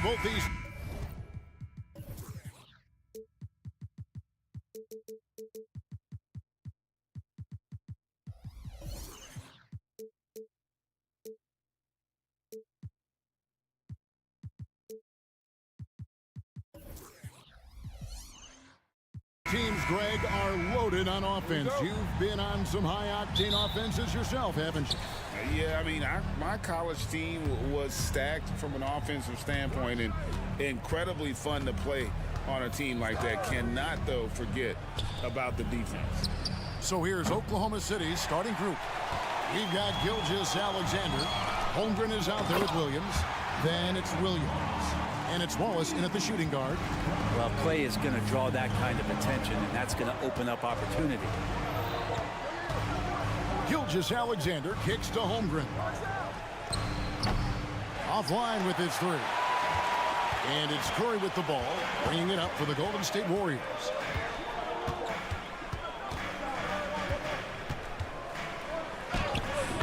both these. Teams, Greg, are loaded on offense. You've been on some high-octane offenses yourself, haven't you? Yeah, I mean, my college team was stacked from an offensive standpoint and incredibly fun to play on a team like that. Cannot, though, forget about the defense. So here's Oklahoma City's starting group. We've got Gilgeous-Alexander. Holmgren is out there with Williams. Then it's Williams. And it's Wallace in at the shooting guard. Well, play is going to draw that kind of attention, and that's going to open up opportunity. Gilgeous-Alexander kicks to Holmgren. Offline with his three. And it's Curry with the ball, bringing it up for the Golden State Warriors.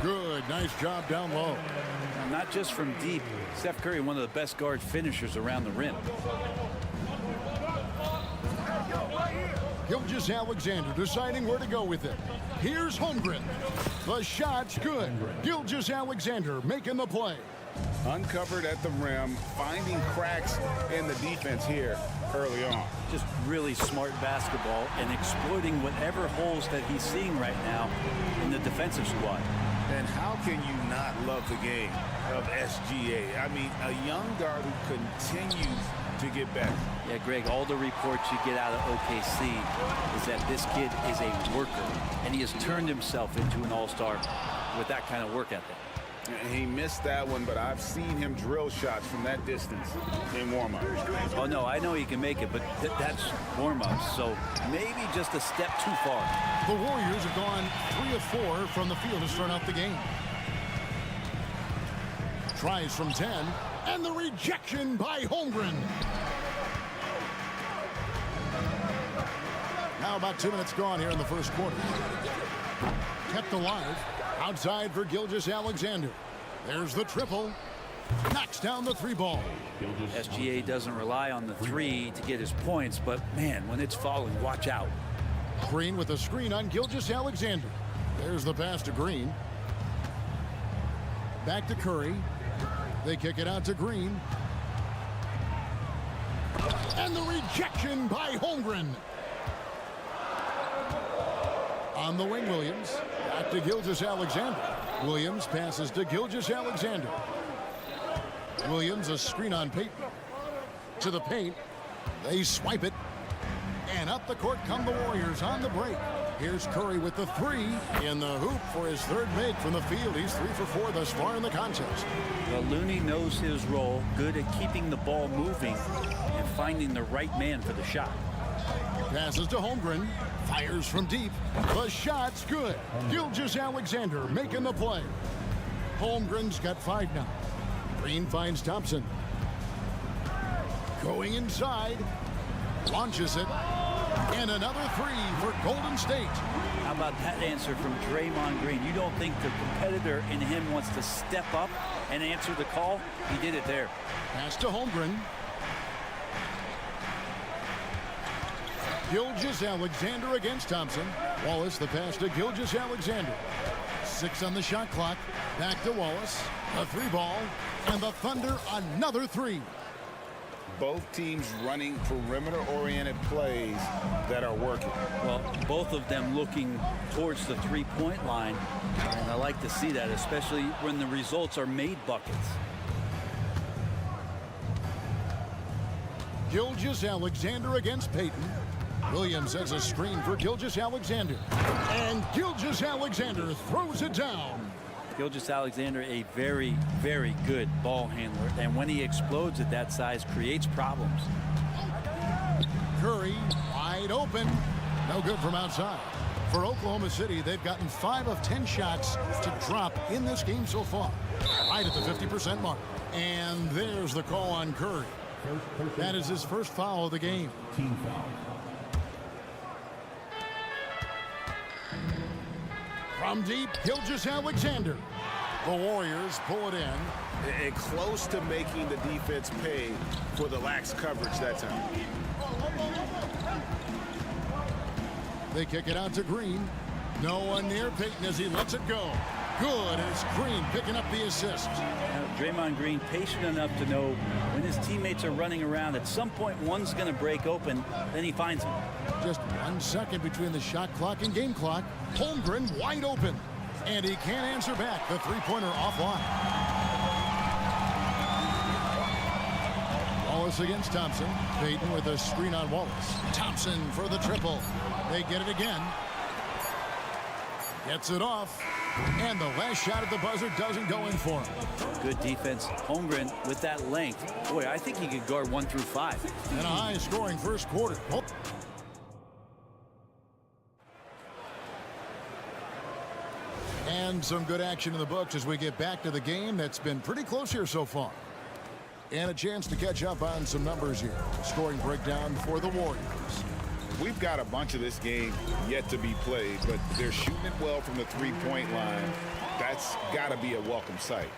Good, nice job down low. Not just from deep. Steph Curry, one of the best guard finishers around the rim. Gilgeous-Alexander deciding where to go with it. Here's Holmgren. The shot's good. Gilgeous-Alexander making the play. Uncovered at the rim, finding cracks in the defense here early on. Just really smart basketball and exploiting whatever holes that he's seeing right now in the defensive squad. And how can you not love the game of SGA? I mean, a young guard who continues to get better. Yeah, Greg, all the reports you get out of OKC is that this kid is a worker, and he has turned himself into an all-star with that kind of work ethic. He missed that one, but I've seen him drill shots from that distance in warm-up. Oh, no, I know he can make it, but that's warm-up, so maybe just a step too far. The Warriors have gone 3 of 4 from the field to start out the game. Tries from 10, and the rejection by Holmgren. Now about 2 minutes gone here in the first quarter. Kept alive. Outside for Gilgeous-Alexander. There's the triple. Knocks down the 3 ball. SGA doesn't rely on the 3 to get his points, but man, when it's falling, watch out. Green with a screen on Gilgeous-Alexander. There's the pass to Green. Back to Curry. They kick it out to Green. And the rejection by Holmgren. On the wing, Williams. Back to Gilgeous-Alexander. Williams passes to Gilgeous-Alexander. Williams, a screen on Payton. To the paint. They swipe it. And up the court come the Warriors on the break. Here's Curry with the 3 in the hoop for his 3rd make from the field. He's 3 for 4 thus far in the contest. Well, Looney knows his role, good at keeping the ball moving and finding the right man for the shot. Passes to Holmgren. Fires from deep. The shot's good. Gilgeous-Alexander making the play. Holmgren's got 5 now. Green finds Thompson. Going inside. Launches it. And another 3 for Golden State. How about that answer from Draymond Green? You don't think the competitor in him wants to step up and answer the call? He did it there. Pass to Holmgren. Gilgeous-Alexander against Thompson. Wallace, the pass to Gilgeous-Alexander. 6 on the shot clock. Back to Wallace. A 3 ball. And the Thunder another 3. Both teams running perimeter-oriented plays that are working. Well, both of them looking towards the 3-point line. And I like to see that, especially when the results are made buckets. Gilgeous-Alexander against Payton. Williams has a screen for Gilgeous-Alexander. And Gilgeous-Alexander throws it down. Gilgeous-Alexander, a very, very good ball handler. And when he explodes at that size, creates problems. Curry wide open. No good from outside. For Oklahoma City, they've gotten 5 of 10 shots to drop in this game so far. Right at the 50% mark. And there's the call on Curry. That is his first foul of the game. Team foul. From deep, Gilgeous-Alexander. The Warriors pull it in. and close to making the defense pay for the lax coverage that time. They kick it out to Green. No one near Payton as he lets it go. Good, and it's Green picking up the assist. Now, Draymond Green patient enough to know when his teammates are running around, at some point one's going to break open, then he finds him. Just 1 second between the shot clock and game clock. Holmgren wide open, and he can't answer back. The three-pointer offline. Wallace against Thompson. Payton with a screen on Wallace. Thompson for the triple. They get it again. Gets it off. And the last shot at the buzzer doesn't go in for him. Good defense. Holmgren with that length. Boy, I think he could guard 1 through 5. And a high-scoring first quarter. Oh. And some good action in the books as we get back to the game that's been pretty close here so far. And a chance to catch up on some numbers here. Scoring breakdown for the Warriors. We've got a bunch of this game yet to be played, but they're shooting it well from the three-point line. That's got to be a welcome sight.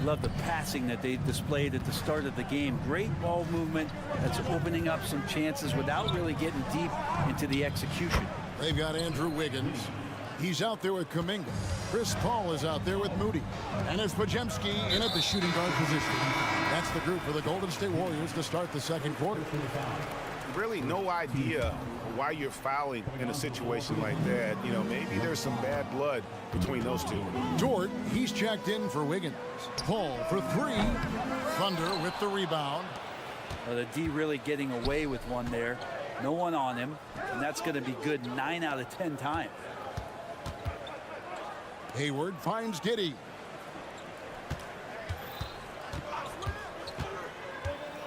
Love the passing that they displayed at the start of the game. Great ball movement that's opening up some chances without really getting deep into the execution. They've got Andrew Wiggins. He's out there with Kuminga. Chris Paul is out there with Moody. And it's Podziemski in at the shooting guard position. That's the group for the Golden State Warriors to start the second quarter. Really no idea why you're fouling in a situation like that. You know, maybe there's some bad blood between those two. Dort, he's checked in for Wiggins. Paul for 3. Thunder with the rebound. Well, the D really getting away with one there. No one on him, and that's going to be good 9 out of 10 times. Hayward finds Giddey.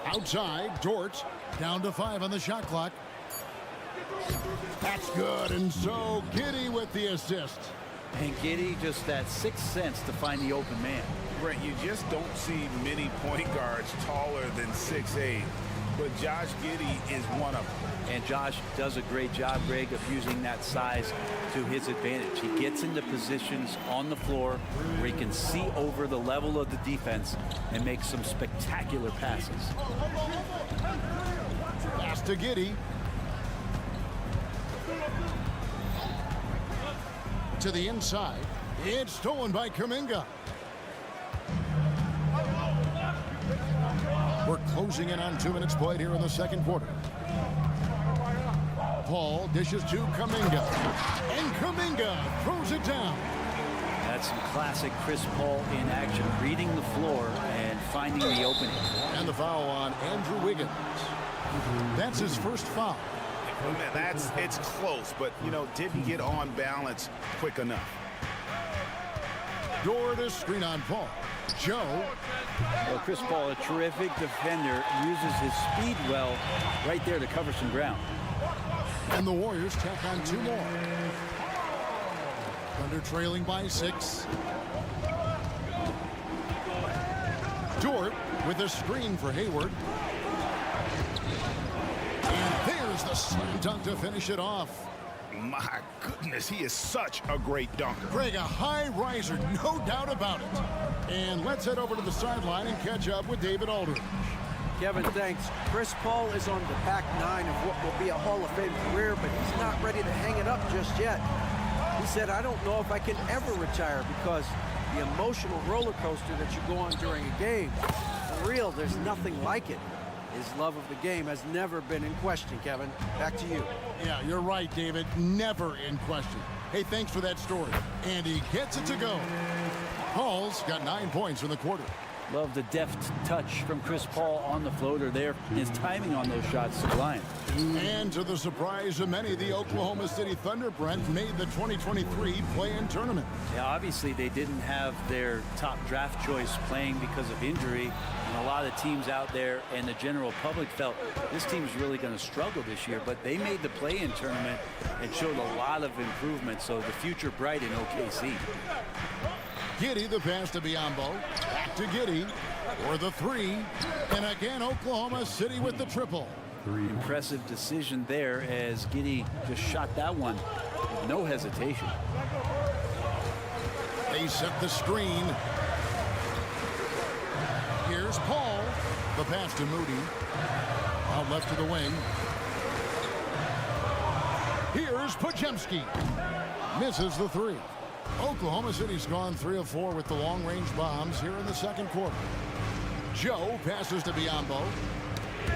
Outside, Dort down to 5 on the shot clock. That's good, and so Giddey with the assist. And Giddey just that 6th sense to find the open man. Brent, you just don't see many point guards taller than 6'8", but Josh Giddey is one of them. And Josh does a great job, Greg, of using that size to his advantage. He gets into positions on the floor where he can see over the level of the defense and make some spectacular passes. Pass to Giddey. To the inside. It's stolen by Kuminga. We're closing in on 2 minutes played here in the second quarter. Paul dishes to Kuminga. And Kuminga throws it down. That's some classic Chris Paul in action, reading the floor and finding the opening. And the foul on Andrew Wiggins. That's his first foul. It's close, but, you know, didn't get on balance quick enough. Dort to screen on Paul. Joe. Well, Chris Paul, a terrific defender, uses his speed well right there to cover some ground. And the Warriors tack on 2 more. Thunder trailing by 6. Dort with a screen for Hayward. And there's the slam dunk to finish it off. My goodness, he is such a great dunker. Greg, a high riser, no doubt about it. And let's head over to the sideline and catch up with David Aldridge. Kevin, thanks. Chris Paul is on the back 9 of what will be a Hall of Fame career, but he's not ready to hang it up just yet. He said, I don't know if I can ever retire because the emotional roller coaster that you go on during a game, for real, there's nothing like it. His love of the game has never been in question, Kevin. Back to you. Yeah, you're right, David. Never in question. Hey, thanks for that story. And he gets it to go. Paul's got 9 points in the quarter. Love the deft touch from Chris Paul on the floater there. His timing on those shots sublime. And to the surprise of many, the Oklahoma City Thunder, Brent, made the 2023 play-in tournament. Yeah, obviously they didn't have their top draft choice playing because of injury. And a lot of teams out there and the general public felt this team's really going to struggle this year. But they made the play-in tournament and showed a lot of improvement. So the future bright in OKC. Giddey, the pass to Biyombo. Back to Giddey for the 3. And again, Oklahoma City with the triple. Impressive decision there as Giddey just shot that one with no hesitation. They set the screen. Here's Paul. The pass to Moody. Out left to the wing. Here's Pajemski. Misses the three. Oklahoma City's gone 3 of 4 with the long-range bombs here in the second quarter. Joe passes to Biombo.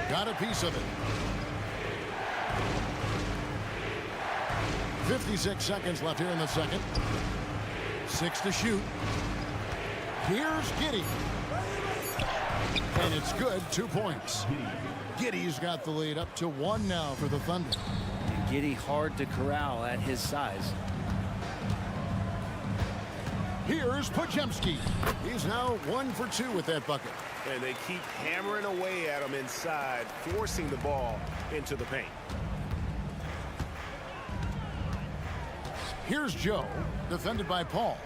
Got a piece of it. 56 seconds left here in the second. 6 to shoot. Here's Giddey. And it's good, 2 points. Giddey's got the lead up to 1 now for the Thunder. And Giddey hard to corral at his size. Here's Pajemski. He's now 1 for 2 with that bucket. And they keep hammering away at him inside, forcing the ball into the paint. Here's Joe, defended by Paul.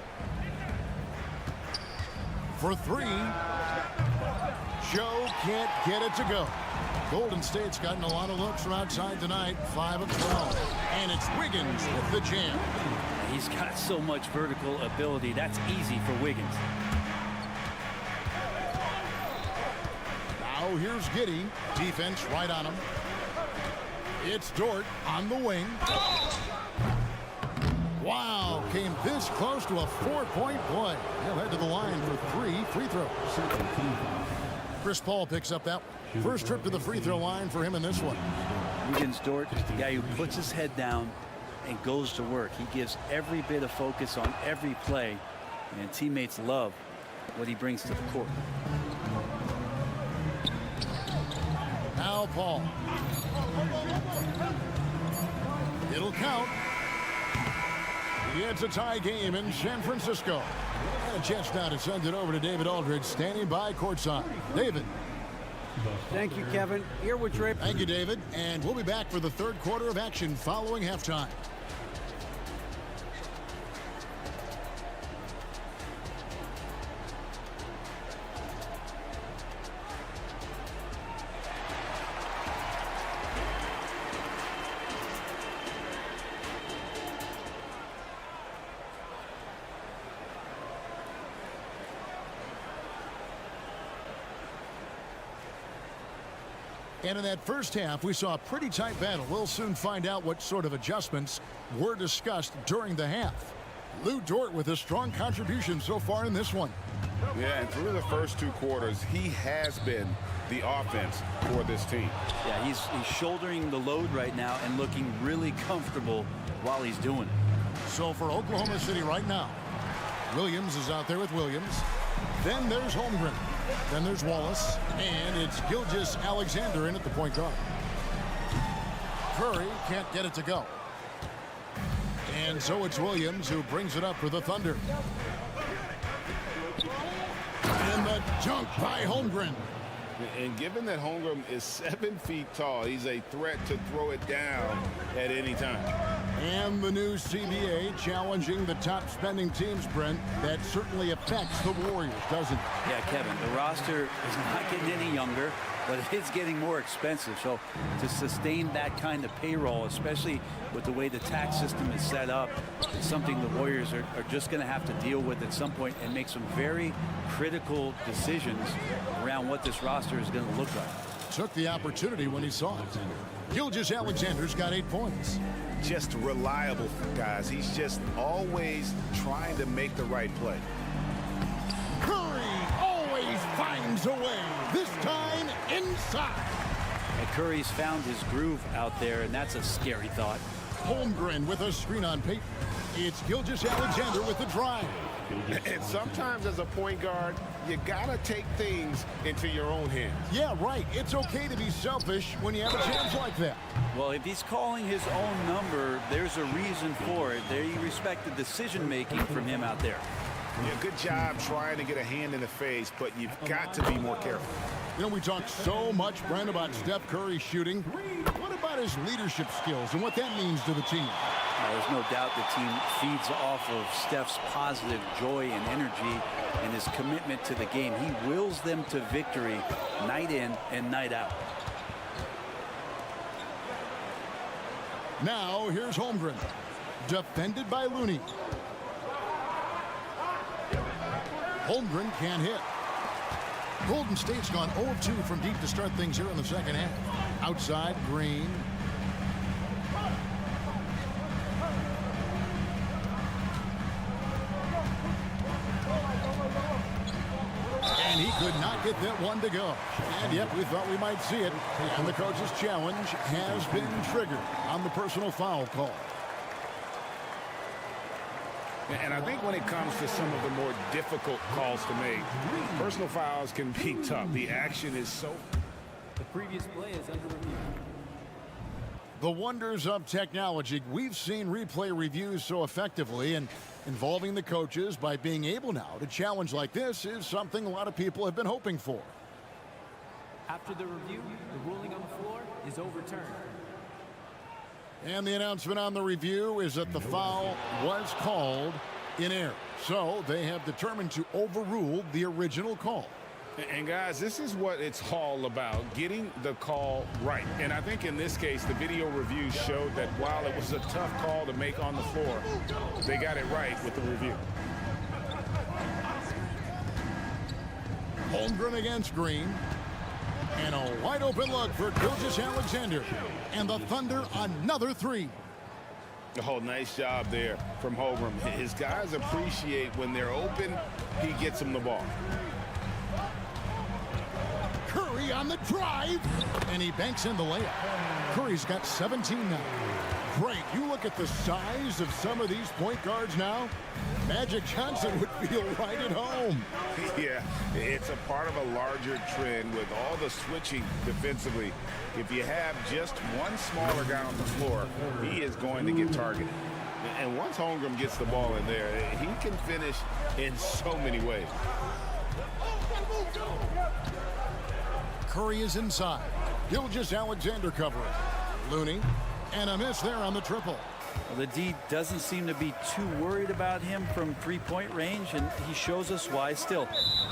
For 3. Joe can't get it to go. Golden State's gotten a lot of looks from outside tonight, 5 of 12. And it's Wiggins with the jam. He's got so much vertical ability. That's easy for Wiggins. Now here's Giddey. Defense right on him. It's Dort on the wing. Wow, came this close to a 4-point play. He'll head to the line for 3 free throws. Chris Paul picks up that one. First trip to the free throw line for him in this one. Wiggins Dort is the guy who puts his head down and goes to work. He gives every bit of focus on every play, and teammates love what he brings to the court. Now Paul. It'll count. It's a tie game in San Francisco. And a chance now to send it over to David Aldridge, standing by courtside. David. Thank you, Kevin. Here with Draper. Thank you, David. And we'll be back for the third quarter of action following halftime. And in that first half, we saw a pretty tight battle. We'll soon find out what sort of adjustments were discussed during the half. Lou Dort with a strong contribution so far in this one. Yeah, and through the first 2 quarters, he has been the offense for this team. Yeah, he's shouldering the load right now and looking really comfortable while he's doing it. So for Oklahoma City right now, Williams is out there with Williams. Then there's Holmgren. Then there's Wallace. And it's Gilgeous-Alexander in at the point guard. Curry can't get it to go. And so it's Williams who brings it up for the Thunder. And the dunk by Holmgren. And given that Holmgren is 7 feet tall, he's a threat to throw it down at any time. And the new CBA challenging the top spending teams, Brent. That certainly affects the Warriors, doesn't it? Yeah, Kevin, the roster is not getting any younger, but it's getting more expensive. So to sustain that kind of payroll, especially with the way the tax system is set up, is something the Warriors are just going to have to deal with at some point and make some very critical decisions around what this roster is going to look like. Took the opportunity when he saw it. Gilgeous-Alexander's got 8 points. Just reliable, guys. He's just always trying to make the right play. Curry always finds a way, this time inside. And Curry's found his groove out there, and that's a scary thought. Holmgren with a screen on Payton. It's Gilgeous-Alexander with the drive. And sometimes as a point guard, you gotta take things into your own hands. Yeah, right. It's okay to be selfish when you have a chance like that. Well, if he's calling his own number, there's a reason for it. They respect the decision-making from him out there. Yeah, good job trying to get a hand in the face, but you've got to be more careful. You know, we talked so much, Brent, about Steph Curry shooting. What about his leadership skills and what that means to the team? There's no doubt the team feeds off of Steph's positive joy and energy and his commitment to the game. He wills them to victory night in and night out. Now, here's Holmgren. Defended by Looney. Holmgren can't hit. Golden State's gone 0 of 2 from deep to start things here in the second half. Outside, Green. And he could not get that one to go. And yet we thought we might see it. And the coach's challenge has been triggered on the personal foul call. And I think when it comes to some of the more difficult calls to make, personal fouls can be tough. The action is so... The previous play is under review. The wonders of technology. We've seen replay reviews so effectively, and involving the coaches by being able now to challenge like this is something a lot of people have been hoping for. After the review, the ruling on the floor is overturned. And the announcement on the review is that the foul was called in error. So they have determined to overrule the original call. And guys, this is what it's all about, getting the call right. And I think in this case, the video review showed that while it was a tough call to make on the floor, they got it right with the review. Holmgren against Green. And a wide open look for Gilgeous-Alexander. And the Thunder another three. Oh, nice job there from Holmgren. His guys appreciate when they're open, he gets them the ball. Curry on the drive. And he banks in the layup. Curry's got 17 now. Great. You look at the size of some of these point guards now. Magic Johnson would feel right at home. Yeah, it's a part of a larger trend with all the switching defensively. If you have just one smaller guy on the floor, he is going to get targeted. And once Holmgren gets the ball in there, he can finish in so many ways. Curry is inside. Gilgeous-Alexander covering. Looney. And a miss there on the triple. Well, the D doesn't seem to be too worried about him from three-point range, and he shows us why still.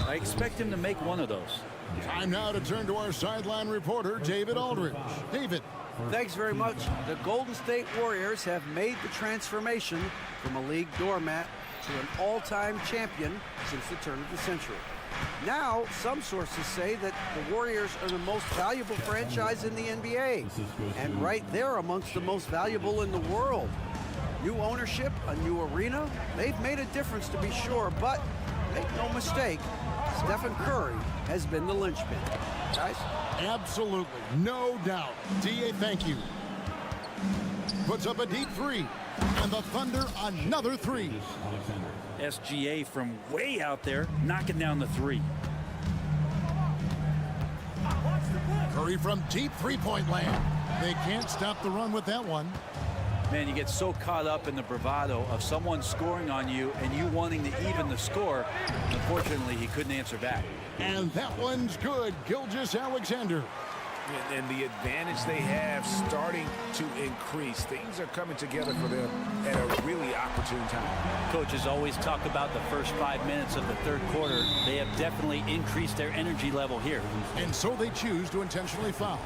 I expect him to make one of those. Time now to turn to our sideline reporter, David Aldridge. David. Thanks very much. The Golden State Warriors have made the transformation from a league doormat to an all-time champion since the turn of the century. Now, some sources say that the Warriors are the most valuable franchise in the NBA, and right there amongst the most valuable in the world. New ownership, a new arena, they've made a difference to be sure, but make no mistake, Stephen Curry has been the linchpin. Guys? Absolutely, no doubt. D.A., thank you. Puts up a deep three, and the Thunder another three. SGA from way out there, knocking down the three. Curry from deep three-point land. They can't stop the run with that one. Man, you get so caught up in the bravado of someone scoring on you and you wanting to even the score. Unfortunately, he couldn't answer back. And that one's good. Gilgeous-Alexander. And the advantage they have starting to increase. Things are coming together for them at a really opportune time. Coaches always talk about the first 5 minutes of the third quarter. They have definitely increased their energy level here. And so they choose to intentionally foul.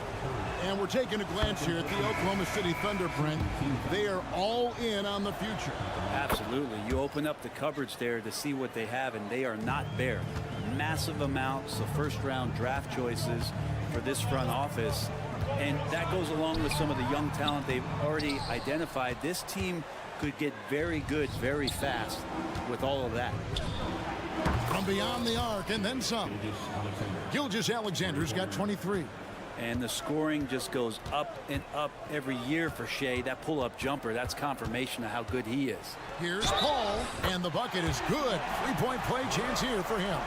And we're taking a glance here at the Oklahoma City Thunder, Brent. They are all in on the future. Absolutely. You open up the cupboards there to see what they have, and they are not bare. Massive amounts of first-round draft choices for this front office, and that goes along with some of the young talent they've already identified. This team could get very good very fast with all of that. From beyond the arc and then some. Gilgeous-Alexander's got 23. And the scoring just goes up and up every year for Shea. That pull-up jumper, that's confirmation of how good he is. Here's Paul, and the bucket is good. Three-point play chance here for him.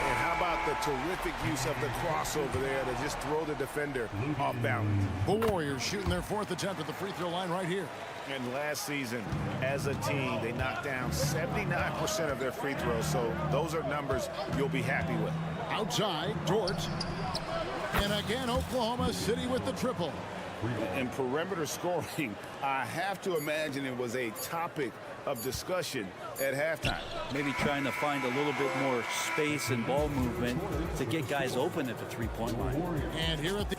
And how about the terrific use of the crossover there to just throw the defender off balance. The Warriors shooting their fourth attempt at the free throw line right here. And last season, as a team, they knocked down 79% of their free throws. So those are numbers you'll be happy with. Outside, Dort. And again, Oklahoma City with the triple. And perimeter scoring, I have to imagine it was a topic of discussion at halftime. Maybe trying to find a little bit more space and ball movement to get guys open at the three-point line. And here at the...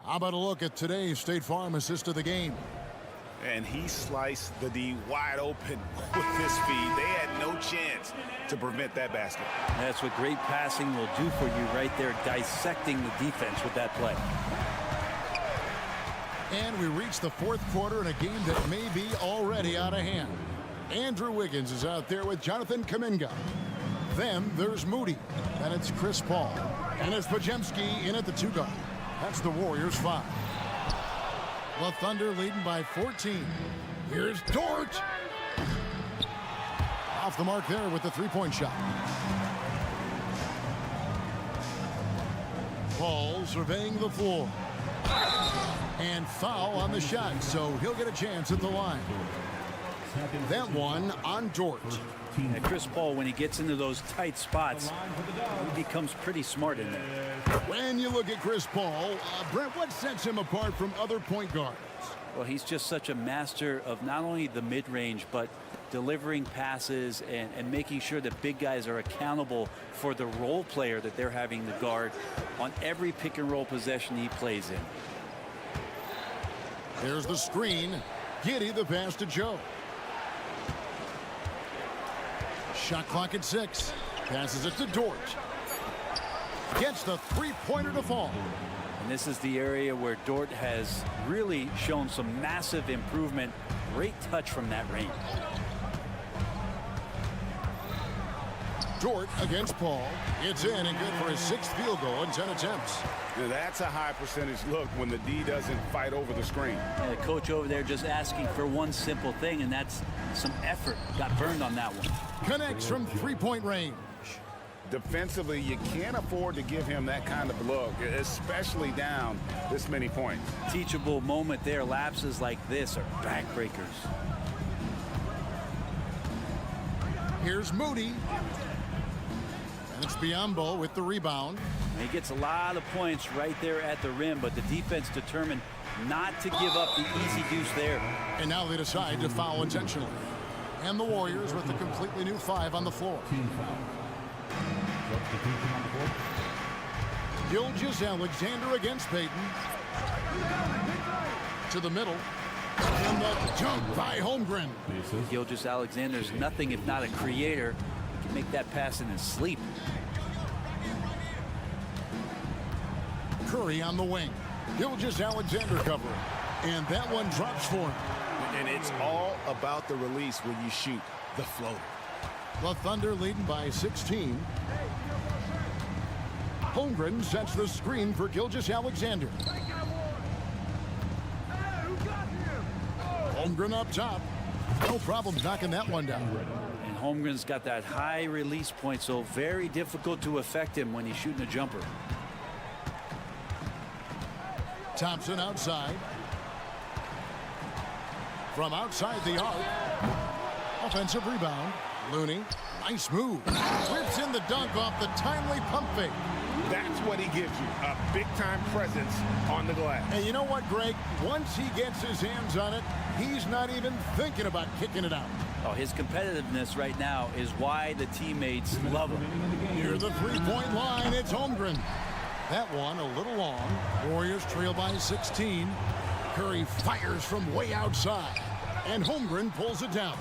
How about a look at today's State Farm assist of the game? And he sliced the D wide open with his feed. They had no chance to prevent that basket. That's what great passing will do for you right there, dissecting the defense with that play. And we reach the fourth quarter in a game that may be already out of hand. Andrew Wiggins is out there with Jonathan Kuminga. Then there's Moody. Then it's Chris Paul. And it's Podziemski in at the 2 guard. That's the Warriors 5. The Thunder leading by 14. Here's Dort. Off the mark there with the 3-point shot. Paul surveying the floor. And foul on the shot, so he'll get a chance at the line. That one on Dort. And Chris Paul, when he gets into those tight spots, he becomes pretty smart in there. When you look at Chris Paul, Brent, what sets him apart from other point guards? Well, he's just such a master of not only the mid-range, but delivering passes and making sure that big guys are accountable for the role player that they're having to guard on every pick-and-roll possession he plays in. There's the screen. Giddey the pass to Joe. Shot clock at 6. Passes it to Dort. Gets the 3-pointer to fall. And this is the area where Dort has really shown some massive improvement. Great touch from that range. Dort against Paul. It's in and good for his 6th field goal in 10 attempts. Now, that's a high percentage look when the D doesn't fight over the screen. And the coach over there just asking for one simple thing, and that's some effort. Got burned on that one. Connects from 3-point range. Defensively, you can't afford to give him that kind of look, especially down this many points. Teachable moment there. Lapses like this are backbreakers. Here's Moody. And it's Biyombo with the rebound. And he gets a lot of points right there at the rim, but the defense determined not to give up the easy deuce there. And now they decide to foul intentionally. And the Warriors with a completely new 5 on the floor. Gilgeous-Alexander against Payton. To the middle. And the dunk by Holmgren. Gilgeous-Alexander's nothing if not a creator. He can make that pass in his sleep. Curry on the wing. Gilgeous-Alexander covering. And that one drops for him. And it's all about the release when you shoot the floater. The Thunder leading by 16. Holmgren sets the screen for Gilgeous-Alexander. Holmgren up top. No problem knocking that one down. And Holmgren's got that high release point, so very difficult to affect him when he's shooting a jumper. Thompson outside. From outside the arc. Offensive rebound. Looney. Nice move. Rips in the dunk off the timely pump fake. That's what he gives you, a big-time presence on the glass. And you know what, Greg? Once he gets his hands on it, he's not even thinking about kicking it out. Oh, his competitiveness right now is why the teammates love him. Near the 3-point line, it's Holmgren. That one a little long. Warriors trail by 16. Curry fires from way outside. And Holmgren pulls it down.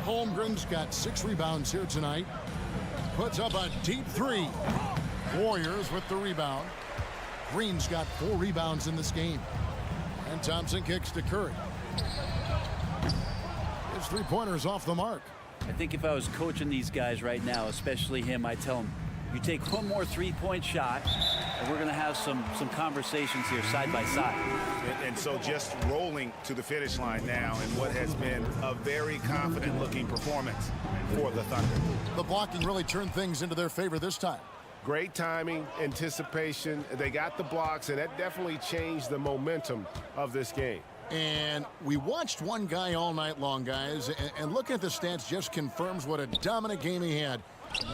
Holmgren's got 6 rebounds here tonight. Puts up a deep 3. Warriors with the rebound. Green's got 4 rebounds in this game. And Thompson kicks to Curry. His 3-pointer's off the mark. I think if I was coaching these guys right now, especially him, I'd tell him, you take one more 3-point shot, and we're going to have some conversations here side by side. And so just rolling to the finish line now in what has been a very confident-looking performance for the Thunder. The blocking really turned things into their favor this time. Great timing, anticipation. They got the blocks, and that definitely changed the momentum of this game. And we watched one guy all night long, guys, and looking at the stats just confirms what a dominant game he had.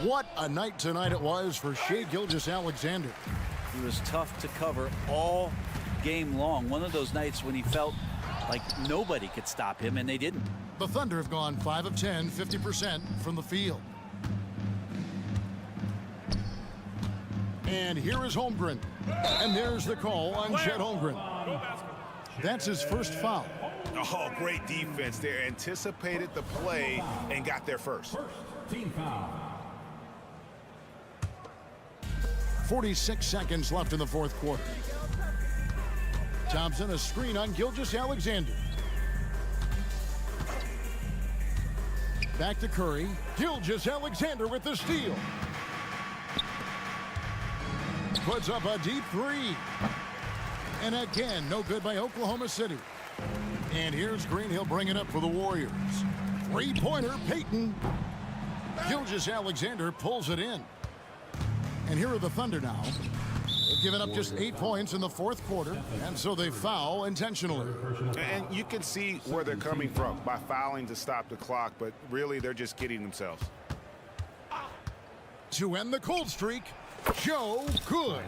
What a night tonight it was for Shai Gilgeous-Alexander. He was tough to cover all game long. One of those nights when he felt like nobody could stop him, and they didn't. The Thunder have gone 5 of 10, 50% from the field. And here is Holmgren. And there's the call on Chet Holmgren. That's his first foul. Oh, great defense there. Anticipated the play and got there first. Team foul. 46 seconds left in the fourth quarter. Thompson, a screen on Gilgeous-Alexander. Back to Curry. Gilgeous-Alexander with the steal. Puts up a deep three. And again, no good by Oklahoma City. And here's Green. He'll bring it up for the Warriors. Three-pointer, Payton. Gilgeous-Alexander pulls it in. And here are the Thunder now. They've given up just 8 points in the fourth quarter, and so they foul intentionally. And you can see where they're coming from by fouling to stop the clock, but really they're just kidding themselves. To end the cold streak, Joe Good.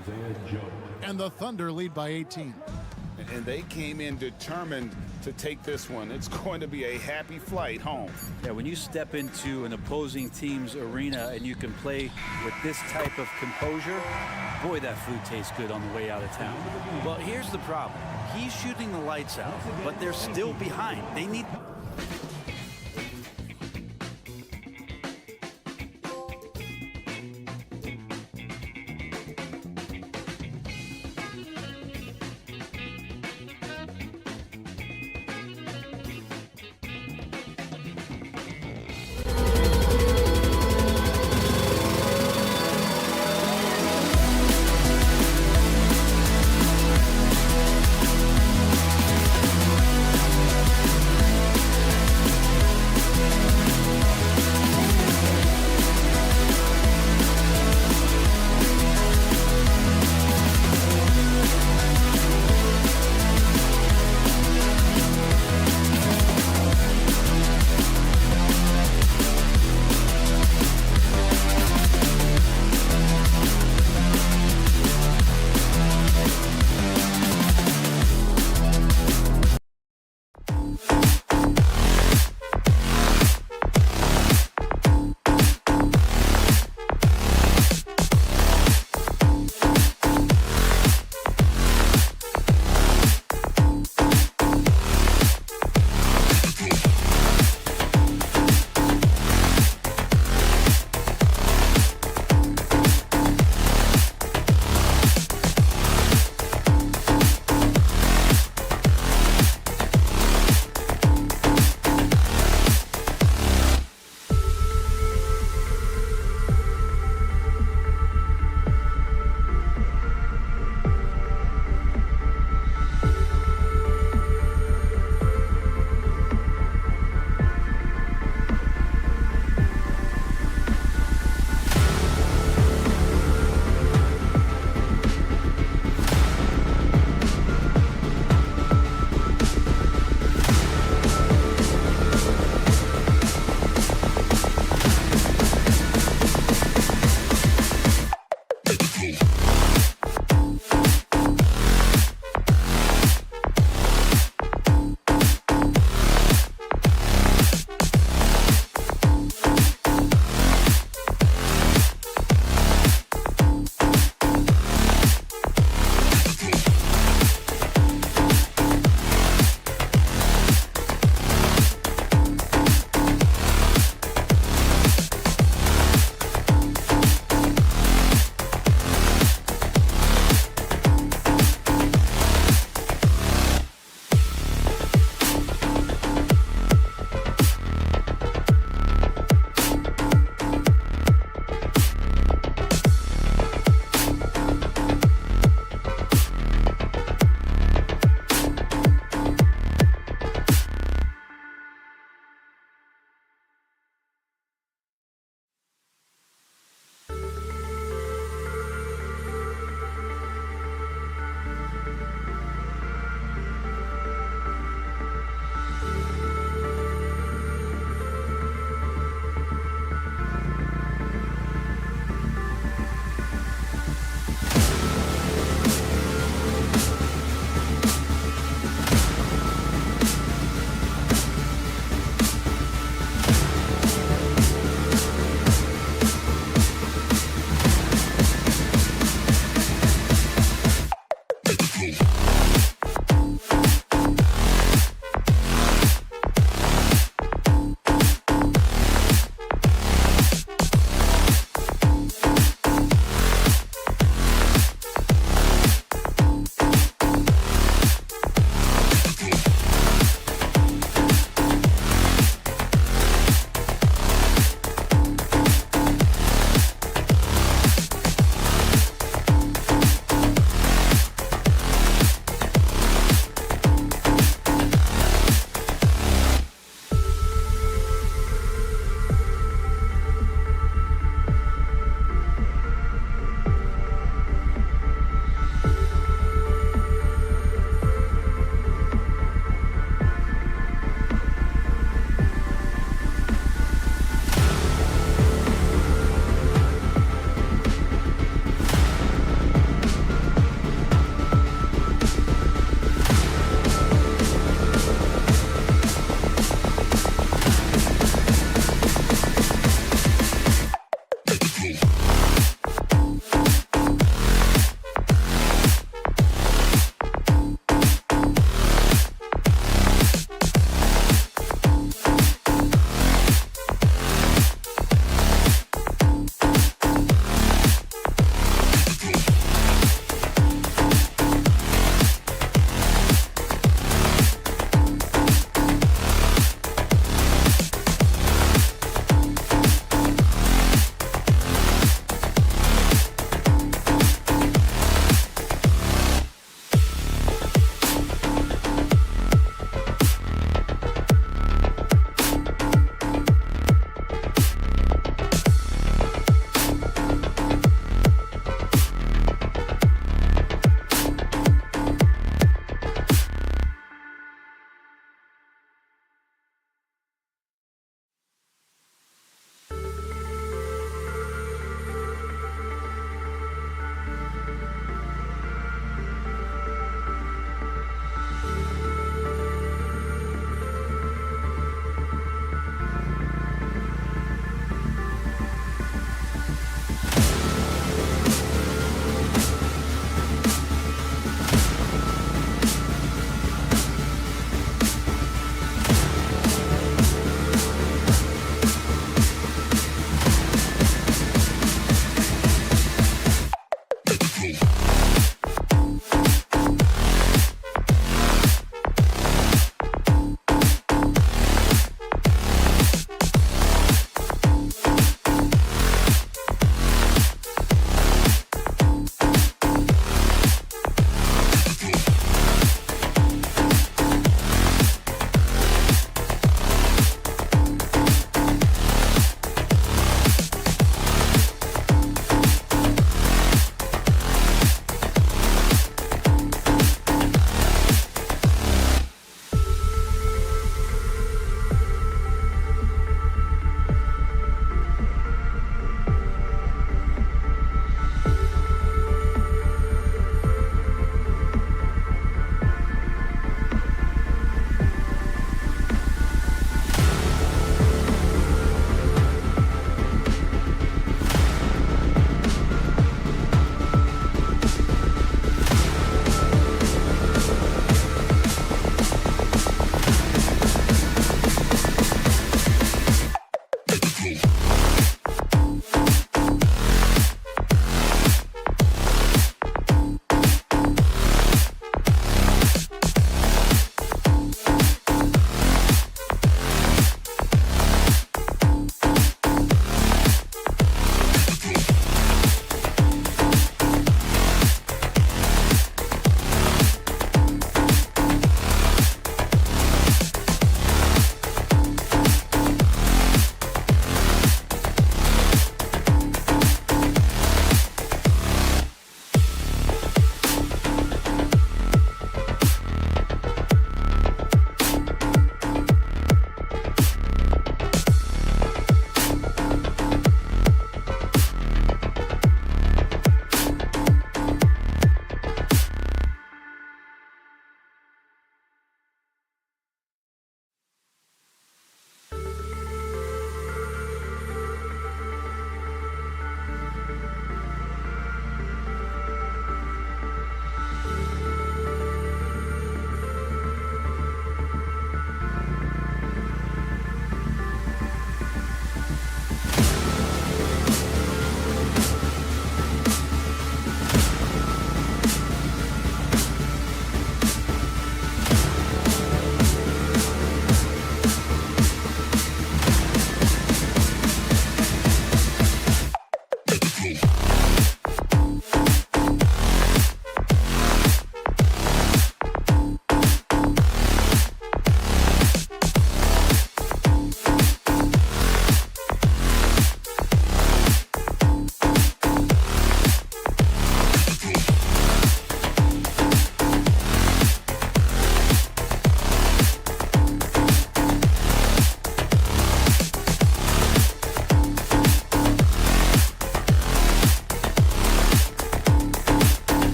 And the Thunder lead by 18. And they came in determined to take this one. It's going to be a happy flight home. Yeah, when you step into an opposing team's arena and you can play with this type of composure, boy, that food tastes good on the way out of town. Well, here's the problem. He's shooting the lights out, but they're still behind. They need...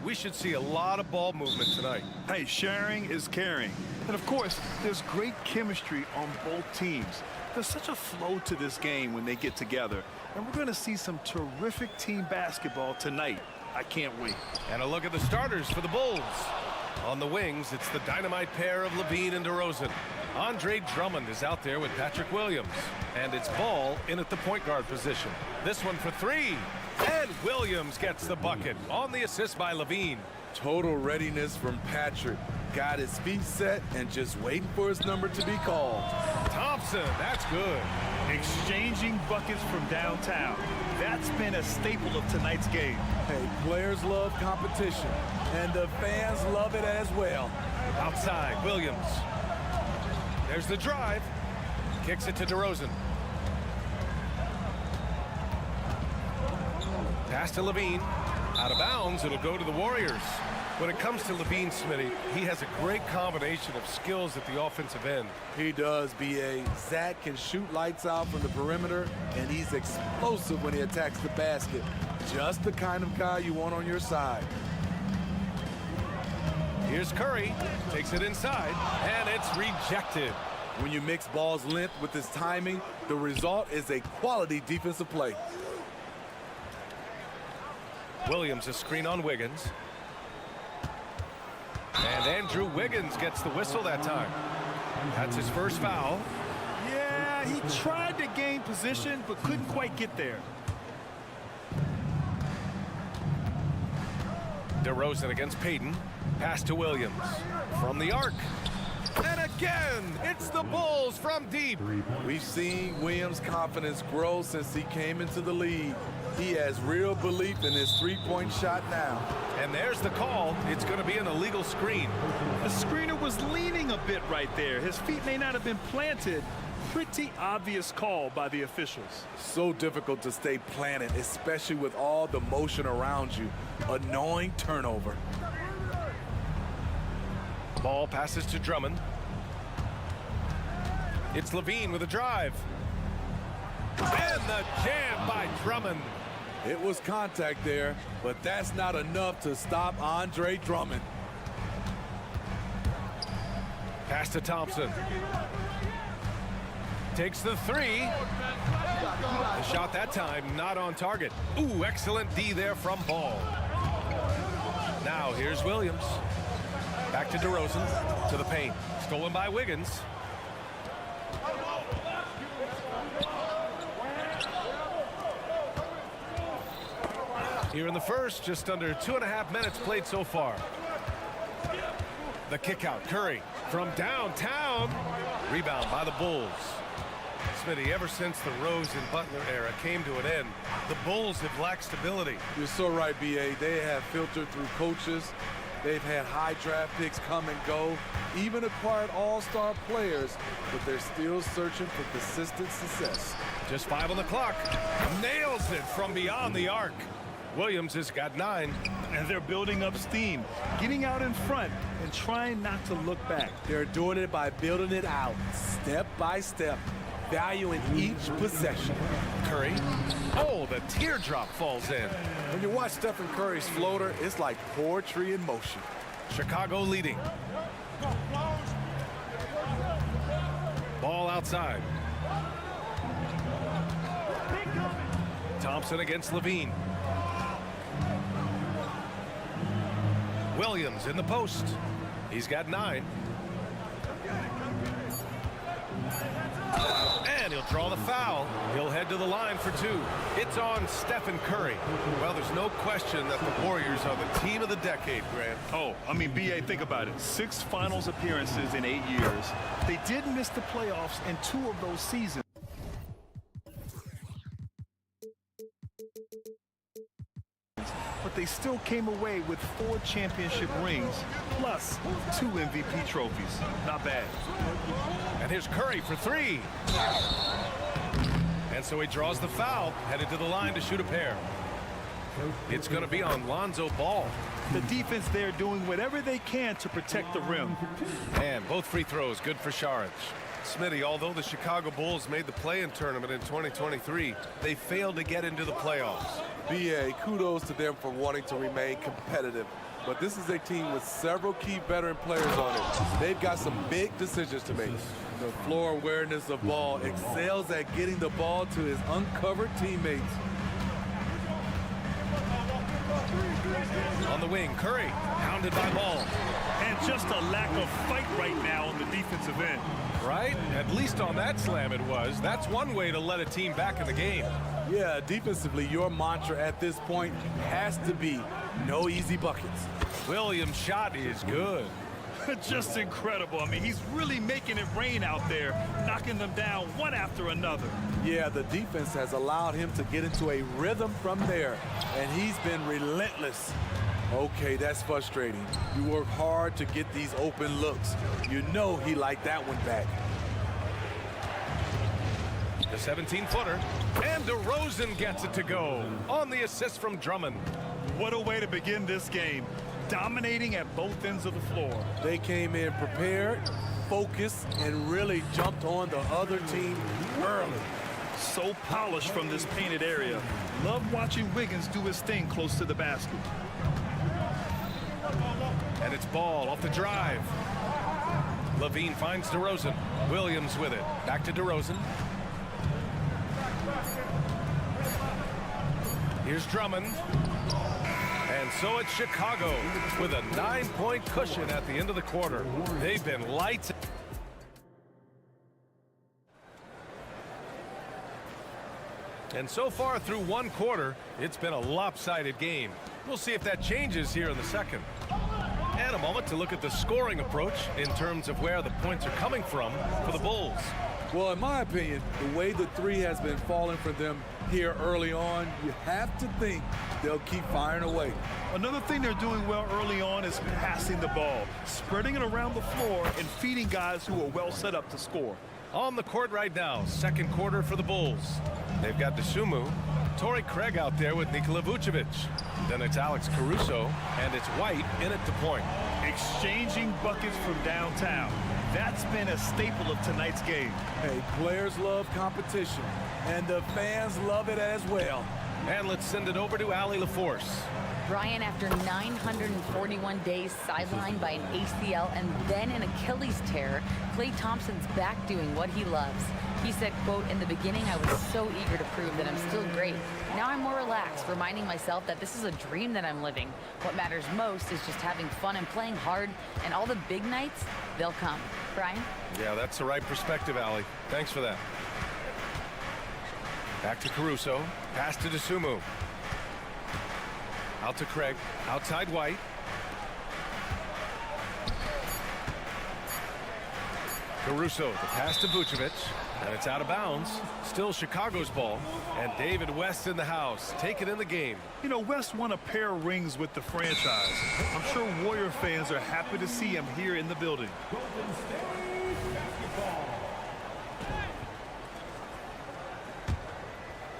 We should see a lot of ball movement tonight. Hey, sharing is caring. And of course, there's great chemistry on both teams. There's such a flow to this game when they get together. And we're going to see some terrific team basketball tonight. I can't wait. And a look at the starters for the Bulls. On the wings, it's the dynamite pair of Levine and DeRozan. Andre Drummond is out there with Patrick Williams. And it's Ball in at the point guard position. This one for three. And Williams gets the bucket on the assist by Levine. Total readiness from Patrick. Got his feet set and just waiting for his number to be called. Thompson, that's good. Exchanging buckets from downtown. That's been a staple of tonight's game. Hey, players love competition, and the fans love it as well. Outside, Williams. There's the drive. Kicks it to DeRozan. Pass to Levine. Out of bounds, it'll go to the Warriors. When it comes to Levine, Smitty, he has a great combination of skills at the offensive end. He does, B.A. Zach can shoot lights out from the perimeter, and he's explosive when he attacks the basket. Just the kind of guy you want on your side. Here's Curry. Takes it inside, and it's rejected. When you mix Ball's length with his timing, the result is a quality defensive play. Williams a screen on Wiggins. And Andrew Wiggins gets the whistle that time. That's his first foul. Yeah, he tried to gain position, but couldn't quite get there. DeRozan against Payton. Pass to Williams. From the arc. And again, it's the Bulls from deep. We've seen Williams' confidence grow since he came into the league. He has real belief in his three-point shot now. And there's the call. It's going to be an illegal screen. The screener was leaning a bit right there. His feet may not have been planted. Pretty obvious call by the officials. So difficult to stay planted, especially with all the motion around you. Annoying turnover. Ball passes to Drummond. It's Levine with a drive. And the jam by Drummond. It was contact there, but that's not enough to stop Andre Drummond. Pass to Thompson. Takes the three. The shot that time not on target. Ooh, excellent D there from Ball. Now here's Williams. Back to DeRozan. To the paint. Stolen by Wiggins. Here in the first, just under 2.5 minutes played so far. The kick out, Curry from downtown. Rebound by the Bulls. Smitty, ever since the Rose and Butler era came to an end, the Bulls have lacked stability. You're so right, B.A. They have filtered through coaches. They've had high draft picks come and go, even acquired all-star players, but they're still searching for consistent success. Just 5 on the clock. Nails it from beyond the arc. Williams has got 9. And they're building up steam, getting out in front and trying not to look back. They're doing it by building it out, step by step, valuing each possession. Curry. Oh, the teardrop falls in. When you watch Stephen Curry's floater, it's like poetry in motion. Chicago leading. Ball outside. Thompson against Levine. Williams in the post. He's got 9. And he'll draw the foul. He'll head to the line for 2. It's on Stephen Curry. Well, there's no question that the Warriors are the team of the decade, Grant. Oh, I mean, B.A., think about it. 6 finals appearances in 8 years. They did miss the playoffs in 2 of those seasons. But they still came away with 4 championship rings, plus 2 MVP trophies. Not bad. And here's Curry for 3. And so he draws the foul, headed to the line to shoot a pair. It's going to be on Lonzo Ball. The defense there doing whatever they can to protect the rim. And both free throws good for Saric. Smitty, although the Chicago Bulls made the play-in tournament in 2023, they failed to get into the playoffs. BA, kudos to them for wanting to remain competitive. But this is a team with several key veteran players on it. They've got some big decisions to make. The floor awareness of ball excels at getting the ball to his uncovered teammates. On the wing, Curry, hounded by Ball. And just a lack of fight right now on the defensive end. Right? At least on that slam it was. That's one way to let a team back in the game. Yeah, defensively, your mantra at this point has to be no easy buckets. Williams' shot is good. Just incredible. I mean, he's really making it rain out there, knocking them down one after another. Yeah, the defense has allowed him to get into a rhythm from there, and he's been relentless. Okay, that's frustrating. You work hard to get these open looks. You know he liked that one back. The 17-footer, and DeRozan gets it to go on the assist from Drummond. What a way to begin this game, dominating at both ends of the floor. They came in prepared, focused, and really jumped on the other team early. So polished from this painted area. Love watching Wiggins do his thing close to the basket. And it's Ball off the drive. Levine finds DeRozan. Williams with it. Back to DeRozan. Here's Drummond. And so it's Chicago with a 9-point cushion at the end of the quarter. They've been lights. And so far through one quarter, it's been a lopsided game. We'll see if that changes here in the second. And a moment to look at the scoring approach in terms of where the points are coming from for the Bulls. Well, in my opinion, the way the three has been falling for them here early on, you have to think they'll keep firing away. Another thing they're doing well early on is passing the ball, spreading it around the floor and feeding guys who are well set up to score. On the court right now, second quarter for the Bulls. They've got DeSumo, Torrey Craig out there with Nikola Vucevic. Then it's Alex Caruso, and it's White in at the point. Exchanging buckets from downtown. That's been a staple of tonight's game. Hey, players love competition, and the fans love it as well. And let's send it over to Allie LaForce. Brian, after 941 days sidelined by an ACL and then an Achilles tear, Klay Thompson's back doing what he loves. He said, quote, "In the beginning, I was so eager to prove that I'm still great. Now I'm more relaxed, reminding myself that this is a dream that I'm living. What matters most is just having fun and playing hard, and all the big nights, they'll come." Brian? Yeah, that's the right perspective, Allie. Thanks for that. Back to Caruso. Pass to DeSumo. Out to Craig. Outside White. Caruso, the pass to Vucevic. And it's out of bounds. Still Chicago's ball. And David West in the house. Take it in the game. You know, West won a pair of rings with the franchise. I'm sure Warrior fans are happy to see him here in the building.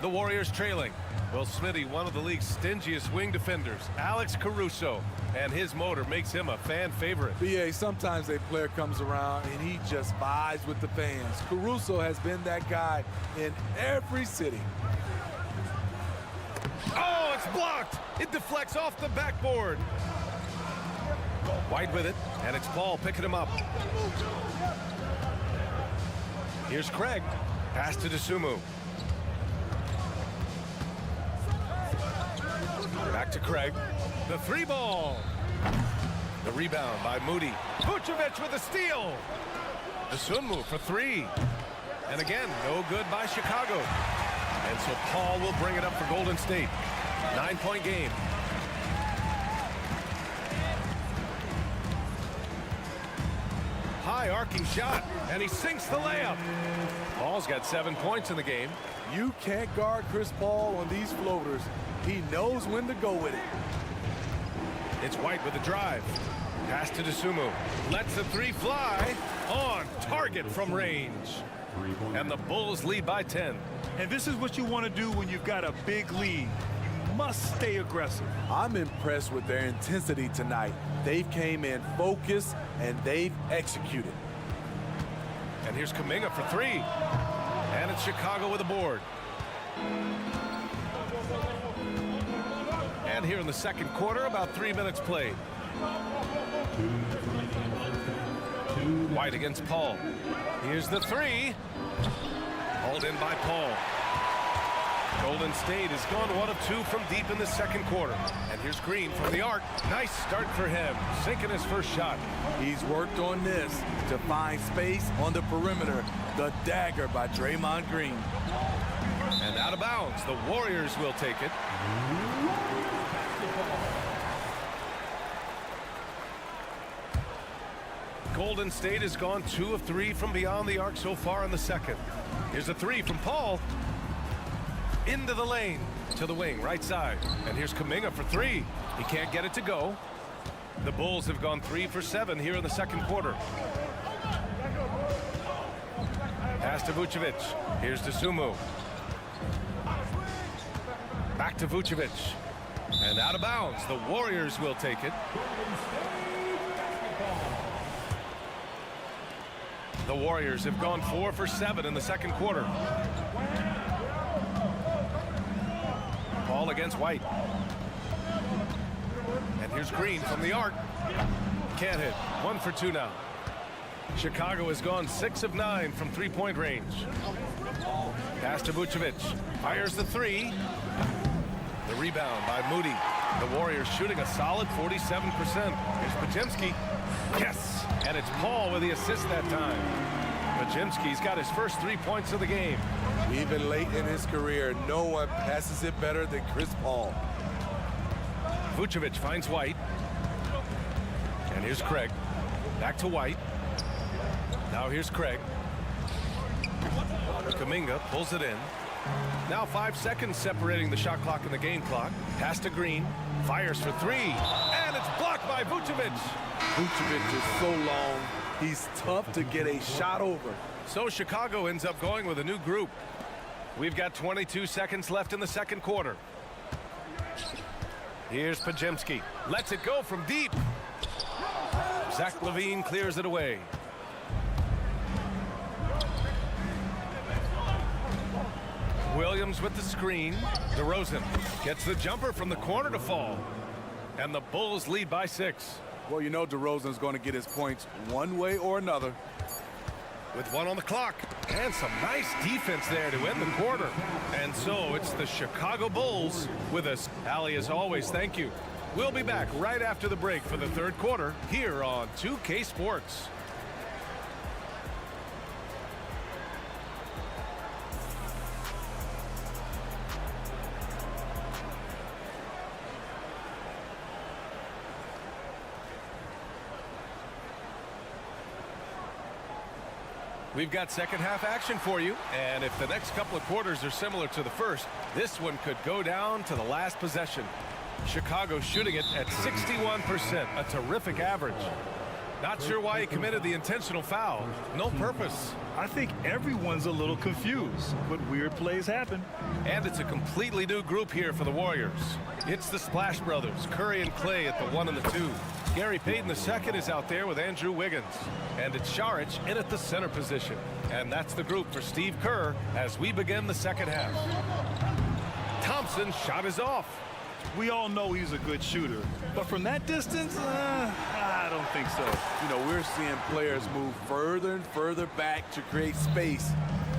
The Warriors trailing. Well, Smitty, one of the league's stingiest wing defenders, Alex Caruso, and his motor makes him a fan favorite. BA, sometimes a player comes around and he just vibes with the fans. Caruso has been that guy in every city. Oh, it's blocked. It deflects off the backboard. White with it, and it's Paul picking him up. Here's Craig. Pass to DeSumo. Back to Craig. The three ball. The rebound by Moody. Vucevic with a steal. DeSumo for three. And again, no good by Chicago. And so Paul will bring it up for Golden State. 9-point game. High arcing shot, and he sinks the layup. Paul's got 7 points in the game. You can't guard Chris Paul on these floaters. He knows when to go with it. It's White with the drive. Pass to DeSumo. Lets the three fly. On target from range. And the Bulls lead by 10. And this is what you want to do when you've got a big lead. You must stay aggressive. I'm impressed with their intensity tonight. They came in focused and they've executed. And here's Kuminga for three. And it's Chicago with a board. And here in the second quarter, about 3 minutes played. White against Paul. Here's the three. Hauled in by Paul. Golden State has gone 1 of 2 from deep in the second quarter. And here's Green from the arc. Nice start for him, sinking his first shot. He's worked on this to find space on the perimeter. The dagger by Draymond Green. And out of bounds, the Warriors will take it. Golden State has gone 2 of 3 from beyond the arc so far in the second. Here's a three from Paul. Into the lane, to the wing, right side. And here's Kuminga for three. He can't get it to go. The Bulls have gone 3 for 7 here in the second quarter. Pass to Vucevic. Here's to Sumu. Back to Vucevic. And out of bounds. The Warriors will take it. The Warriors have gone 4 for 7 in the second quarter. Ball against White. And here's Green from the arc. Can't hit. 1 for 2 now. Chicago has gone 6 of 9 from three-point range. Pass to Vucevic. Fires the three. The rebound by Moody. The Warriors shooting a solid 47%. Here's Podziemski. Yes! And it's Paul with the assist that time. Podziemski's got his first 3 points of the game. Even late in his career, no one passes it better than Chris Paul. Vucevic finds White. And here's Craig. Back to White. Now here's Craig. Kuminga pulls it in. Now 5 seconds separating the shot clock and the game clock. Pass to Green. Fires for three. And it's blocked by Vucevic. Vucevic is so long, he's tough to get a shot over. So Chicago ends up going with a new group. We've got 22 seconds left in the second quarter. Here's Podziemski. Lets it go from deep. Zach LaVine clears it away. Williams with the screen. DeRozan gets the jumper from the corner to fall. And the Bulls lead by 6. Well, you know DeRozan's going to get his points one way or another. With 1 on the clock. And some nice defense there to end the quarter. And so it's the Chicago Bulls with us. Allie, as always, thank you. We'll be back right after the break for the third quarter here on 2K Sports. We've got second half action for you, and if the next couple of quarters are similar to the first, this one could go down to the last possession. Chicago shooting it at 61%, a terrific average. Not sure why he committed the intentional foul. No purpose. I think everyone's a little confused, but weird plays happen. And it's a completely new group here for the Warriors. It's the Splash Brothers, Curry and Clay at the 1 and the 2. Gary Payton II is out there with Andrew Wiggins. And it's Šarić in at the center position. And that's the group for Steve Kerr as we begin the second half. Thompson's shot is off. We all know he's a good shooter, but from that distance, I don't think so. You know, we're seeing players move further and further back to create space,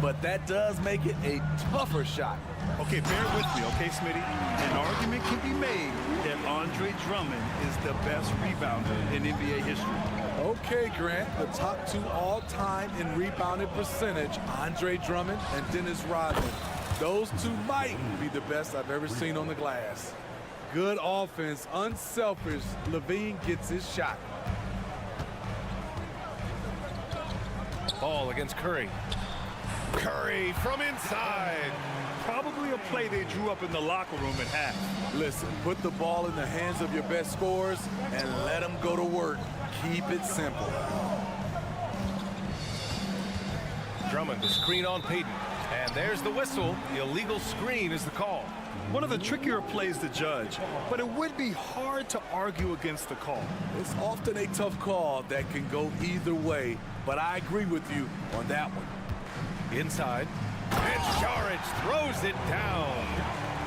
but that does make it a tougher shot. Okay, bear with me, okay, Smitty? An argument can be made that Andre Drummond is the best rebounder in NBA history. Okay, Grant, the top 2 all-time in rebounding percentage, Andre Drummond and Dennis Rodman. Those 2 might be the best I've ever seen on the glass. Good offense, unselfish. LaVine gets his shot. Ball against Curry. Curry from inside. Probably a play they drew up in the locker room at half. Listen, put the ball in the hands of your best scorers and let them go to work. Keep it simple. Drummond, the screen on Payton. And there's the whistle. The illegal screen is the call. One of the trickier plays to judge, but it would be hard to argue against the call. It's often a tough call that can go either way, but I agree with you on that one. Inside, and Šarić throws it down.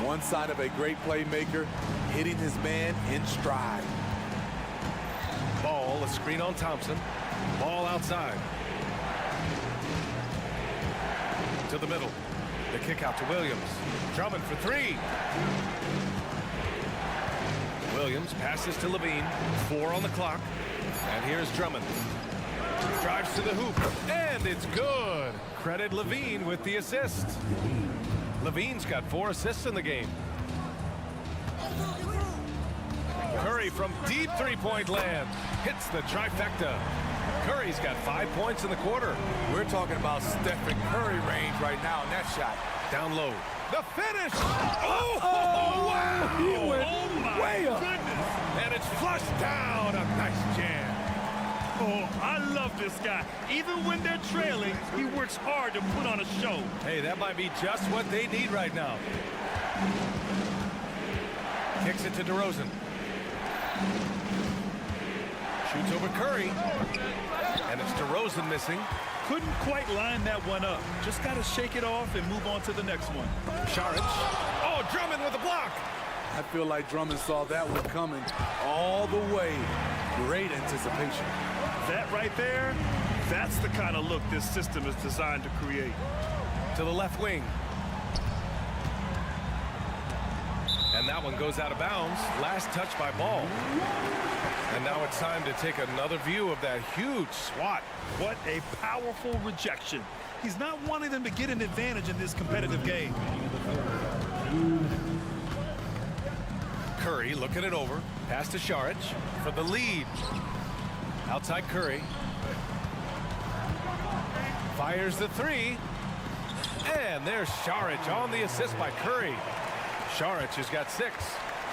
One sign of a great playmaker, hitting his man in stride. Ball, a screen on Thompson. Ball outside. To the middle. The kick out to Williams. Drummond for three. Williams passes to Levine. 4 on the clock. And here's Drummond. Drives to the hoop. And it's good. Credit Levine with the assist. Levine's got 4 assists in the game. Curry from deep three-point land. Hits the trifecta. Curry's got 5 points in the quarter. We're talking about Stephen Curry range right now in that shot. Down low. The finish! Oh, wow! He went way up. And it's flushed down. A nice jam. Oh, I love this guy. Even when they're trailing, he works hard to put on a show. Hey, that might be just what they need right now. Kicks it to DeRozan. Shoots over Curry. And it's DeRozan missing. Couldn't quite line that one up. Just got to shake it off and move on to the next one. Šarić. Oh, Drummond with a block. I feel like Drummond saw that one coming all the way. Great anticipation. That right there, that's the kind of look this system is designed to create. To the left wing. And that one goes out of bounds. Last touch by Ball. And now it's time to take another view of that huge swat. What a powerful rejection. He's not wanting them to get an advantage in this competitive game. Curry looking it over. Pass to Šarić for the lead. Outside Curry. Fires the three. And there's Šarić on the assist by Curry. Šarić has got 6.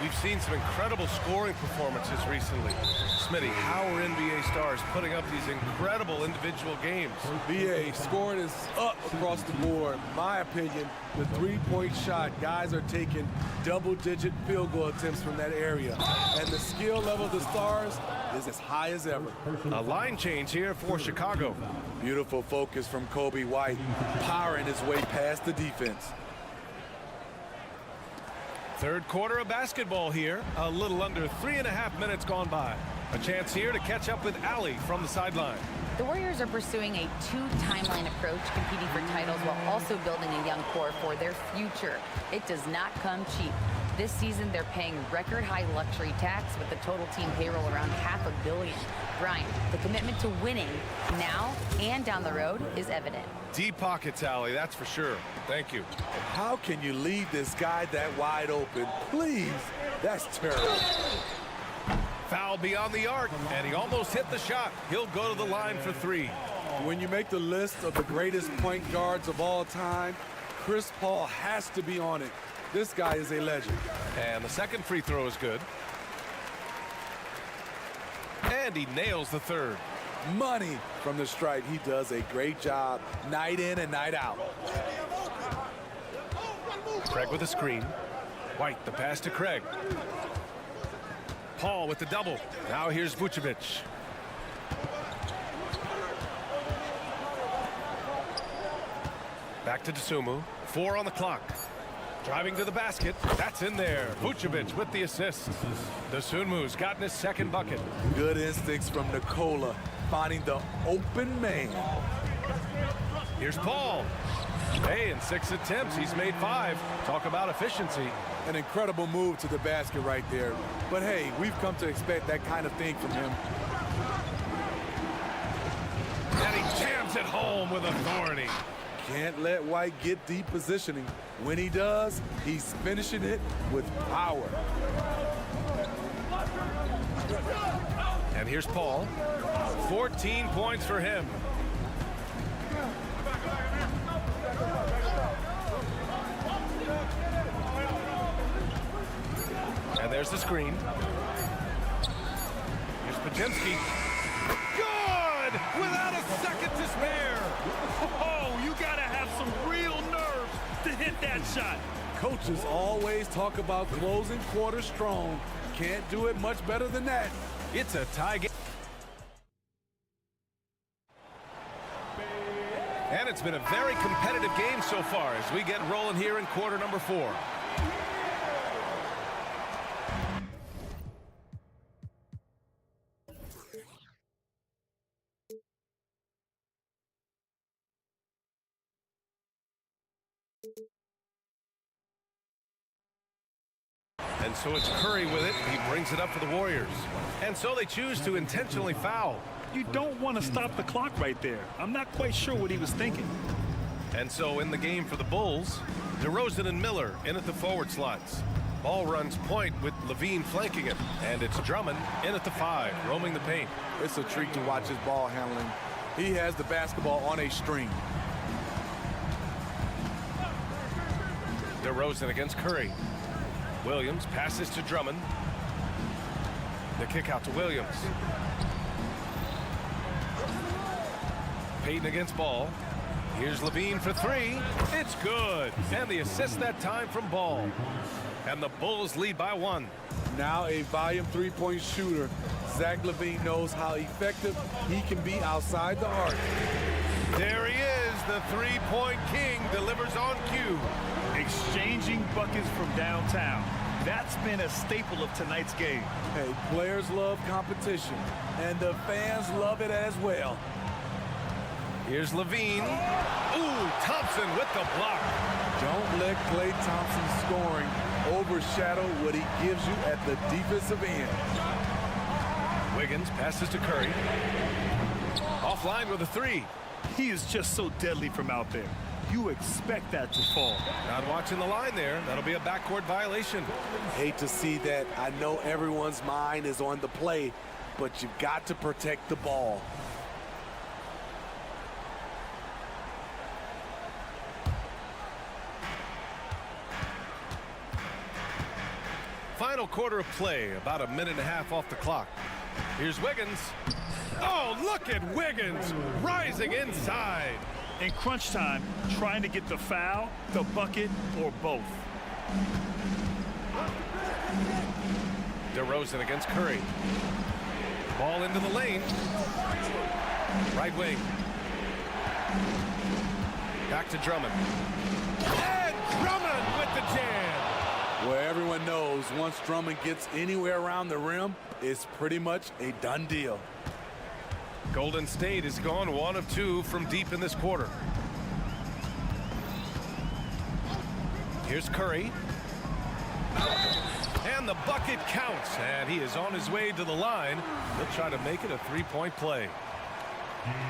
We've seen some incredible scoring performances recently. Smitty, how are NBA stars putting up these incredible individual games? VA, scoring is up across the board. My opinion, the three-point shot, guys are taking double-digit field goal attempts from that area. And the skill level of the stars is as high as ever. A line change here for Chicago. Beautiful focus from Kobe White, powering his way past the defense. Third quarter of basketball here. A little under 3.5 minutes gone by. A chance here to catch up with Allie from the sideline. The Warriors are pursuing a 2-timeline approach, competing for titles while also building a young core for their future. It does not come cheap. This season, they're paying record-high luxury tax with the total team payroll around $500 million. Brian, the commitment to winning now and down the road is evident. Deep pockets, Allie, that's for sure. Thank you. How can you leave this guy that wide open? Please, that's terrible. Foul beyond the arc, and he almost hit the shot. He'll go to the line for 3. When you make the list of the greatest point guards of all time, Chris Paul has to be on it. This guy is a legend. And the second free throw is good. And he nails the third. Money from the stripe. He does a great job night in and night out. Craig with a screen. White, the pass to Craig. Paul with the double. Now here's Vucevic. Back to Dosunmu. 4 on the clock. Driving to the basket. That's in there. Vucevic with the assist. Dosunmu's gotten his second bucket. Good instincts from Nikola, finding the open man. Here's Paul. Hey, in 6 attempts, he's made 5. Talk about efficiency. An incredible move to the basket right there. But hey, we've come to expect that kind of thing from him. And he jams it home with authority. Can't let White get deep positioning. When he does, he's finishing it with power. And here's Paul. 14 points for him. And there's the screen. Here's Podziemski. Good! Without a second to spare. Oh, you gotta have some real nerves to hit that shot. Coaches always talk about closing quarters strong. Can't do it much better than that. It's a tie game. And it's been a very competitive game so far as we get rolling here in quarter number 4. And so it's Curry with it. He brings it up for the Warriors. And so they choose to intentionally foul. You don't want to stop the clock right there. I'm not quite sure what he was thinking. And so in the game for the Bulls, DeRozan and Miller in at the forward slots. Ball runs point with Levine flanking it. And it's Drummond in at the 5, roaming the paint. It's a treat to watch his ball handling. He has the basketball on a string. DeRozan against Curry. Williams passes to Drummond. The kick out to Williams. Payton against Ball. Here's Levine for 3. It's good. And the assist that time from Ball. And the Bulls lead by 1. Now a volume three-point shooter. Zach LaVine knows how effective he can be outside the arc. There he is. The three-point king delivers on cue. Exchanging buckets from downtown. That's been a staple of tonight's game. Hey, players love competition, and the fans love it as well. Here's Levine. Ooh, Thompson with the block. Don't let Klay Thompson's scoring overshadow what he gives you at the defensive end. Wiggins passes to Curry. Offline with a 3. He is just so deadly from out there. You expect that to fall. Not watching the line there. That'll be a backcourt violation. Hate to see that. I know everyone's mind is on the play, but you've got to protect the ball. Final quarter of play, about a minute and a half off the clock. Here's Wiggins. Oh, look at Wiggins rising inside. In crunch time, trying to get the foul, the bucket, or both. DeRozan against Curry. Ball into the lane. Right wing. Back to Drummond. And Drummond with the jam. Where everyone knows once Drummond gets anywhere around the rim, it's pretty much a done deal. Golden State has gone 1 of 2 from deep in this quarter. Here's Curry. And the bucket counts. And he is on his way to the line. He'll try to make it a 3-point play.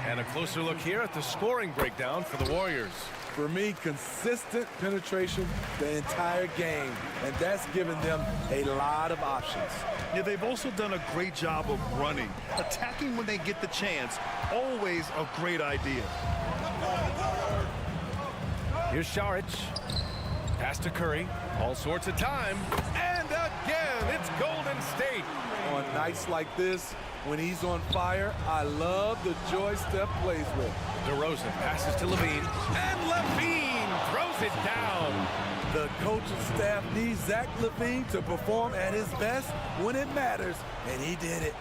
And a closer look here at the scoring breakdown for the Warriors. For me, consistent penetration the entire game, and that's given them a lot of options. Yeah, they've also done a great job of running. Attacking when they get the chance, always a great idea. Here's Saric. Pass to Curry. All sorts of time. And again, it's Golden State. On nights like this, when he's on fire, I love the joy Steph plays with. DeRozan passes to Levine. And Levine throws it down. The coaching staff needs Zach LaVine to perform at his best when it matters, and he did it.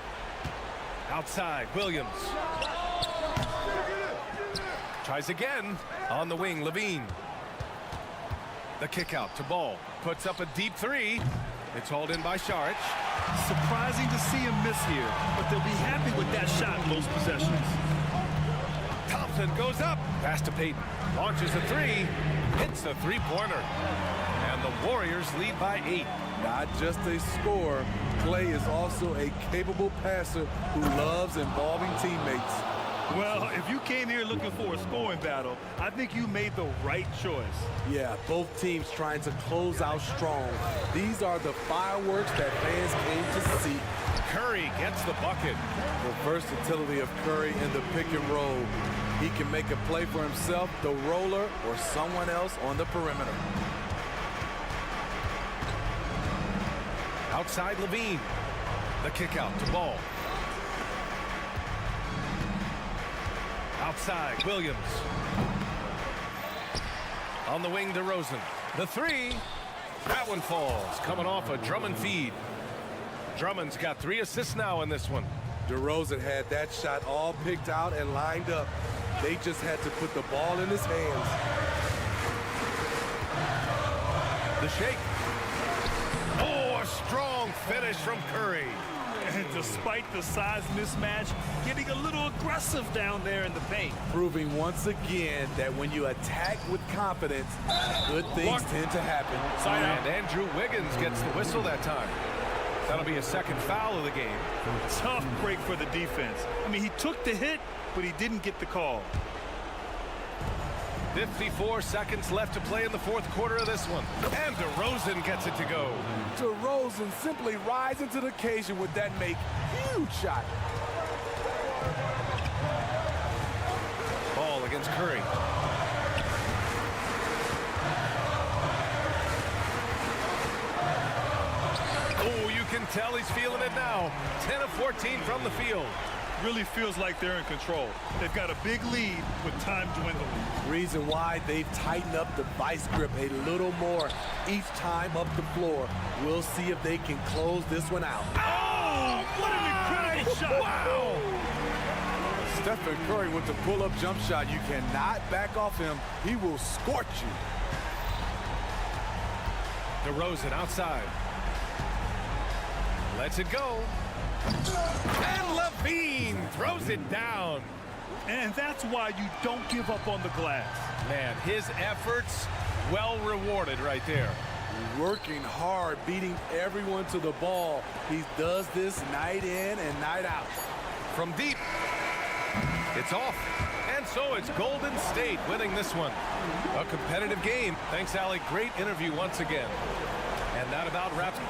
Outside, Williams. Tries again. On the wing, Levine. The kick out to Ball. Puts up a deep 3. It's hauled in by Saric. Surprising to see him miss here, but they'll be happy with that shot in most possessions. Thompson goes up. Pass to Payton. Launches a 3. Hits a 3-pointer. And the Warriors lead by 8. Not just a scorer, Klay is also a capable passer who loves involving teammates. Well, if you came here looking for a scoring battle, I think you made the right choice. Yeah, both teams trying to close out strong. These are the fireworks that fans came to see. Curry gets the bucket. The versatility of Curry in the pick and roll. He can make a play for himself, the roller, or someone else on the perimeter. Outside Levine. The kick out to Ball. Outside, Williams. On the wing, DeRozan. The 3, That one falls, coming off a Drummond feed. Drummond's got 3 assists now in this one. DeRozan had that shot all picked out and lined up. They just had to put the ball in his hands. The shake. Oh, a strong finish from Curry. And despite the size mismatch, getting a little aggressive down there in the paint. Proving once again that when you attack with confidence, good things tend to happen. And Andrew Wiggins gets the whistle that time. That'll be a second foul of the game. Tough break for the defense. I mean, he took the hit, but he didn't get the call. 54 seconds left to play in the fourth quarter of this one. And DeRozan gets it to go. DeRozan simply rising to the occasion with that huge shot. Ball against Curry. Oh, you can tell he's feeling it now. 10 of 14 from the field. Really feels like they're in control. They've got a big lead with time dwindling. Reason why they've tightened up the vice grip a little more each time up the floor. We'll see if they can close this one out. Oh, what an incredible shot. Wow. Stephen Curry with the pull-up jump shot. You cannot back off him. He will scorch you. DeRozan outside. Lets it go. And Levine throws it down. And that's why you don't give up on the glass. Man, his efforts well rewarded right there. Working hard, beating everyone to the ball. He does this night in and night out. From deep. It's off. And so it's Golden State winning this one. A competitive game. Thanks, Allie. Great interview once again. And that about wraps it.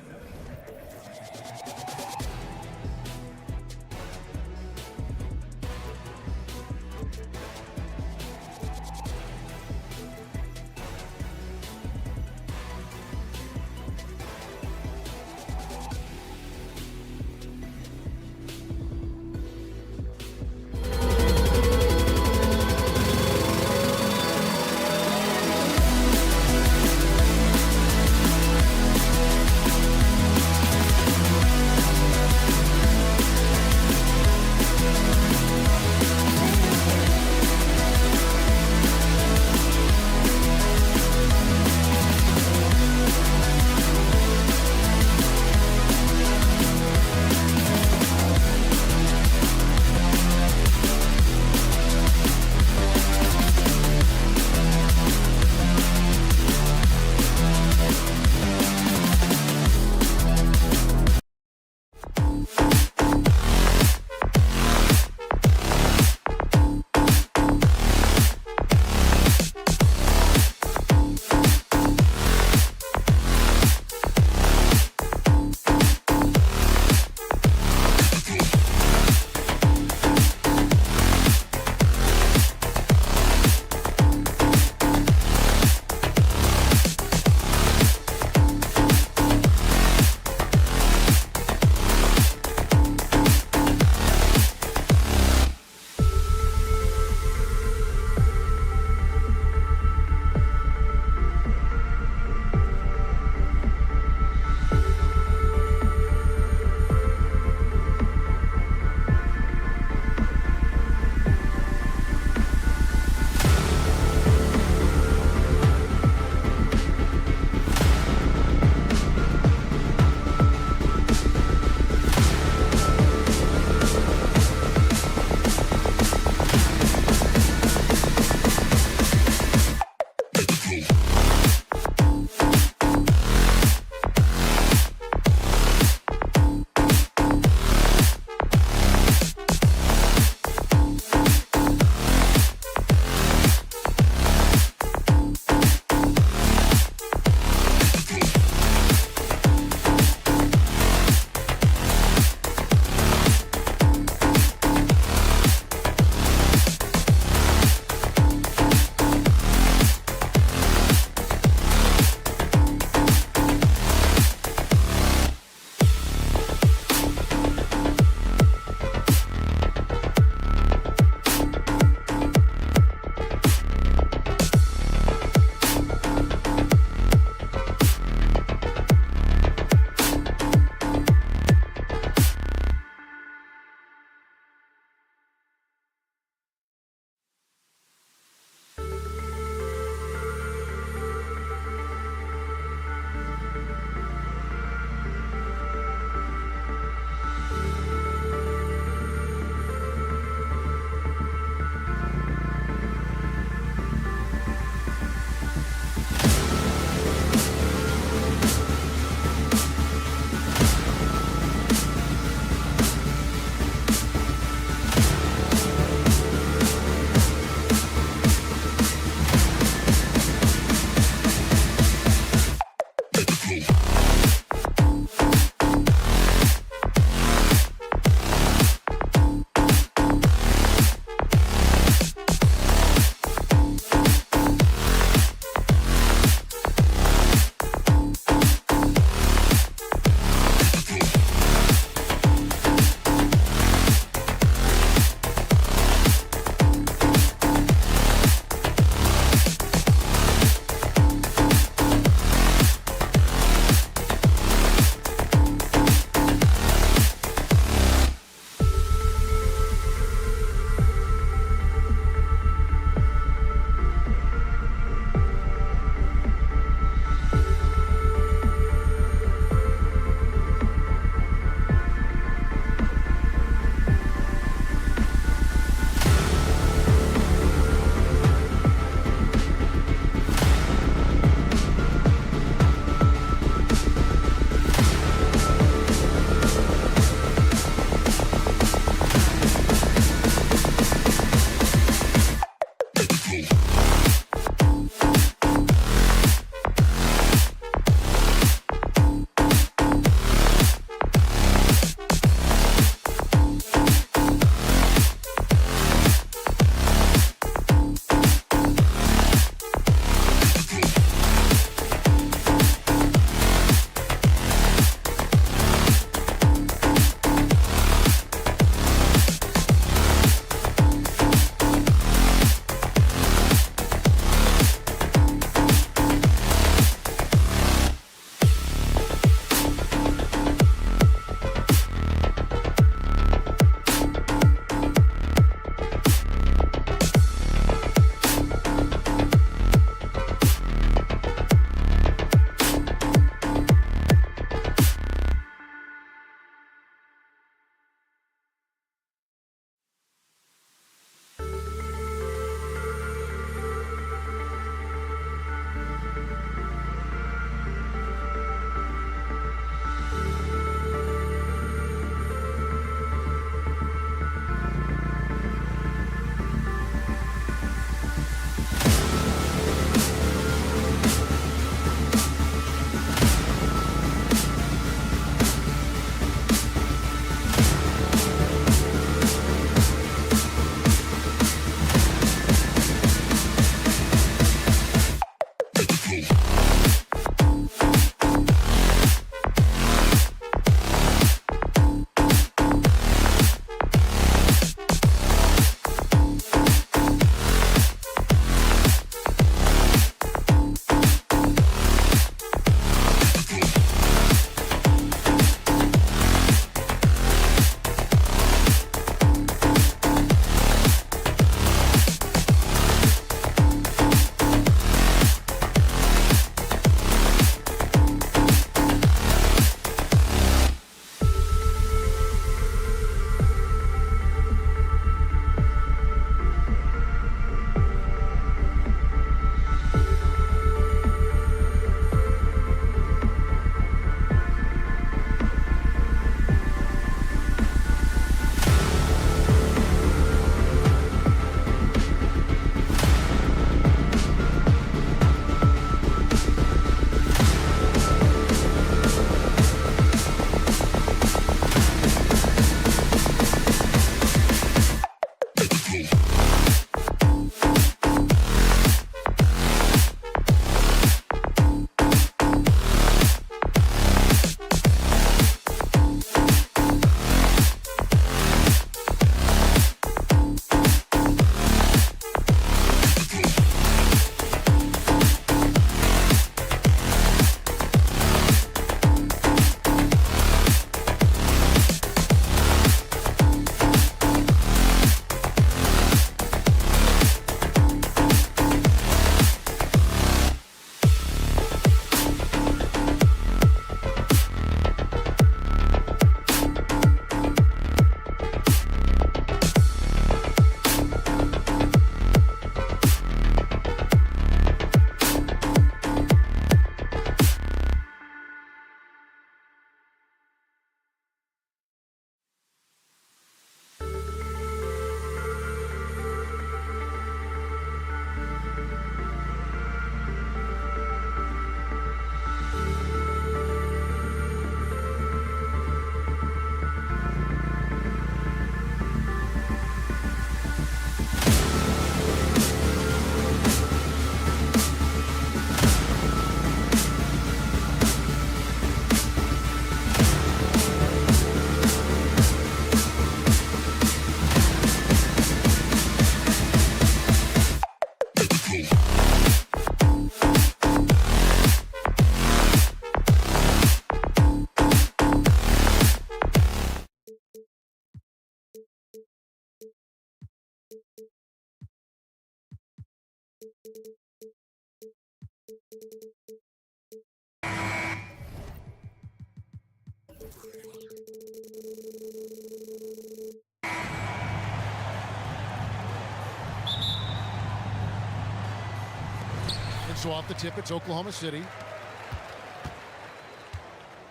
So off the tip, it's Oklahoma City.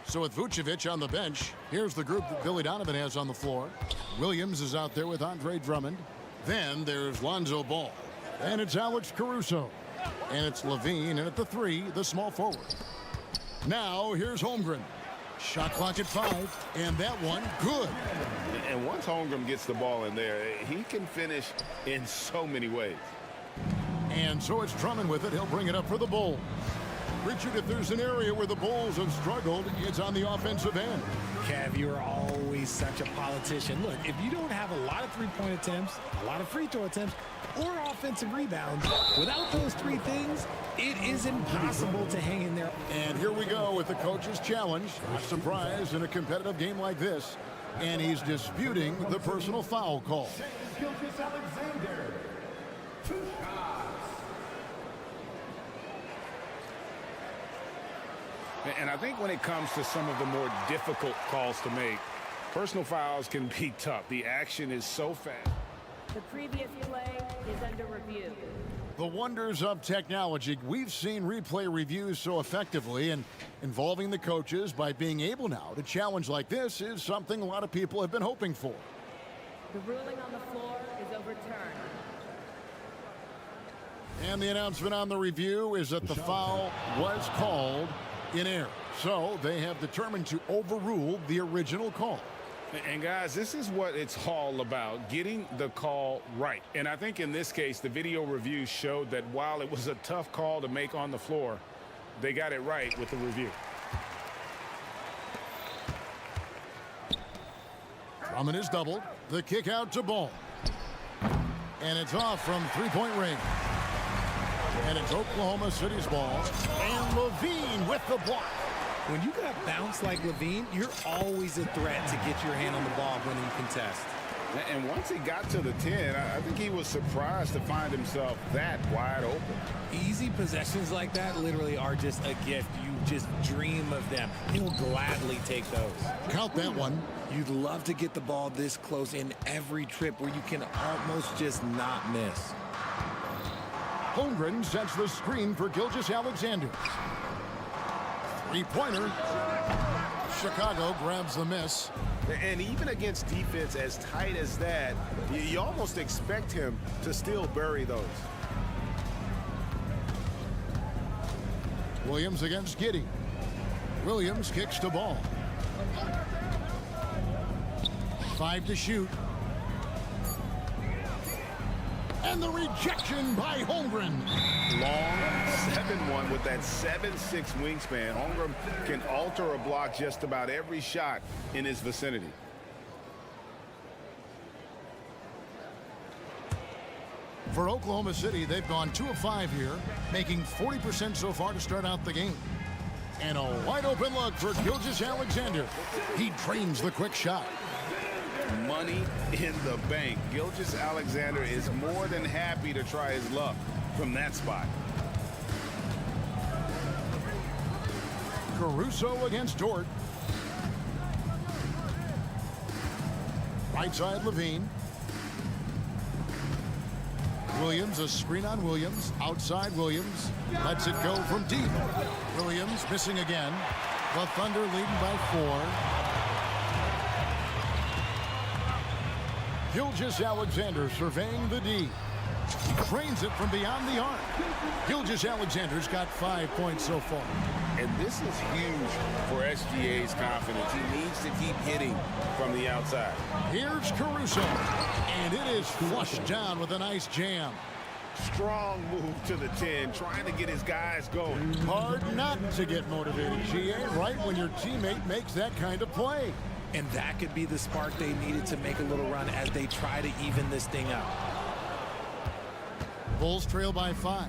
So with Vucevic on the bench, here's the group that Billy Donovan has on the floor. Williams is out there with Andre Drummond. Then there's Lonzo Ball. And it's Alex Caruso. And it's Levine, and at the 3, the small forward. Now here's Holmgren. Shot clock at 5, and that one good. And once Holmgren gets the ball in there, he can finish in so many ways. And so it's Drummond with it. He'll bring it up for the Bulls. Richard, if there's an area where the Bulls have struggled, it's on the offensive end. Kev, you're always such a politician. Look, if you don't have a lot of three-point attempts, a lot of free throw attempts, or offensive rebounds, without those 3 things, it is impossible to hang in there. And here we go with the coach's challenge. A surprise in a competitive game like this. And he's disputing the personal foul call. And I think when it comes to some of the more difficult calls to make, personal fouls can be tough. The action is so fast. The previous play is under review. The wonders of technology. We've seen replay reviews so effectively, and involving the coaches by being able now to challenge like this is something a lot of people have been hoping for. The ruling on the floor is overturned. And the announcement on the review is that the foul was called in error. So they have determined to overrule the original call. And guys, this is what it's all about, getting the call right. And I think in this case, the video review showed that while it was a tough call to make on the floor, they got it right with the review. Drummond is doubled. The kick out to Ball. And it's off from three-point range. And it's Oklahoma City's ball. And Levine with the block. When you got bounce like Levine, you're always a threat to get your hand on the ball when you contest. And once he got to the 10, I think he was surprised to find himself that wide open. Easy possessions like that literally are just a gift. You just dream of them. He'll gladly take those. Count that one. You'd love to get the ball this close in every trip where you can almost just not miss. Holmgren sets the screen for Gilgeous-Alexander. Three-pointer. Chicago grabs the miss. And even against defense as tight as that, you almost expect him to still bury those. Williams against Giddey. Williams kicks the ball. 5 to shoot. And the rejection by Holmgren. Long 7-1 with that 7'6" wingspan. Holmgren can alter a block just about every shot in his vicinity. For Oklahoma City, they've gone 2 of 5 here, making 40% so far to start out the game. And a wide open look for Gilgeous-Alexander. He drains the quick shot. Money in the bank. Gilgeous-Alexander is more than happy to try his luck from that spot. Caruso against Dort. Right side Levine. Williams, a screen on Williams. Outside Williams. Lets it go from deep. Williams missing again. The Thunder leading by 4. Gilgeous-Alexander surveying the D. He trains it from beyond the arc. Gilgeous-Alexander's got 5 points so far. And this is huge for SGA's confidence. He needs to keep hitting from the outside. Here's Caruso. And it is flushed down with a nice jam. Strong move to the 10, trying to get his guys going. Hard not to get motivated, GA, right when your teammate makes that kind of play. And that could be the spark they needed to make a little run as they try to even this thing up. Bulls trail by 5.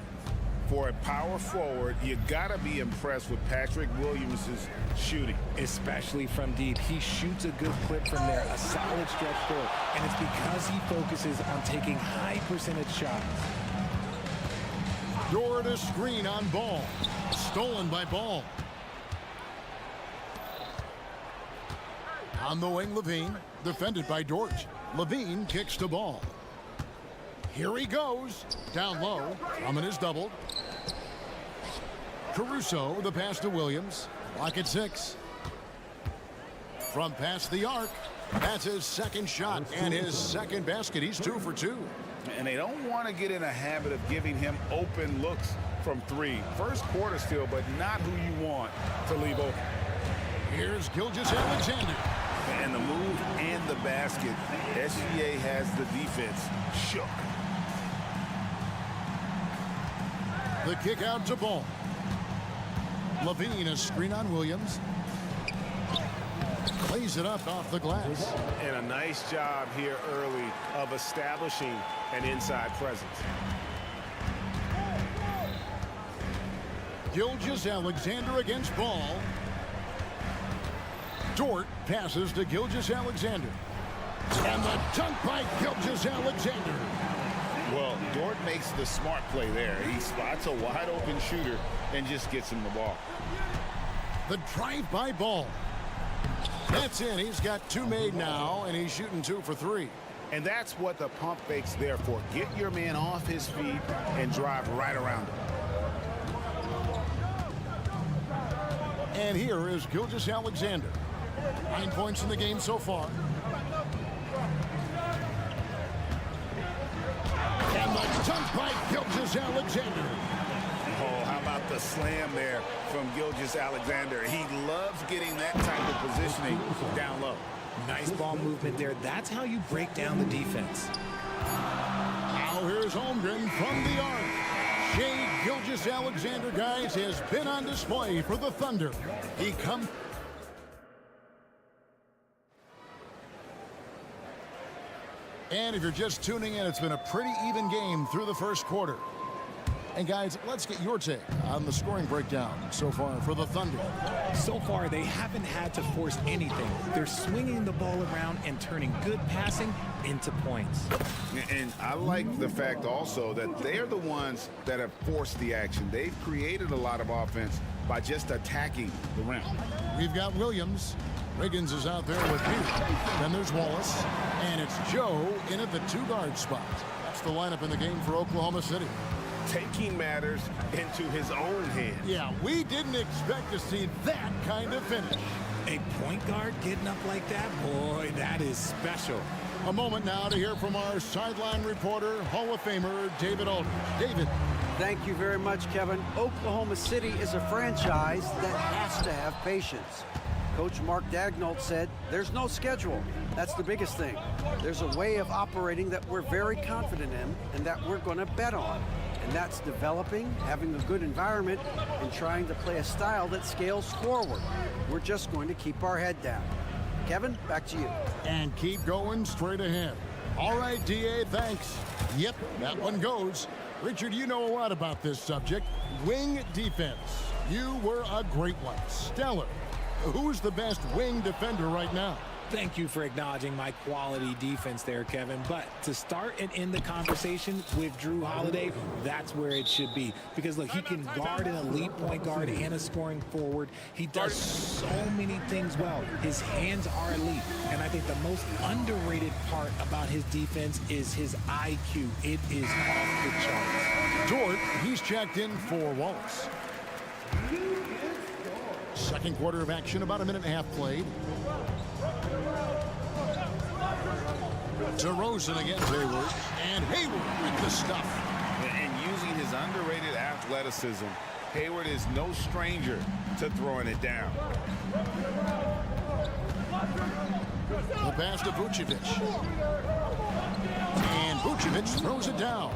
For a power forward, you got to be impressed with Patrick Williams' shooting. Especially from deep. He shoots a good clip from there, a solid stretch forward. And it's because he focuses on taking high percentage shots. Dort a screen on Ball. Stolen by Ball. On the wing, Levine. Defended by Dort. Levine kicks the ball. Here he goes. Down low. Drummond is doubled. Caruso, the pass to Williams. Lock at 6. From past the arc, that's his second shot and his second basket. He's 2 for 2. And they don't want to get in a habit of giving him open looks from 3. First quarter still, but not who you want to leave open. Here's Gilgeous-Alexander. And the move and the basket. SGA has the defense shook. The kick out to Ball. Levine, a screen on Williams. Plays it up off the glass. And a nice job here early of establishing an inside presence. Gilgeous-Alexander against Ball. Dort passes to Gilgeous-Alexander. And the dunk by Gilgeous-Alexander. Well, Dort makes the smart play there. He spots a wide open shooter and just gets him the ball. The drive by Ball. That's in. He's got 2 made now, and he's shooting 2 for 3. And that's what the pump fake's there for. Get your man off his feet and drive right around him. And here is Gilgeous-Alexander. 9 points in the game so far. And the dunk by Gilgeous-Alexander. Oh, how about the slam there from Gilgeous-Alexander? He loves getting that type of positioning down low. Nice ball movement there. That's how you break down the defense. Now here's Holmgren from the arc. Shea Gilgeous-Alexander, guys, has been on display for the Thunder. He comes. And if you're just tuning in, it's been a pretty even game through the first quarter. And guys, let's get your take on the scoring breakdown so far for the Thunder. So far, they haven't had to force anything. They're swinging the ball around and turning good passing into points. And I like the fact also that they're the ones that have forced the action. They've created a lot of offense by just attacking the rim. We've got Williams. Riggins is out there with Pete. Then there's Wallace. And it's Joe in at the 2-guard spot. That's the lineup in the game for Oklahoma City. Taking matters into his own hands. Yeah, we didn't expect to see that kind of finish. A point guard getting up like that? Boy, that is special. A moment now to hear from our sideline reporter, Hall of Famer David Aldridge. David. Thank you very much, Kevin. Oklahoma City is a franchise that has to have patience. Coach Mark Daigneault said, there's no schedule. That's the biggest thing. There's a way of operating that we're very confident in and that we're going to bet on. And that's developing, having a good environment, and trying to play a style that scales forward. We're just going to keep our head down. Kevin, back to you. And keep going straight ahead. All right, DA, thanks. Yep, that one goes. Richard, you know a lot about this subject. Wing defense. You were a great one. Stellar. Who's the best wing defender right now? Thank you for acknowledging my quality defense there, Kevin. But to start and end the conversation with Drew Holiday, that's where it should be. Because, look, he can guard an elite point guard and a scoring forward. He does so many things well. His hands are elite. And I think the most underrated part about his defense is his IQ. It is off the charts. Dort, he's checked in for Wallace. Second quarter of action, about a minute and a half played. DeRozan against Hayward, and Hayward with the stuff. And using his underrated athleticism, Hayward is no stranger to throwing it down. The pass to Vucevic. And Vucevic throws it down.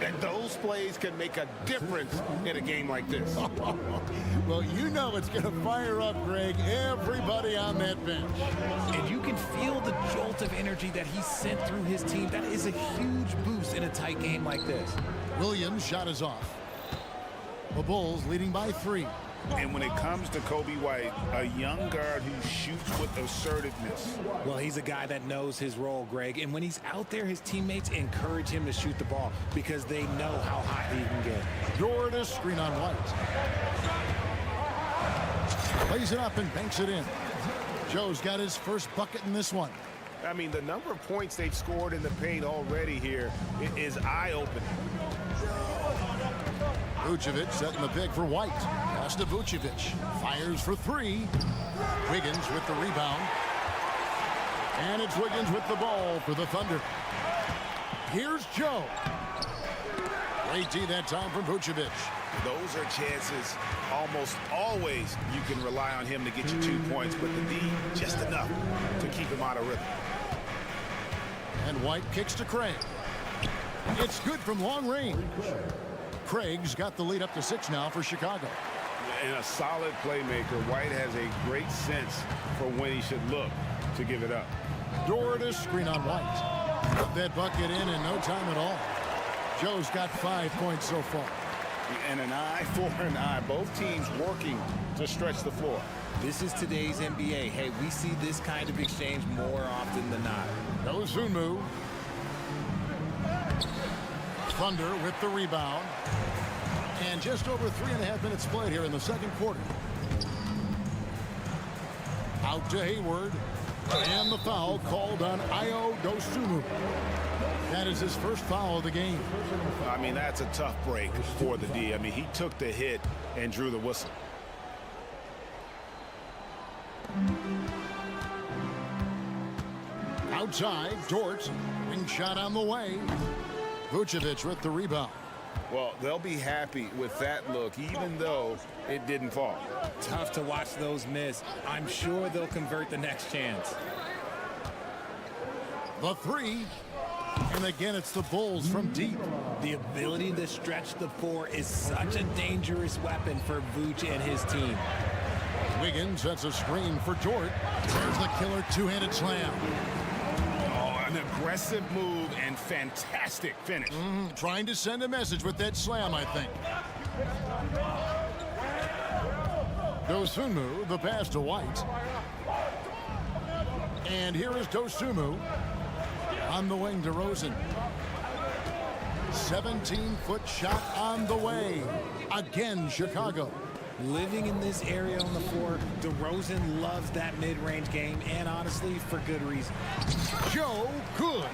And those plays can make a difference in a game like this. Well, you know it's going to fire up, Greg, everybody on that bench. And you can feel the jolt of energy that he sent through his team. That is a huge boost in a tight game like this. Williams' shot is off. The Bulls leading by 3. And when it comes to Kobe White, a young guard who shoots with assertiveness. Well, he's a guy that knows his role, Greg. And when he's out there, his teammates encourage him to shoot the ball because they know how hot he can get. Jordan screen on White. Plays it up and banks it in. Joe's got his first bucket in this one. I mean, the number of points they've scored in the paint already here is eye-opening. Vucevic setting the pick for White. Pass to Vucevic. Fires for three. Wiggins with the rebound. And it's Wiggins with the ball for the Thunder. Here's Joe. Great D that time from Vucevic. Those are chances almost always you can rely on him to get you 2 points, but the D just enough to keep him out of rhythm. And White kicks to Craig. It's good from long range. Craig's got the lead up to 6 now for Chicago. And a solid playmaker. White has a great sense for when he should look to give it up. Dort is screen on White. Put that bucket in no time at all. Joe's got 5 points so far. And an eye for an eye. Both teams working to stretch the floor. This is today's NBA. Hey, we see this kind of exchange more often than not. Goes Sunmu. Thunder with the rebound. And just over 3.5 minutes played here in the second quarter. Out to Hayward. And the foul called on Ayo Dosunmu. That is his first foul of the game. I mean, that's a tough break for the D. I mean, he took the hit and drew the whistle. Outside, Dort. Wing shot on the way. Vucevic with the rebound. Well, they'll be happy with that look, even though it didn't fall. Tough to watch those miss. I'm sure they'll convert the next chance. The three. And again, it's the Bulls from deep. The ability to stretch the floor is such a dangerous weapon for Vooch and his team. Wiggins sets a screen for Dort. There's the killer two-handed slam. Oh, an aggressive move and fantastic finish. Trying to send a message with that slam, I think. Dosunmu, the pass to White. And here is Dosunmu. On the wing to Rosen. 17-foot shot on the way. Again, Chicago. Living in this area on the floor, DeRozan loves that mid-range game, and honestly, for good reason. Joe good.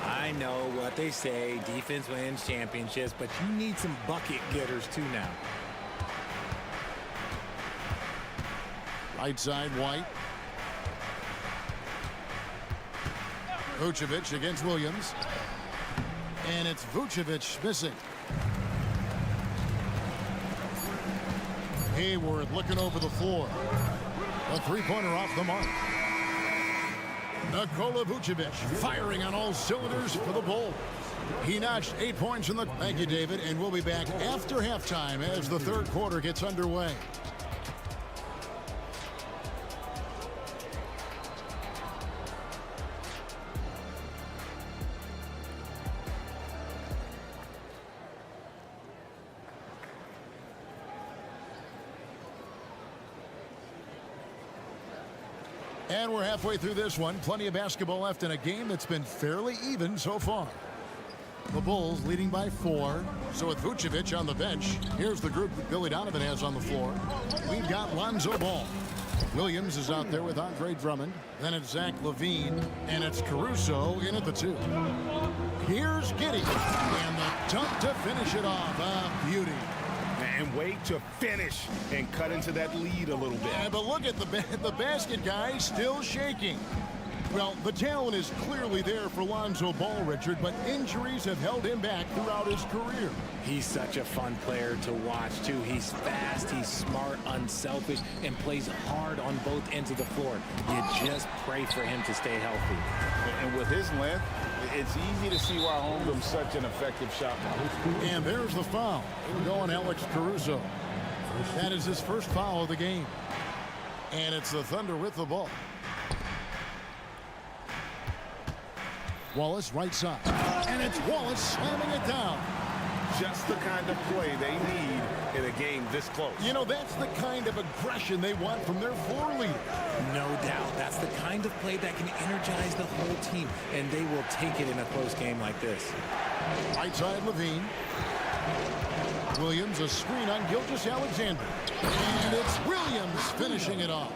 I know what they say, defense wins championships, but you need some bucket getters too now. Right side, White. Vucevic against Williams. And it's Vucevic missing. Hayward looking over the floor. A three-pointer off the mark. Nikola Vucevic firing on all cylinders for the Bulls. He notched 8 points in the... Thank you, David. And we'll be back after halftime as the third quarter gets underway. And we're halfway through this one. Plenty of basketball left in a game that's been fairly even so far. The Bulls leading by 4. So with Vucevic on the bench, here's the group that Billy Donovan has on the floor. We've got Lonzo Ball. Williams is out there with Andre Drummond. Then it's Zach LaVine. And it's Caruso in at the 2. Here's Giddey. And the dunk to finish it off. A beauty. And wait to finish and cut into that lead a little bit. Yeah, but look at the basket guy still shaking. Well, the talent is clearly there for Lonzo Ball, Richard, but injuries have held him back throughout his career. He's such a fun player to watch, too. He's fast, he's smart, unselfish, and plays hard on both ends of the floor. You just pray for him to stay healthy. And with his length, it's easy to see why Holmgren's such an effective shot. And there's the foul. Going Alex Caruso. That is his first foul of the game. And it's the Thunder with the ball. Wallace right side. And it's Wallace slamming it down. Just the kind of play they need in a game this close. You know, that's the kind of aggression they want from their floor leader. No doubt. That's the kind of play that can energize the whole team, and they will take it in a close game like this. Right side, LaVine. Williams, a screen on Gilgeous-Alexander. And it's Williams finishing it off.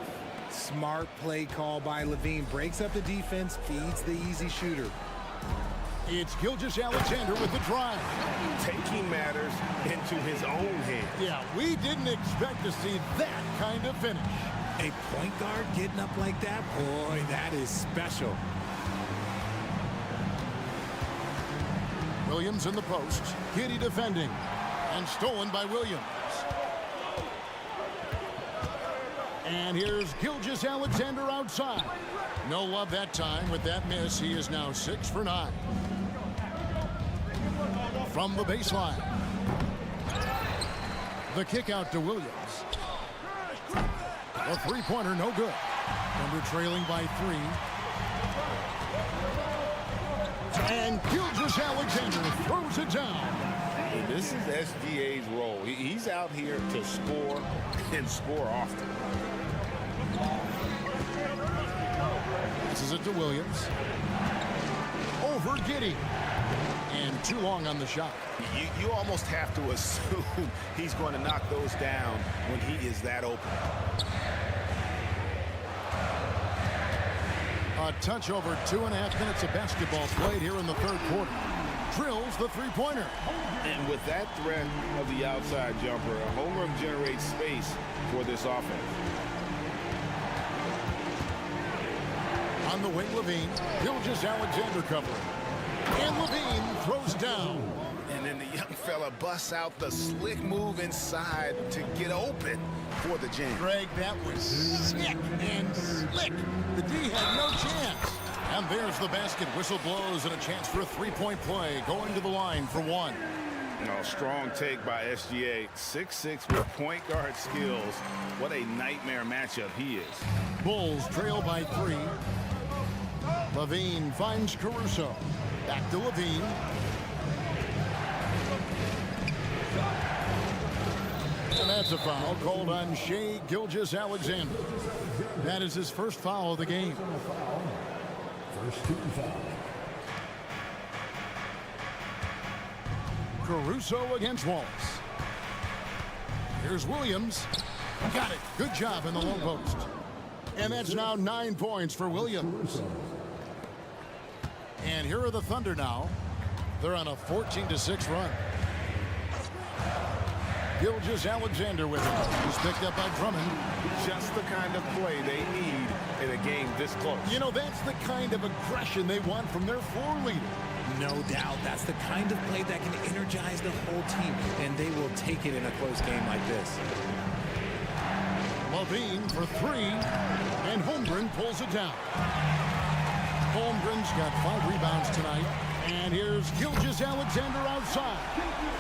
Smart play call by LaVine. Breaks up the defense, feeds the easy shooter. It's Gilgeous-Alexander with the drive. Taking matters into his own hands. Yeah, we didn't expect to see that kind of finish. A point guard getting up like that, boy, that is special. Williams in the post. Giddy defending. And stolen by Williams. And here's Gilgeous-Alexander outside. No love that time with that miss. He is now 6 for 9. From the baseline. The kick out to Williams. A three-pointer, no good. Thunder trailing by 3. And Gilgeous-Alexander throws it down. This is SGA's role. He's out here to score and score often. Passes it to Williams. Over Giddy. And too long on the shot. You almost have to assume he's going to knock those down when he is that open. A touch over 2.5 minutes of basketball played here in the third quarter. Drills the three-pointer. And with that threat of the outside jumper, Holmgren generates space for this offense. On the wing, Levine. Gilgeous-Alexander covering. And Levine throws down. And then the young fella busts out the slick move inside to get open for the jam. Greg, that was sick and slick. The D had no chance. And there's the basket. Whistle blows and a chance for a three-point play. Going to the line for 1. Strong take by SGA. 6'6" with point guard skills. What a nightmare matchup he is. Bulls trail by 3. Levine finds Caruso. Back to Levine. And that's a foul called on Shai Gilgeous-Alexander. That is his first foul of the game. First team foul. Caruso against Wallace. Here's Williams. Got it. Good job in the low post. And that's now 9 points for Williams. And here are the Thunder now. They're on a 14-6 run. Gilgeous-Alexander with it. He's picked up by Drummond. Just the kind of play they need in a game this close. You know, that's the kind of aggression they want from their floor leader. No doubt. That's the kind of play that can energize the whole team, and they will take it in a close game like this. Levine for 3, and Holmgren pulls it down. Holmgren's got 5 rebounds tonight. And here's Gilgeous-Alexander outside.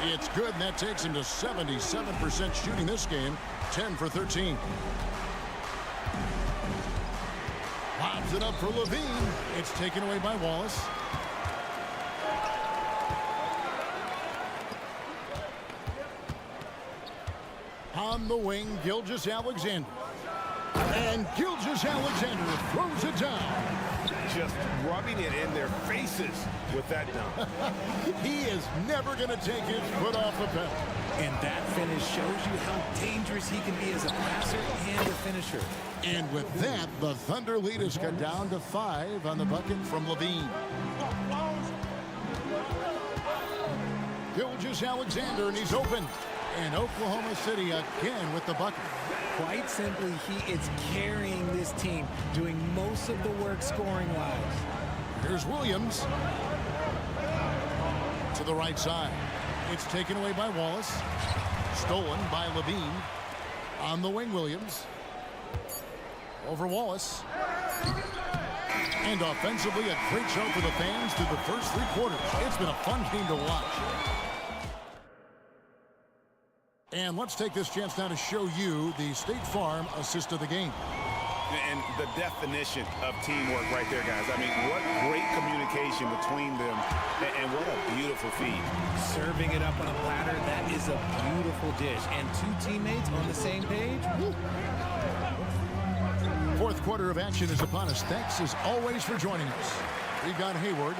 It's good, and that takes him to 77% shooting this game. 10 for 13. Lobs it up for Levine. It's taken away by Wallace. On the wing, Gilgeous-Alexander. And Gilgeous-Alexander throws it down. Just rubbing it in their faces with that dunk. He is never going to take his foot off the pedal. And that finish shows you how dangerous he can be as a passer and a finisher. And with that, the Thunder lead is cut down to 5 on the bucket from Levine. Gilgeous-Alexander, and he's open. And Oklahoma City again with the bucket. Quite simply, he is carrying this team, doing most of the work scoring-wise. Here's Williams. To the right side. It's taken away by Wallace. Stolen by Levine. On the wing, Williams. Over Wallace. And offensively, a great show for the fans through the first 3 quarters. It's been a fun game to watch. And let's take this chance now to show you the State Farm assist of the game. And the definition of teamwork right there, guys. I mean, what great communication between them, and what a beautiful feed. Serving it up on a platter, that is a beautiful dish. And 2 teammates on the same page. Woo. Fourth quarter of action is upon us. Thanks, as always, for joining us. We've got Hayward.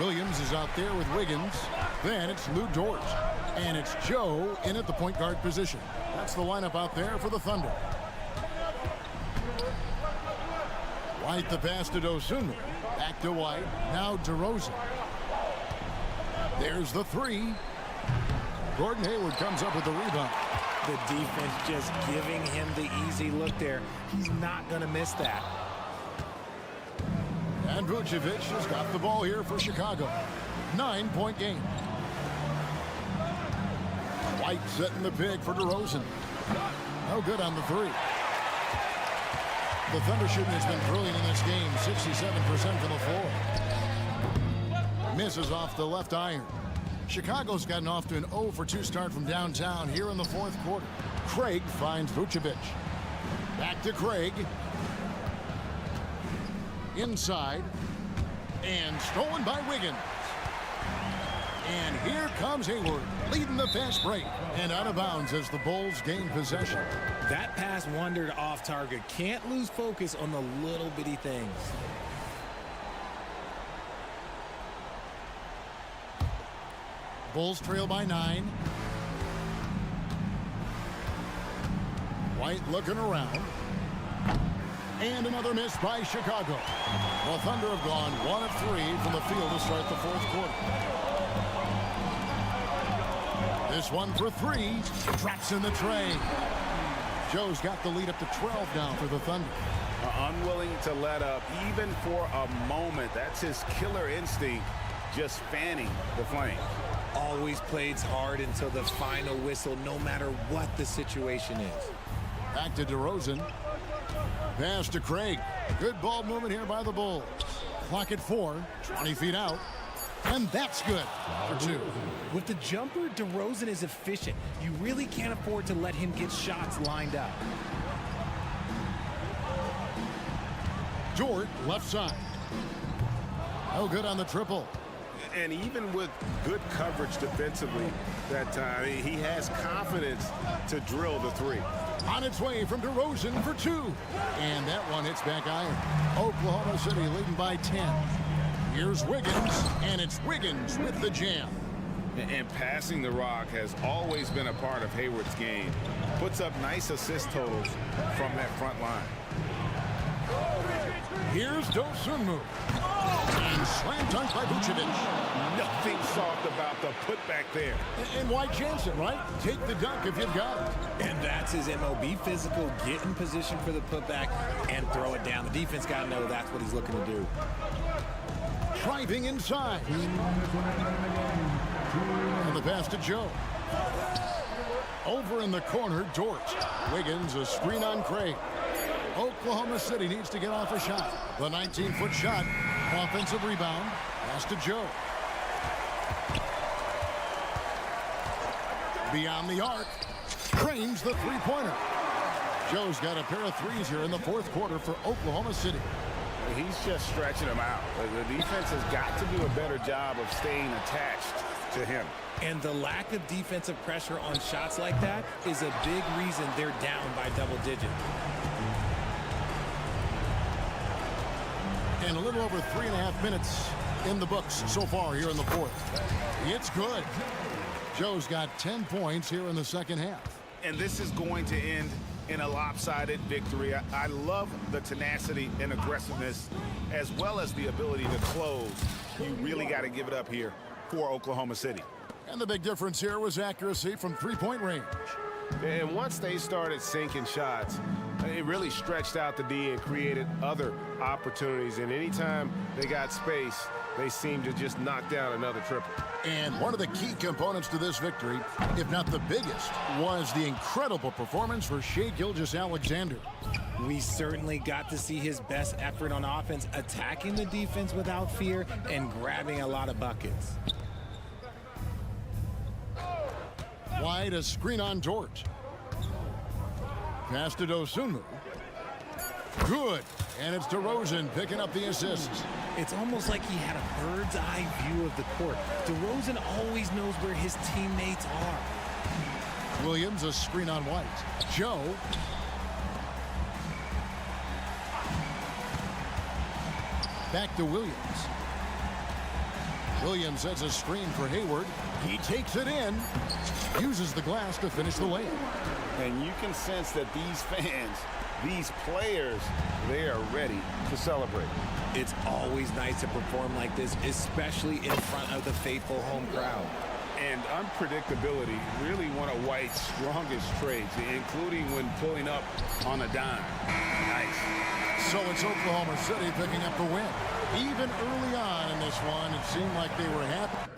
Williams is out there with Wiggins. Then it's Lou Dort. And it's Joe in at the point guard position. That's the lineup out there for the Thunder. White the pass to Dosunmu. Back to White. Now DeRozan. There's the three. Gordon Hayward comes up with the rebound. The defense just giving him the easy look there. He's not going to miss that. And Vucevic has got the ball here for Chicago. 9-point game. White setting the pick for DeRozan. No good on the three. The Thunder shooting has been brilliant in this game. 67% from the floor. Misses off the left iron. Chicago's gotten off to an 0-for-2 start from downtown here in the fourth quarter. Craig finds Vucevic. Back to Craig. Inside. And stolen by Wiggins. And here comes Hayward, leading the fast break. And out of bounds as the Bulls gain possession. That pass wandered off target. Can't lose focus on the little bitty things. Bulls trail by 9. White looking around. And another miss by Chicago. The Thunder have gone 1 of 3 from the field to start the fourth quarter. This one for 3. Drops in the tray. Joe's got the lead up to 12 now for the Thunder. Unwilling to let up even for a moment. That's his killer instinct, just fanning the flame. Always plays hard until the final whistle, no matter what the situation is. Back to DeRozan. Pass to Craig. Good ball movement here by the Bulls. Clock at 4. 20 feet out. And that's good for 2. With the jumper, DeRozan is efficient. You really can't afford to let him get shots lined up. Dort, left side. No good on the triple. And even with good coverage defensively that time, he has confidence to drill the three. On its way from DeRozan for 2. And that one hits back iron. Oklahoma City leading by 10. Here's Wiggins, and it's Wiggins with the jam. And passing the rock has always been a part of Hayward's game. Puts up nice assist totals from that front line. Here's Dosunmu. And slam dunk by Vucevic. Nothing soft about the putback there. And White chance it, right? Take the dunk if you've got it. And that's his MO. Be physical, get in position for the putback, and throw it down. The defense got to know that's what he's looking to do. Driving inside. And the pass to Joe. Over in the corner, Dort. Wiggins, a screen on Craig. Oklahoma City needs to get off a shot. The 19-foot shot. Offensive rebound. Pass to Joe. Beyond the arc. Frames the three-pointer. Joe's got a pair of threes here in the fourth quarter for Oklahoma City. He's just stretching them out. The defense has got to do a better job of staying attached to him. And the lack of defensive pressure on shots like that is a big reason they're down by double digits. And a little over 3.5 minutes in the books so far here in the fourth. It's good. Joe's got 10 points here in the second half. And this is going to end in a lopsided victory. I love the tenacity and aggressiveness as well as the ability to close. You really got to give it up here for Oklahoma City. And the big difference here was accuracy from three-point range. And once they started sinking shots, it really stretched out the D and created other opportunities. And anytime they got space, they seemed to just knock down another triple. And one of the key components to this victory, if not the biggest, was the incredible performance for Shai Gilgeous-Alexander. We certainly got to see his best effort on offense, attacking the defense without fear and grabbing a lot of buckets. Wide, a screen on Dort. Pass to Dosunmu. Good. And it's DeRozan picking up the assists. It's almost like he had a bird's eye view of the court. DeRozan always knows where his teammates are. Williams, a screen on White. Joe. Back to Williams. Williams sets a screen for Hayward. He takes it in. Uses the glass to finish the layup. And you can sense that these fans these players, they are ready to celebrate. It's always nice to perform like this, especially in front of the faithful home crowd. And unpredictability really one of White's strongest traits, including when pulling up on a dime. Nice. So it's Oklahoma City picking up the win. Even early on in this one, it seemed like they were happy.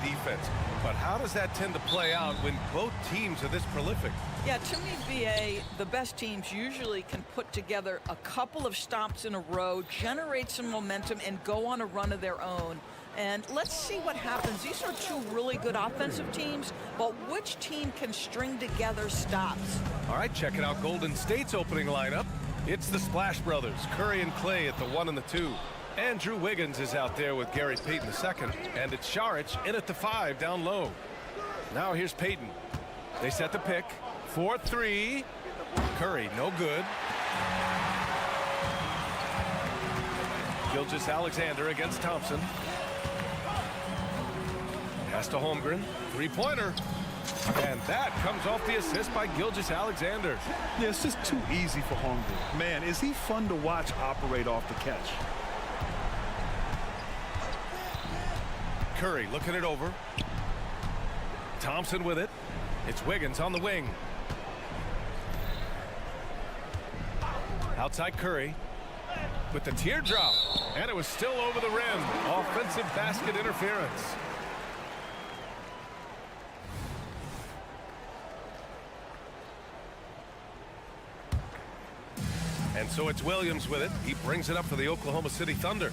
great defense. But how does that tend to play out when both teams are this prolific? Yeah, to me, VA, the best teams usually can put together a couple of stops in a row, generate some momentum, and go on a run of their own. And let's see what happens. These are two really good offensive teams, but which team can string together stops? All right, check it out. Golden State's opening lineup. It's the Splash Brothers, Curry and Clay at the 1 and the 2. Andrew Wiggins is out there with Gary Payton II, and it's Saric in at the 5 down low. Now here's Payton. They set the pick. 4-3. Curry, no good. Gilgeous-Alexander against Thompson. Pass to Holmgren. Three-pointer. And that comes off the assist by Gilgeous-Alexander. Yeah, it's just too easy for Holmgren. Man, is he fun to watch operate off the catch. Curry looking it over. Thompson with it. It's Wiggins on the wing. Outside Curry with the teardrop. And it was still over the rim. Offensive basket interference. And so it's Williams with it. He brings it up for the Oklahoma City Thunder.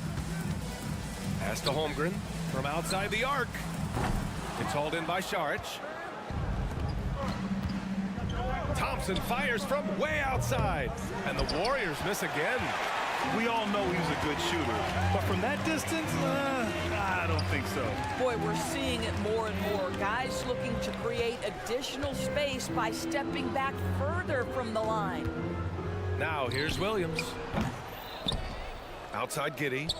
Pass to Holmgren from outside the arc. It's hauled in by Saric. Thompson fires from way outside. And the Warriors miss again. We all know he's a good shooter. But from that distance, I don't think so. Boy, we're seeing it more and more. Guys looking to create additional space by stepping back further from the line. Now here's Williams. Outside Giddey.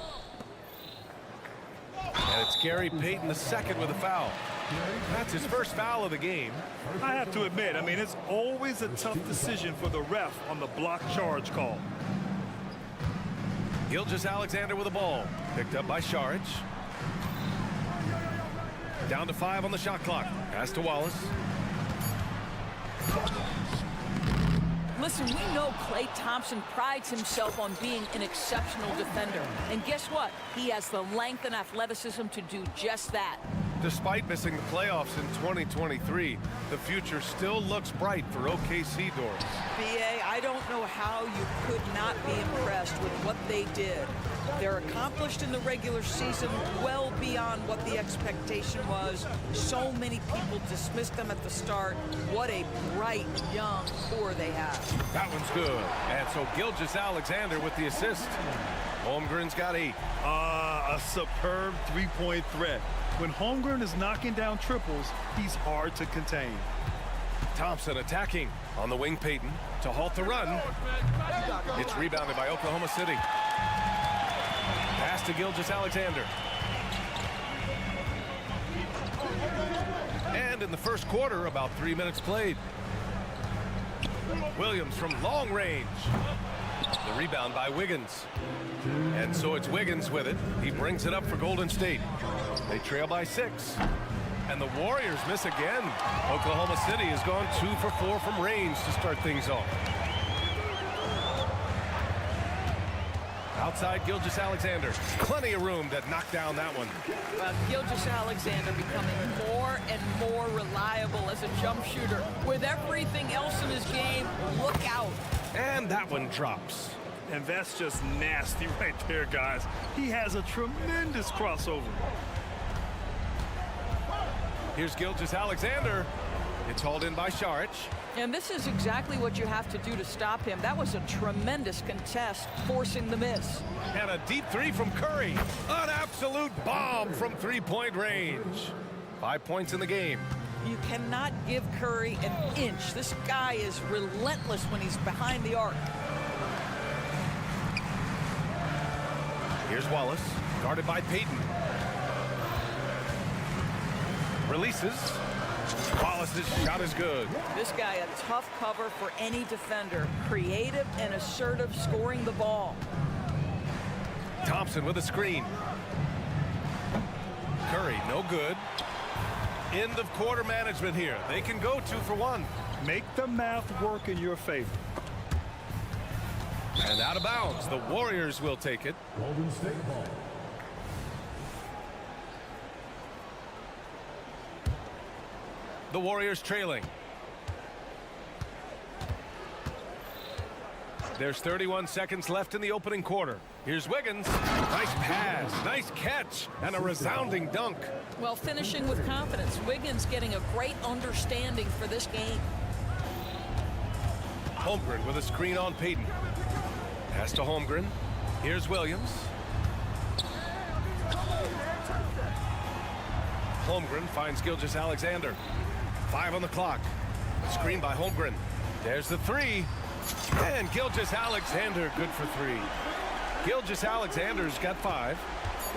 And it's Gary Payton II with a foul. That's his first foul of the game. I have to admit, I mean, it's always a tough decision for the ref on the block charge call. Gilgeous-Alexander with the ball. Picked up by Saric. Down to 5 on the shot clock. Pass to Wallace. Listen, we know Klay Thompson prides himself on being an exceptional defender. And guess what? He has the length and athleticism to do just that. Despite missing the playoffs in 2023, the future still looks bright for OKC doors. BA, I don't know how you could not be impressed with what they did. They're accomplished in the regular season, well beyond what the expectation was. So many people dismissed them at the start. What a bright, young core they have. That one's good. And so Gilgeous-Alexander with the assist. Holmgren's got 8. A superb three-point threat. When Holmgren is knocking down triples, he's hard to contain. Thompson attacking on the wing. Payton to halt the run. It's rebounded by Oklahoma City. Pass to Gilgeous-Alexander. And in the first quarter, about 3 minutes played. Williams from long range. The rebound by Wiggins. And so it's Wiggins with it. He brings it up for Golden State. They trail by 6. And the Warriors miss again. Oklahoma City has gone 2 for 4 from range to start things off. Outside Gilgeous-Alexander. Plenty of room to knock down that one. Well, Gilgeous-Alexander becoming more and more reliable as a jump shooter. With everything else in his game, look out. And that one drops. And that's just nasty right there, guys. He has a tremendous crossover. Here's Gilgeous-Alexander. It's hauled in by Saric. And this is exactly what you have to do to stop him. That was a tremendous contest, forcing the miss. And a deep 3 from Curry. An absolute bomb from 3-point range. 5 points in the game. You cannot give Curry an inch. This guy is relentless when he's behind the arc. Here's Wallace, guarded by Payton. Releases. Wallace's shot is good. This guy a tough cover for any defender. Creative and assertive scoring the ball. Thompson with a screen. Curry, no good. End of quarter management here. They can go 2 for 1. Make the math work in your favor. And out of bounds. The Warriors will take it. Golden State ball. The Warriors trailing. There's 31 seconds left in the opening quarter. Here's Wiggins. Nice pass, nice catch, and a resounding dunk. Well, finishing with confidence. Wiggins getting a great understanding for this game. Holmgren with a screen on Payton. Pass to Holmgren. Here's Williams. Holmgren finds Gilgeous-Alexander. 5 on the clock. Screen by Holmgren. There's the three. And Gilgeous-Alexander good for 3. Gilgeous-Alexander's got 5.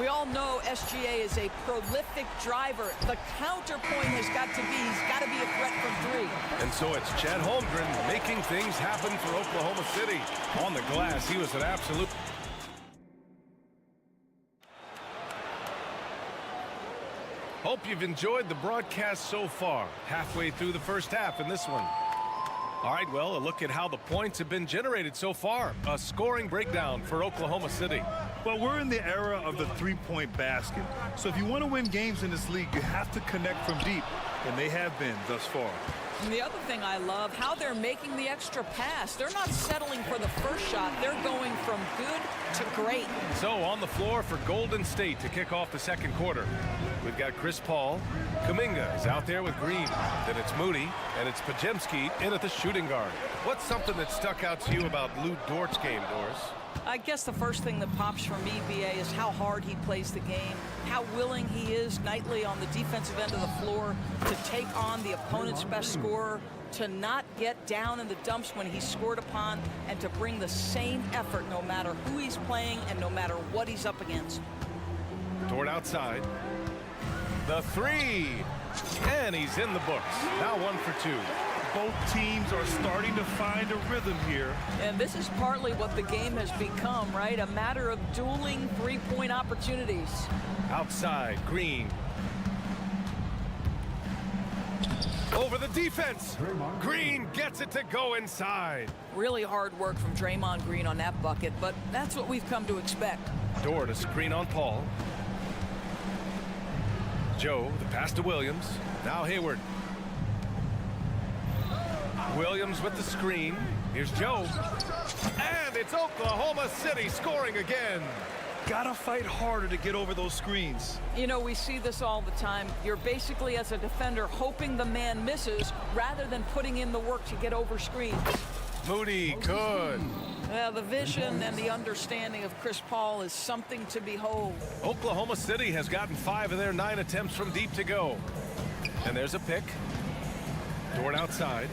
We all know SGA is a prolific driver. The counterpoint has got to be, he's got to be a threat from 3. And so it's Chet Holmgren making things happen for Oklahoma City. On the glass, he was an absolute... Hope you've enjoyed the broadcast so far. Halfway through the first half in this one. All right, well, a look at how the points have been generated so far. A scoring breakdown for Oklahoma City. Well, we're in the era of the three-point basket. So if you want to win games in this league, you have to connect from deep, and they have been thus far. And the other thing I love, how they're making the extra pass. They're not settling for the first shot. They're going from good to great. So on the floor for Golden State to kick off the second quarter. We've got Chris Paul. Kuminga is out there with Green. Then it's Moody, and it's Pajemski in at the shooting guard. What's something that stuck out to you about Lou Dort's game, Doris? I guess the first thing that pops for me, BA, is how hard he plays the game, how willing he is nightly on the defensive end of the floor to take on the opponent's best scorer, to not get down in the dumps when he's scored upon, and to bring the same effort no matter who he's playing and no matter what he's up against. Dort outside. The three. And he's in the books. Now 1 for 2. Both teams are starting to find a rhythm here. And this is partly what the game has become, right? A matter of dueling three-point opportunities. Outside, Green. Over the defense. Green gets it to go inside. Really hard work from Draymond Green on that bucket, but that's what we've come to expect. Dort a screen on Paul. Joe, the pass to Williams. Now Hayward. Williams with the screen. Here's Joe. And it's Oklahoma City scoring again. Gotta fight harder to get over those screens. You know, we see this all the time. You're basically, as a defender, hoping the man misses rather than putting in the work to get over screens. Moody, good. Well, the vision and the understanding of Chris Paul is something to behold. Oklahoma City has gotten 5 of their 9 attempts from deep to go. And there's a pick. Dort outside.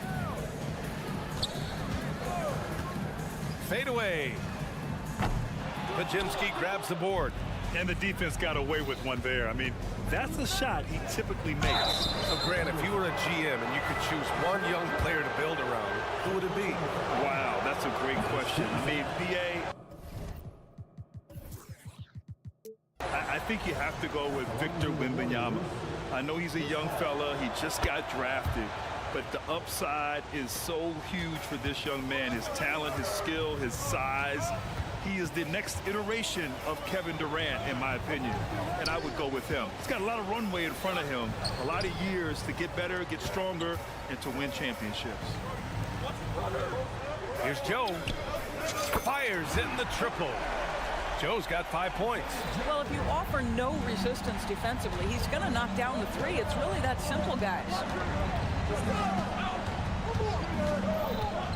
Fade away. Pajemski grabs the board. And the defense got away with one there. I mean, that's a shot he typically makes. So, Grant, if you were a GM and you could choose one young player to build around, who would it be? Wow, that's a great question. I mean, I think you have to go with Victor Wembanyama. I know he's a young fella. He just got drafted. But the upside is so huge for this young man. His talent, his skill, his size. He is the next iteration of Kevin Durant, in my opinion. And I would go with him. He's got a lot of runway in front of him. A lot of years to get better, get stronger, and to win championships. Here's Joe. Fires in the triple. Joe's got 5 points. Well, if you offer no resistance defensively, he's going to knock down the three. It's really that simple, guys.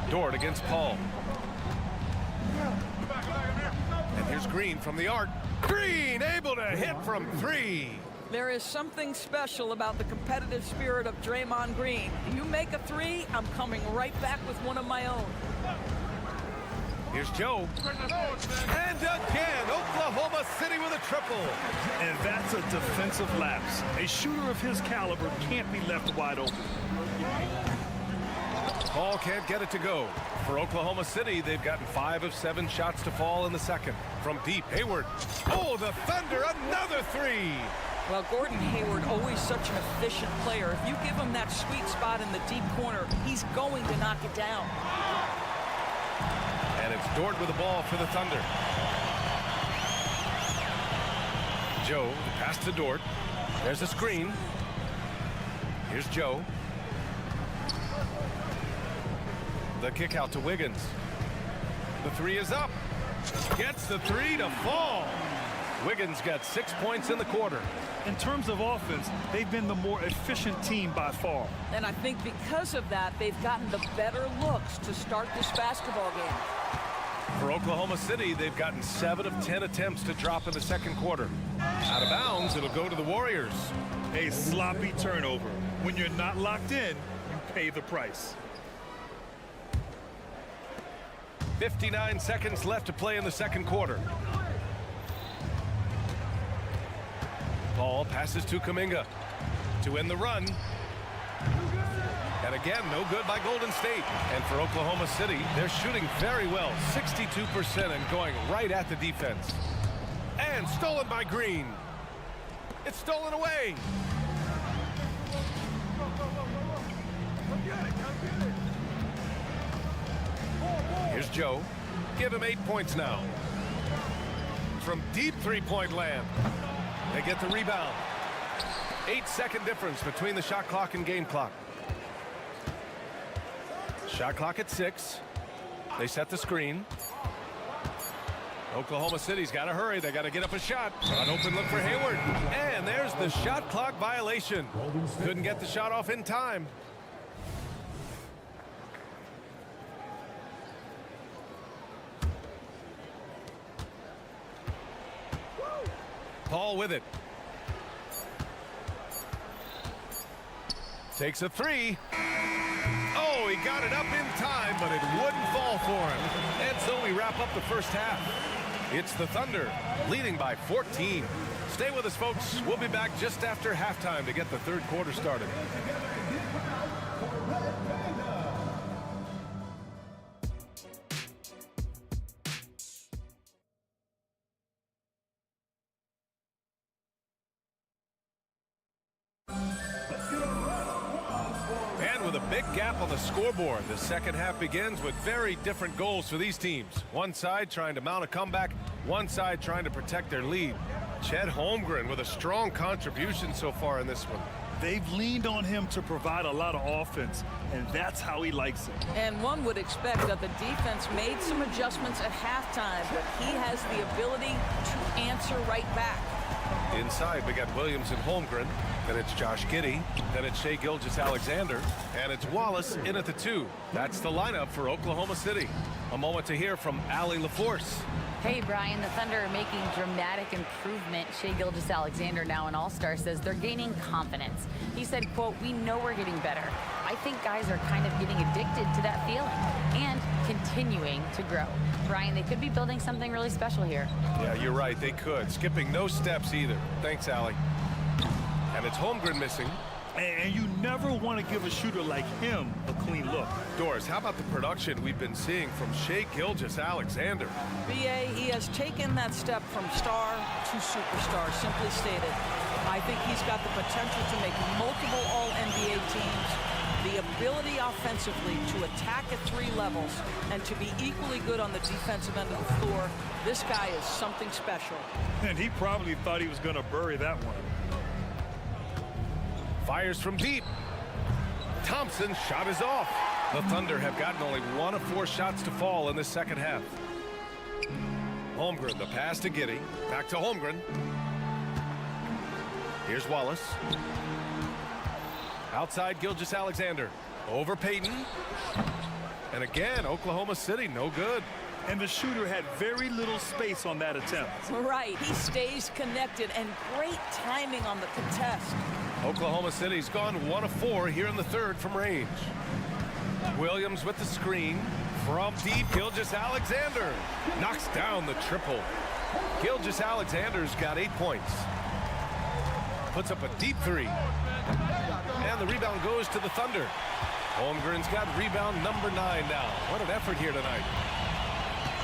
Dort against Paul. And here's Green from the arc. Green able to hit from 3. There is something special about the competitive spirit of Draymond Green. You make a 3, I'm coming right back with one of my own. Here's Joe. And again, Oklahoma City with a triple. And that's a defensive lapse. A shooter of his caliber can't be left wide open. Paul can't get it to go. For Oklahoma City, they've gotten 5 of 7 shots to fall in the second. From deep, Hayward. Oh, the Thunder, another 3. Well, Gordon Hayward, always such an efficient player. If you give him that sweet spot in the deep corner, he's going to knock it down. And it's Dort with the ball for the Thunder. Joe, the pass to Dort. There's a screen. Here's Joe. The kick out to Wiggins. The three is up. Gets the three to fall. Wiggins got 6 points in the quarter. In terms of offense, they've been the more efficient team by far. And I think because of that, they've gotten the better looks to start this basketball game. For Oklahoma City, they've gotten 7 of 10 attempts to drop in the second quarter. Out of bounds, it'll go to the Warriors. A sloppy turnover. When you're not locked in, you pay the price. 59 seconds left to play in the second quarter. Paul passes to Kuminga to end the run. And again, no good by Golden State. And for Oklahoma City, they're shooting very well, 62% and going right at the defense. And stolen by Green. It's stolen away. Here's Joe. Give him 8 points now. From deep three-point land. They get the rebound. 8-second difference between the shot clock and game clock. Shot clock at 6. They set the screen. Oklahoma City's got to hurry. They got to get up a shot. An open look for Hayward. And there's the shot clock violation. Couldn't get the shot off in time. Paul with it. Takes a three. Oh, he got it up in time, but it wouldn't fall for him. And so we wrap up the first half. It's the Thunder leading by 14. Stay with us, folks. We'll be back just after halftime to get the third quarter started. With a big gap on the scoreboard, the second half begins with very different goals for these teams. One side trying to mount a comeback, one side trying to protect their lead. Chet Holmgren with a strong contribution so far in this one. They've leaned on him to provide a lot of offense, and that's how he likes it. And one would expect that the defense made some adjustments at halftime, but he has the ability to answer right back. Inside, we got Williams and Holmgren. Then it's Josh Giddey. Then it's Shai Gilgeous-Alexander. And it's Wallace in at the 2. That's the lineup for Oklahoma City. A moment to hear from Allie LaForce. Hey, Brian, the Thunder are making dramatic improvement. Shai Gilgeous-Alexander, now an all-star, says they're gaining confidence. He said, quote, "We know we're getting better. I think guys are kind of getting addicted to that feeling and continuing to grow." Brian, they could be building something really special here. Yeah, you're right. They could. Skipping no steps either. Thanks, Allie. And it's Holmgren missing. And you never want to give a shooter like him a clean look. Doris, how about the production we've been seeing from Shai Gilgeous-Alexander? BA, he has taken that step from star to superstar, simply stated. I think he's got the potential to make multiple All-NBA teams, the ability offensively to attack at 3 levels, and to be equally good on the defensive end of the floor. This guy is something special. And he probably thought he was going to bury that one. Fires from deep. Thompson's shot is off. The Thunder have gotten only 1 of 4 shots to fall in the second half. Holmgren, the pass to Giddey. Back to Holmgren. Here's Wallace. Outside Gilgeous-Alexander. Over Payton. And again, Oklahoma City, no good. And the shooter had very little space on that attempt. Right, he stays connected, and great timing on the contest. Oklahoma City's gone 1 of 4 here in the third from range. Williams with the screen. From deep, Gilgeous-Alexander knocks down the triple. Gilgeous-Alexander's got 8 points. Puts up a deep 3. And the rebound goes to the Thunder. Holmgren's got rebound number 9 now. What an effort here tonight.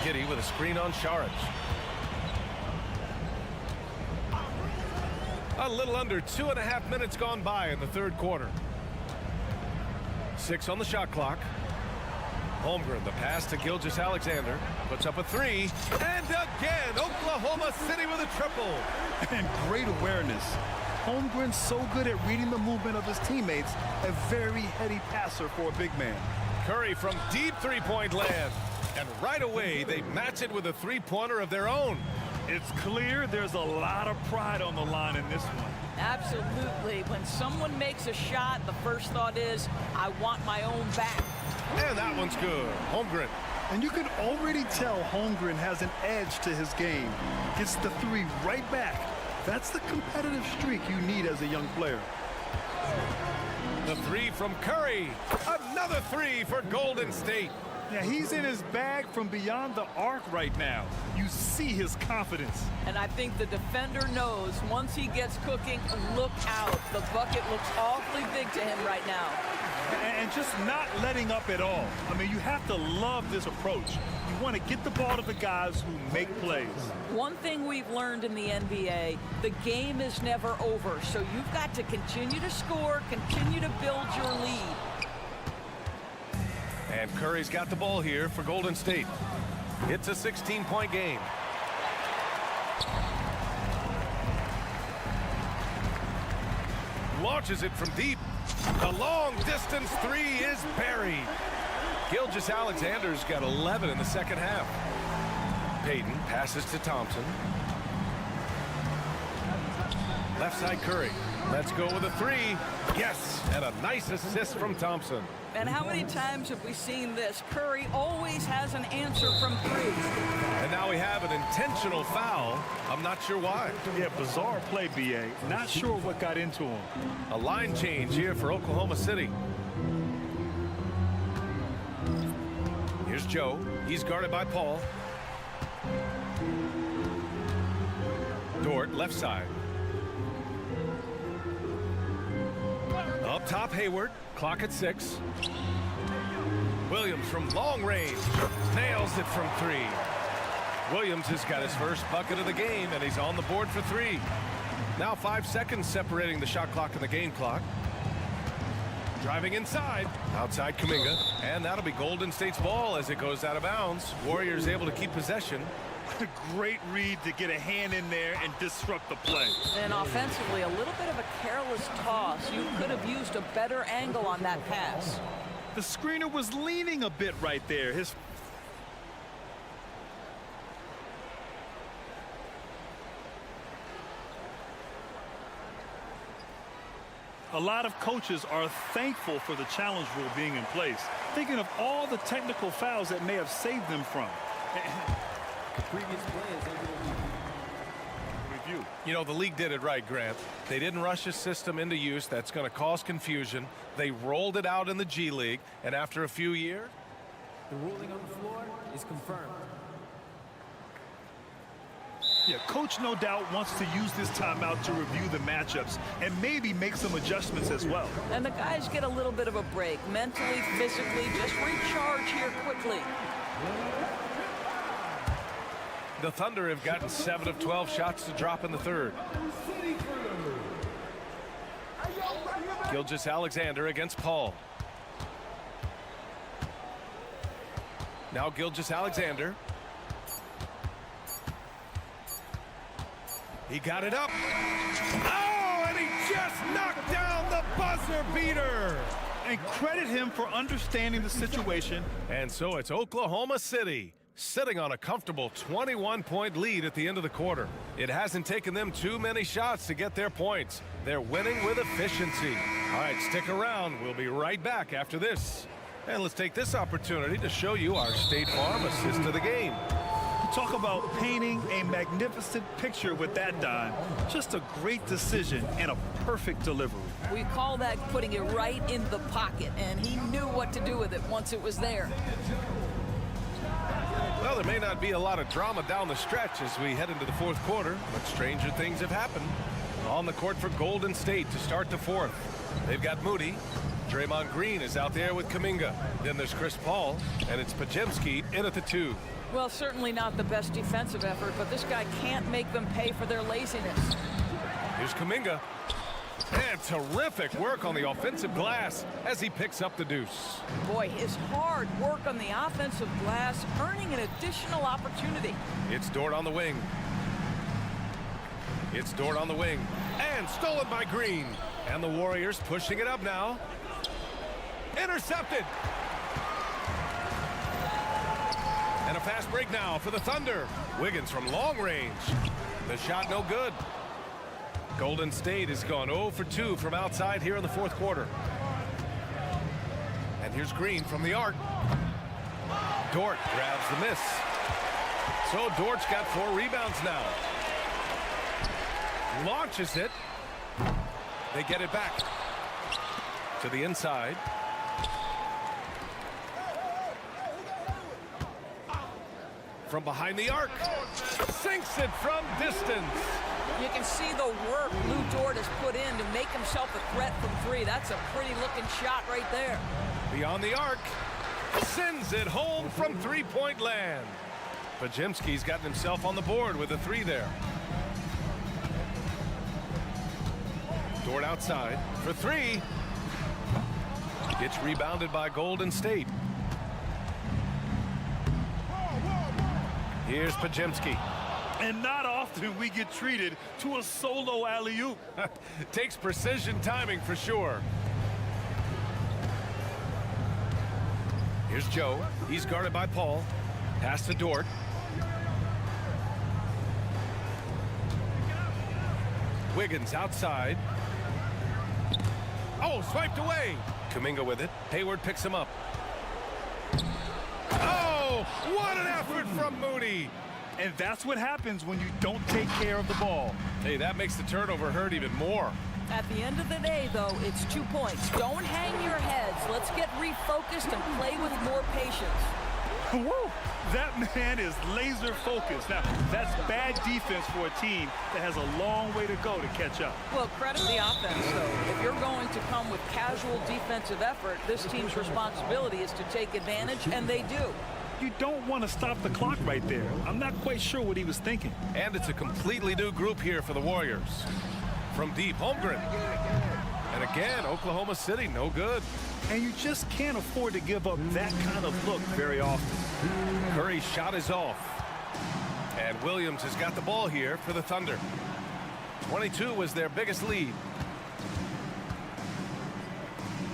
Giddey with a screen on Saric. A little under 2.5 minutes gone by in the third quarter. 6 on the shot clock. Holmgren, the pass to Gilgeous-Alexander. Puts up a 3. And again, Oklahoma City with a triple. And great awareness. Holmgren's so good at reading the movement of his teammates, a very heady passer for a big man. Curry from deep three-point land. And right away, they match it with a three-pointer of their own. It's clear there's a lot of pride on the line in this one. Absolutely. When someone makes a shot, the first thought is, I want my own back. And that one's good. Holmgren. And you can already tell Holmgren has an edge to his game. Gets the three right back. That's the competitive streak you need as a young player. The three from Curry. Another three for Golden State. Yeah, he's in his bag from beyond the arc right now. You see his confidence. And I think the defender knows once he gets cooking, look out. The bucket looks awfully big to him right now. And just not letting up at all. I mean, you have to love this approach. You want to get the ball to the guys who make plays. One thing we've learned in the NBA, the game is never over. So you've got to continue to score, continue to build your lead. And Curry's got the ball here for Golden State. It's a 16-point game. Launches it from deep. The long-distance three is buried. Gilgeous-Alexander's got 11 in the second half. Payton passes to Thompson. Left side Curry. Let's go with a three. Yes, and a nice assist from Thompson. And how many times have we seen this? Curry always has an answer from three. And now we have an intentional foul. I'm not sure why. Yeah, bizarre play, B.A. Not sure what got into him. A line change here for Oklahoma City. Here's Joe. He's guarded by Paul. Dort, left side. Up top, Hayward. Clock at 6. Williams from long range. Nails it from 3. Williams has got his first bucket of the game, and he's on the board for 3. Now 5 seconds separating the shot clock and the game clock. Driving inside. Outside Kuminga. And that'll be Golden State's ball as it goes out of bounds. Warriors able to keep possession. Great read to get a hand in there and disrupt the play. And offensively, a little bit of a careless toss. You could have used a better angle on that pass. The screener was leaning a bit right there. A lot of coaches are thankful for the challenge rule being in place, thinking of all the technical fouls that may have saved them from. Previous play is review. You know, the league did it right, Grant. They didn't rush a system into use that's going to cause confusion. They rolled it out in the G League, and after a few years, the ruling on the floor is confirmed. Yeah, coach no doubt wants to use this timeout to review the matchups and maybe make some adjustments as well. And the guys get a little bit of a break, mentally, physically, just recharge here quickly. the Thunder have gotten 7 of 12 shots to drop in the third. Gilgeous-Alexander against Paul. Now Gilgeous-Alexander. He got it up. Oh, and he just knocked down the buzzer beater. And credit him for understanding the situation. And so it's Oklahoma City sitting on a comfortable 21-point lead at the end of the quarter. It hasn't taken them too many shots to get their points. They're winning with efficiency. All right, stick around. We'll be right back after this. And let's take this opportunity to show you our State Farm assist of the game. Talk about painting a magnificent picture with that dime. Just a great decision and a perfect delivery. We call that putting it right in the pocket, and he knew what to do with it once it was there. Well, there may not be a lot of drama down the stretch as we head into the fourth quarter, but stranger things have happened. On the court for Golden State to start the fourth. They've got Moody. Draymond Green is out there with Kuminga. Then there's Chris Paul, and it's Pajemski in at the 2. Well, certainly not the best defensive effort, but this guy can't make them pay for their laziness. Here's Kuminga. And terrific work on the offensive glass as he picks up the deuce. Boy, his hard work on the offensive glass earning an additional opportunity. It's Dort on the wing. It's Dort on the wing. And stolen by Green. And the Warriors pushing it up now. Intercepted. And a fast break now for the Thunder. Wiggins from long range. The shot no good. Golden State has gone 0 for 2 from outside here in the fourth quarter. And here's Green from the arc. Dort grabs the miss. So Dort's got 4 rebounds now. Launches it. They get it back to the inside. From behind the arc. Sinks it from distance. You can see the work Lou Dort has put in to make himself a threat from 3. That's a pretty looking shot right there. Beyond the arc. Sends it home from three-point land. Podziemski's gotten himself on the board with a 3 there. Dort outside for 3. Gets rebounded by Golden State. Here's Podziemski. And not often we get treated to a solo alley-oop. Takes precision timing for sure. Here's Joe. He's guarded by Paul. Pass to Dort. Wiggins outside. Oh, swiped away. Kuminga with it. Hayward picks him up. Oh, what an effort from Moody. And that's what happens when you don't take care of the ball. Hey, that makes the turnover hurt even more. At the end of the day, though, it's 2 points. Don't hang your heads. Let's get refocused and play with more patience. Woo! That man is laser focused. Now, that's bad defense for a team that has a long way to go to catch up. Well, credit the offense, though. If you're going to come with casual defensive effort, this team's responsibility is to take advantage, and they do. You don't want to stop the clock right there. I'm not quite sure what he was thinking. And it's a completely new group here for the Warriors. From deep, Holmgren. And again, Oklahoma City, no good. And you just can't afford to give up that kind of look very often. Curry's shot is off. And Williams has got the ball here for the Thunder. 22 was their biggest lead.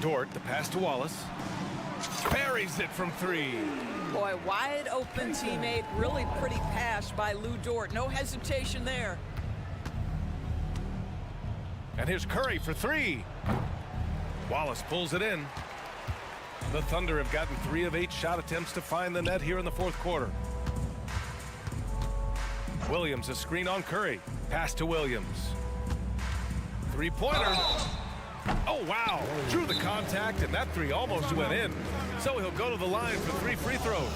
Dort, the pass to Wallace. Buries it from 3. Boy, wide open teammate, really pretty pass by Lou Dort. No hesitation there. And here's Curry for 3. Wallace pulls it in. The Thunder have gotten 3 of 8 shot attempts to find the net here in the fourth quarter. Williams, a screen on Curry. Pass to Williams. 3-pointer. Oh, wow. Drew the contact, and that 3 almost went in. So he'll go to the line for 3 free throws.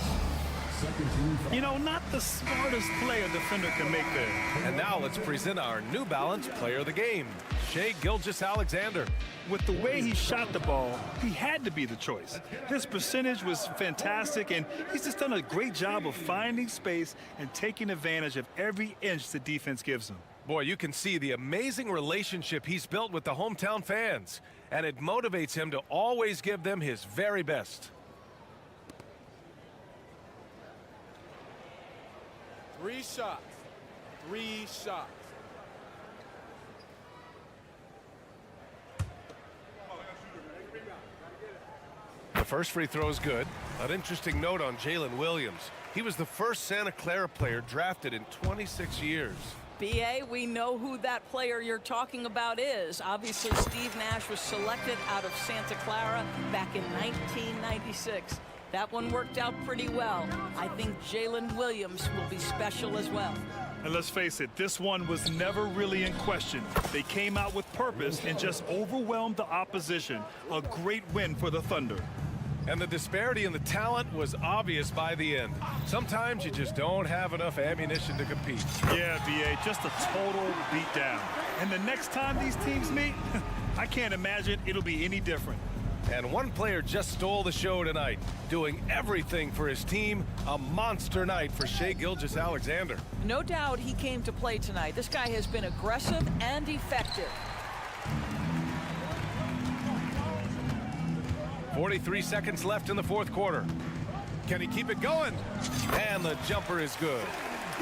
You know, not the smartest play a defender can make there. And now let's present our New Balance player of the game, Shai Gilgeous-Alexander. With the way he shot the ball, he had to be the choice. His percentage was fantastic, and he's just done a great job of finding space and taking advantage of every inch the defense gives him. Boy, you can see the amazing relationship he's built with the hometown fans, and it motivates him to always give them his very best. 3 shots. 3 shots. The first free throw is good. An interesting note on Jalen Williams. He was the first Santa Clara player drafted in 26 years. BA, we know who that player you're talking about is. Obviously, Steve Nash was selected out of Santa Clara back in 1996. That one worked out pretty well. I think Jalen Williams will be special as well. And let's face it, this one was never really in question. They came out with purpose and just overwhelmed the opposition. A great win for the Thunder. And the disparity in the talent was obvious by the end. Sometimes you just don't have enough ammunition to compete. Yeah, BA, just a total beatdown. And the next time these teams meet, I can't imagine it'll be any different. And one player just stole the show tonight, doing everything for his team. A monster night for Shai Gilgeous-Alexander. No doubt he came to play tonight. This guy has been aggressive and effective. 43 seconds left in the fourth quarter. Can he keep it going? And the jumper is good.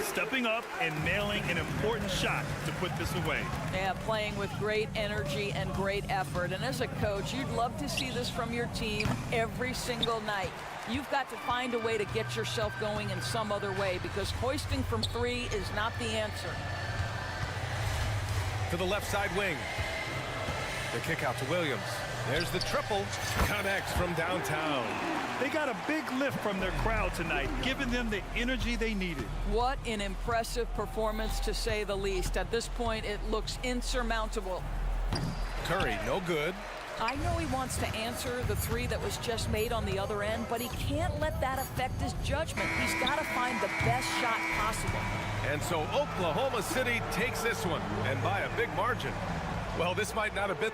stepping up and nailing an important shot to put this away. Yeah, playing with great energy and great effort. And as a coach, you'd love to see this from your team every single night. You've got to find a way to get yourself going in some other way, because hoisting from 3 is not the answer. To the left side wing. The kick out to Williams. There's the triple. Connects from downtown. They got a big lift from their crowd tonight, giving them the energy they needed. What an impressive performance, to say the least. At this point, it looks insurmountable. Curry, no good. I know he wants to answer the 3 that was just made on the other end, but he can't let that affect his judgment. He's got to find the best shot possible. And so Oklahoma City takes this one, and by a big margin. Well, this might not have been...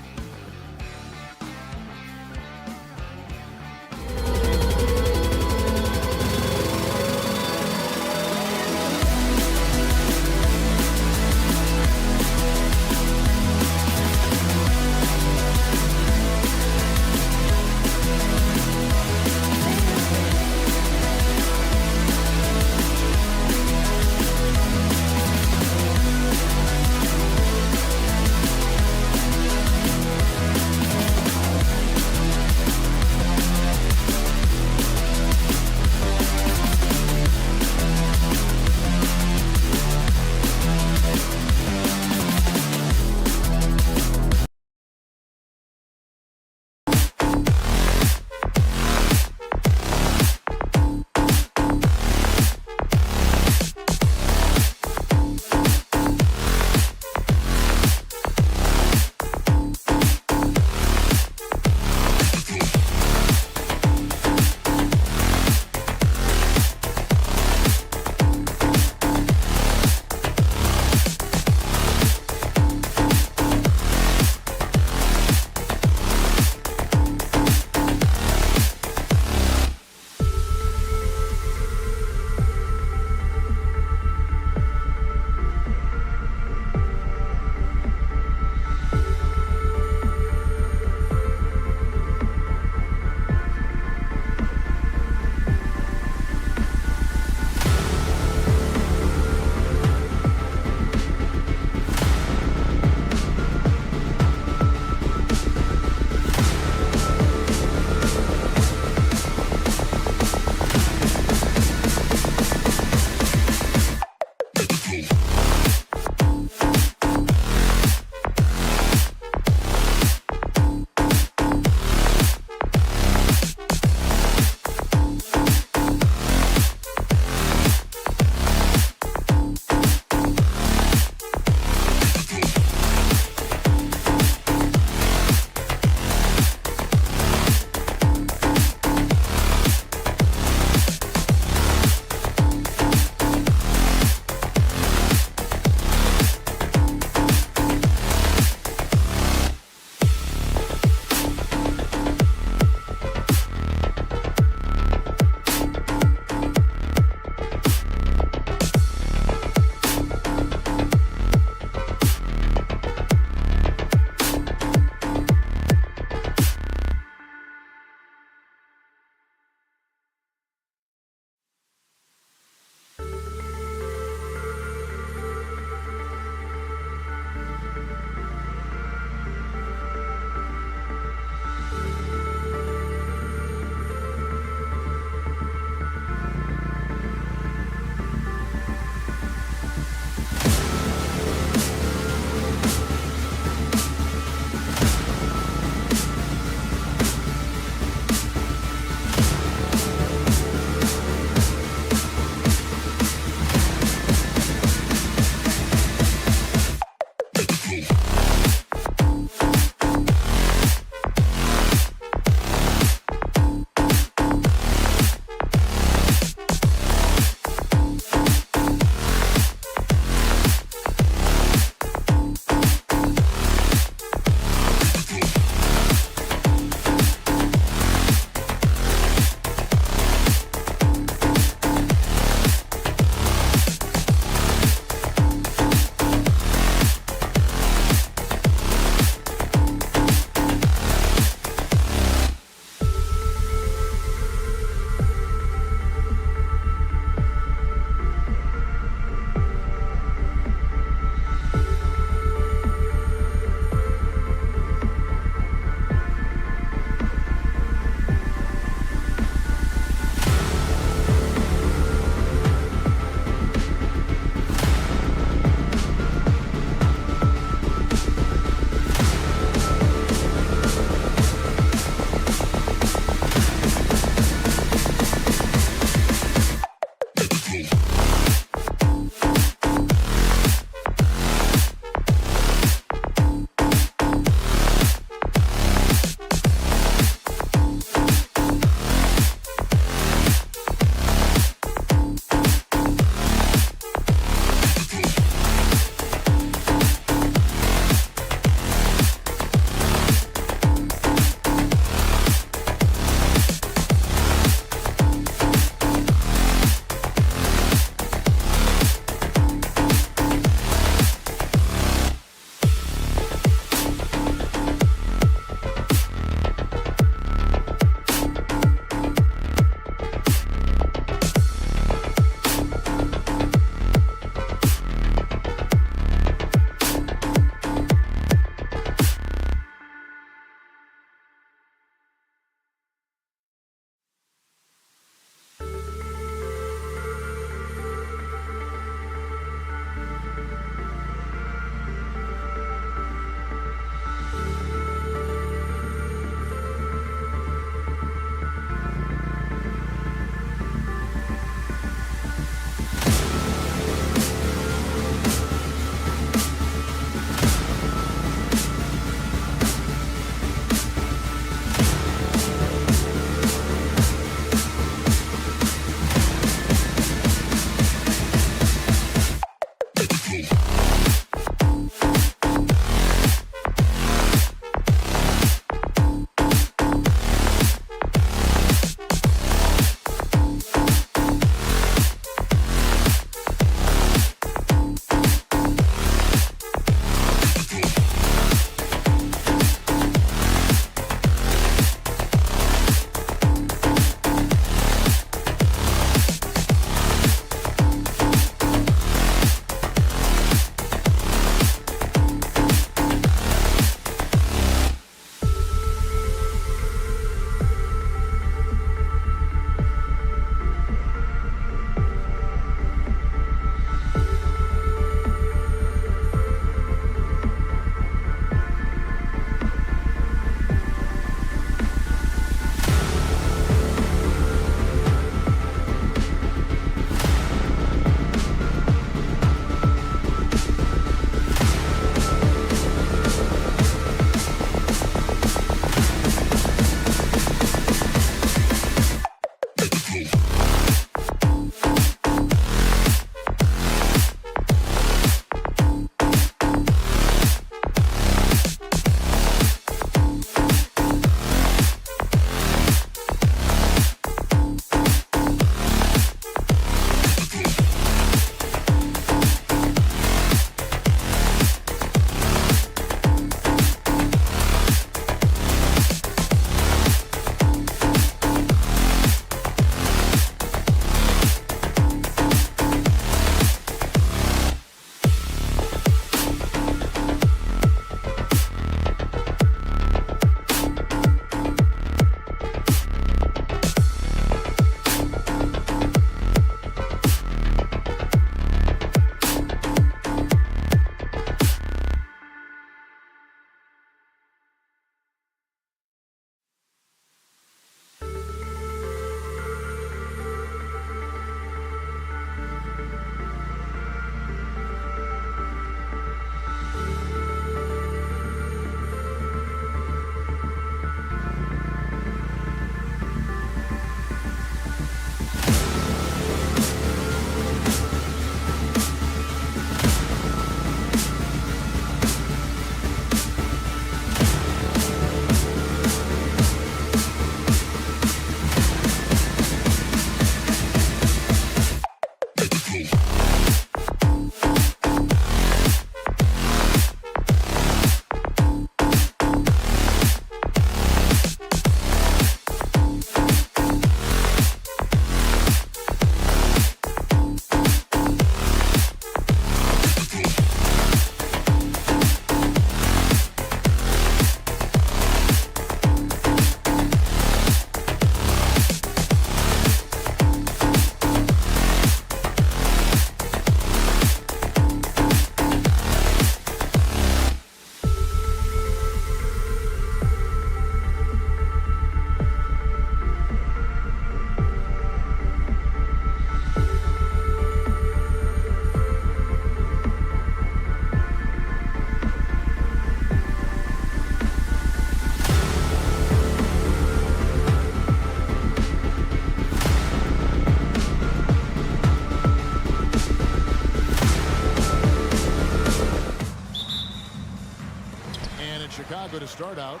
it's Chicago to start out.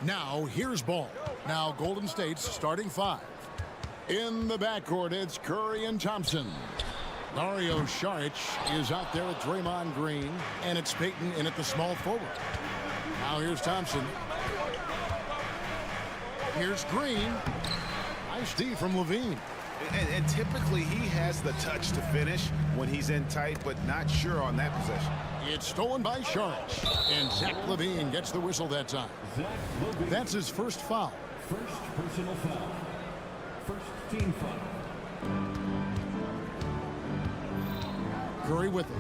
Now here's ball. Now Golden State's starting 5. In the backcourt, it's Curry and Thompson. Dario Saric is out there with Draymond Green, and it's Payton in at the small forward. Now here's Thompson. Here's Green. Nice D from Levine. And typically he has the touch to finish when he's in tight, but not sure on that possession. It's stolen by Saric, and Zach Levine gets the whistle that time. That's his first foul. First personal foul. First team foul. Curry with it.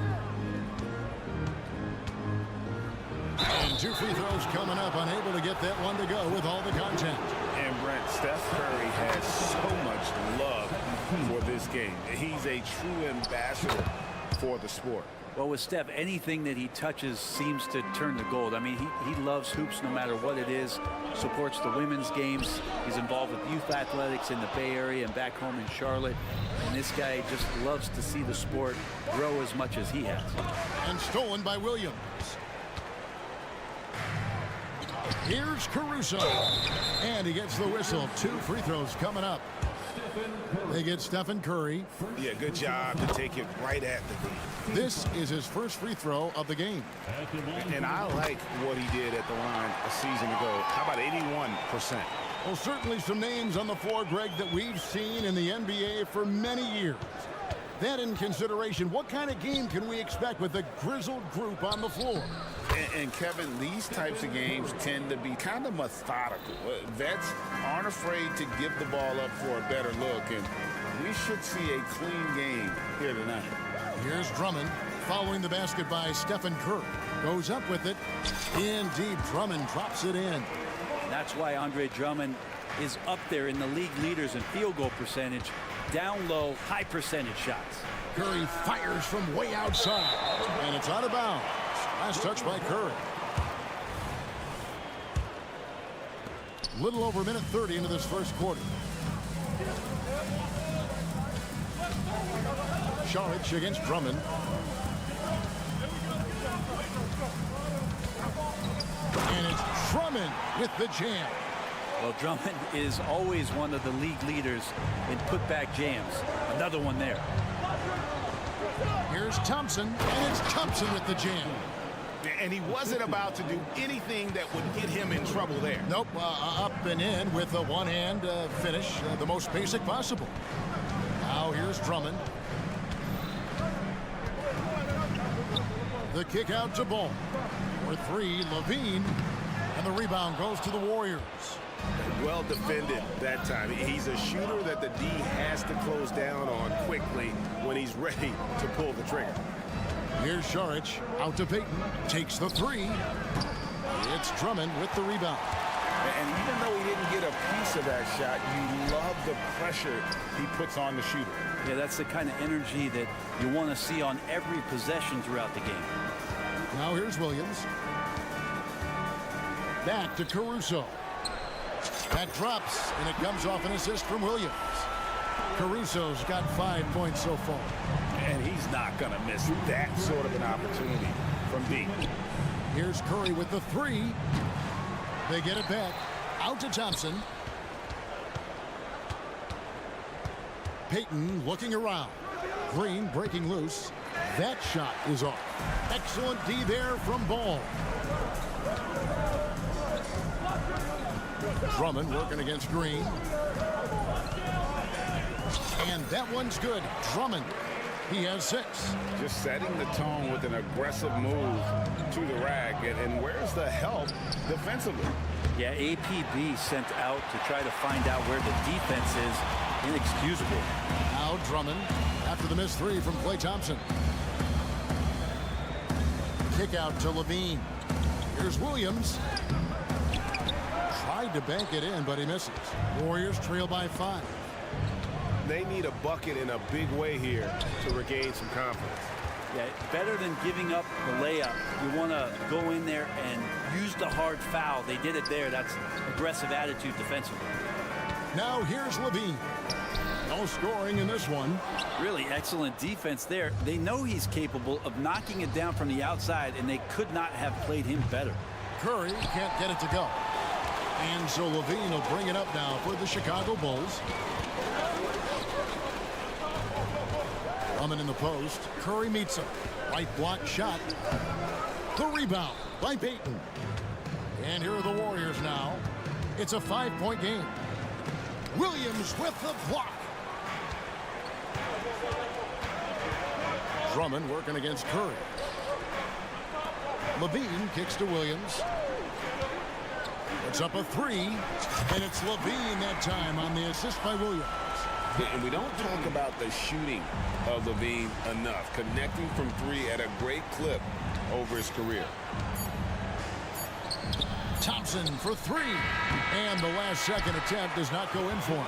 And 2 free throws coming up, unable to get that one to go with all the contact. And Brent, Steph Curry has so much love for this game. He's a true ambassador for the sport. Well, with Steph, anything that he touches seems to turn to gold. I mean, he loves hoops no matter what it is, supports the women's games. He's involved with youth athletics in the Bay Area and back home in Charlotte. And this guy just loves to see the sport grow as much as he has. And stolen by Williams. Here's Caruso. And he gets the whistle. 2 free throws coming up. They get Stephen Curry. Yeah, good job to take it right at the knee. This is his first free throw of the game. And I like what he did at the line a season ago. How about 81%? Well, certainly some names on the floor, Greg, that we've seen in the NBA for many years. That in consideration, what kind of game can we expect with a grizzled group on the floor? And Kevin, these types of games tend to be kind of methodical. Vets aren't afraid to give the ball up for a better look, and we should see a clean game here tonight. Here's Drummond following the basket by Stephen Curry. Goes up with it. Indeed, Drummond drops it in. That's why Andre Drummond is up there in the league leaders in field goal percentage. Down low, high percentage shots. Curry fires from way outside, and it's out of bounds. Last touch by Curry. Little over a minute 30 into this first quarter. Saric against Drummond. And it's Drummond with the jam. Well, Drummond is always one of the league leaders in putback jams. Another one there. Here's Thompson, and it's Thompson with the jam. And he wasn't about to do anything that would get him in trouble there. Nope, up and in with a one-hand finish, the most basic possible. Now here's Drummond. The kick out to Ball. For 3, Levine, and the rebound goes to the Warriors. Well defended that time. He's a shooter that the D has to close down on quickly when he's ready to pull the trigger. Here's Saric out to Payton. Takes the 3. It's Drummond with the rebound. And even though he didn't get a piece of that shot, you love the pressure he puts on the shooter. Yeah, that's the kind of energy that you want to see on every possession throughout the game. Now here's Williams. Back to Caruso. That drops, and it comes off an assist from Williams. Caruso's got 5 points so far. And he's not going to miss that sort of an opportunity from deep. Here's Curry with the 3. They get it back. Out to Thompson. Payton looking around. Green breaking loose. That shot is off. Excellent D there from Ball. Drummond working against Green. And that one's good. Drummond. He has 6. Just setting the tone with an aggressive move to the rack. And where's the help defensively? Yeah, APB sent out to try to find out where the defense is. Inexcusable. Now Drummond after the missed 3 from Klay Thompson. Kick out to Levine. Here's Williams. Tried to bank it in, but he misses. Warriors trail by 5. They need a bucket in a big way here to regain some confidence. Yeah, better than giving up the layup. You want to go in there and use the hard foul. They did it there. That's aggressive attitude defensively. Now here's Levine. No No scoring in this one. Really excellent defense there. They know he's capable of knocking it down from the outside, and they could not have played him better. Curry can't get it to go. And so Levine will bring it up now for the Chicago Bulls. Drummond in the post. Curry meets him. Right block shot. The rebound by Payton. And here are the Warriors now. It's a 5-point game. Williams with the block. Drummond working against Curry. Levine kicks to Williams. It's up a 3, and it's Levine that time on the assist by Williams. And we don't talk about the shooting of Levine enough. Connecting from 3 at a great clip over his career. Thompson for 3. And the last second attempt does not go in for him.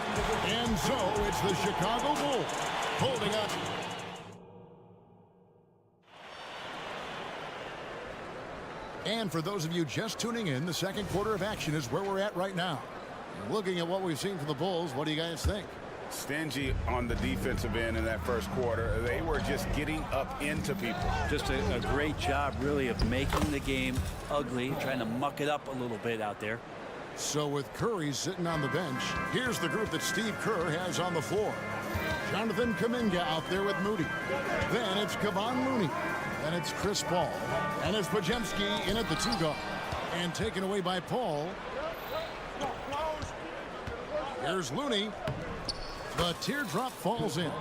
And so it's the Chicago Bulls holding up. And for those of you just tuning in, the second quarter of action is where we're at right now. Looking at what we've seen from the Bulls, what do you guys think? Stingy on the defensive end in that first quarter. They were just getting up into people. Just a great job, really, of making the game ugly, trying to muck it up a little bit out there. So with Curry sitting on the bench, here's the group that Steve Kerr has on the floor. Jonathan Kuminga out there with Moody. Then it's Kevon Looney. Then it's Chris Paul. And it's Podziemski in at the 2 guard. And taken away by Paul. Here's Looney. The teardrop falls in.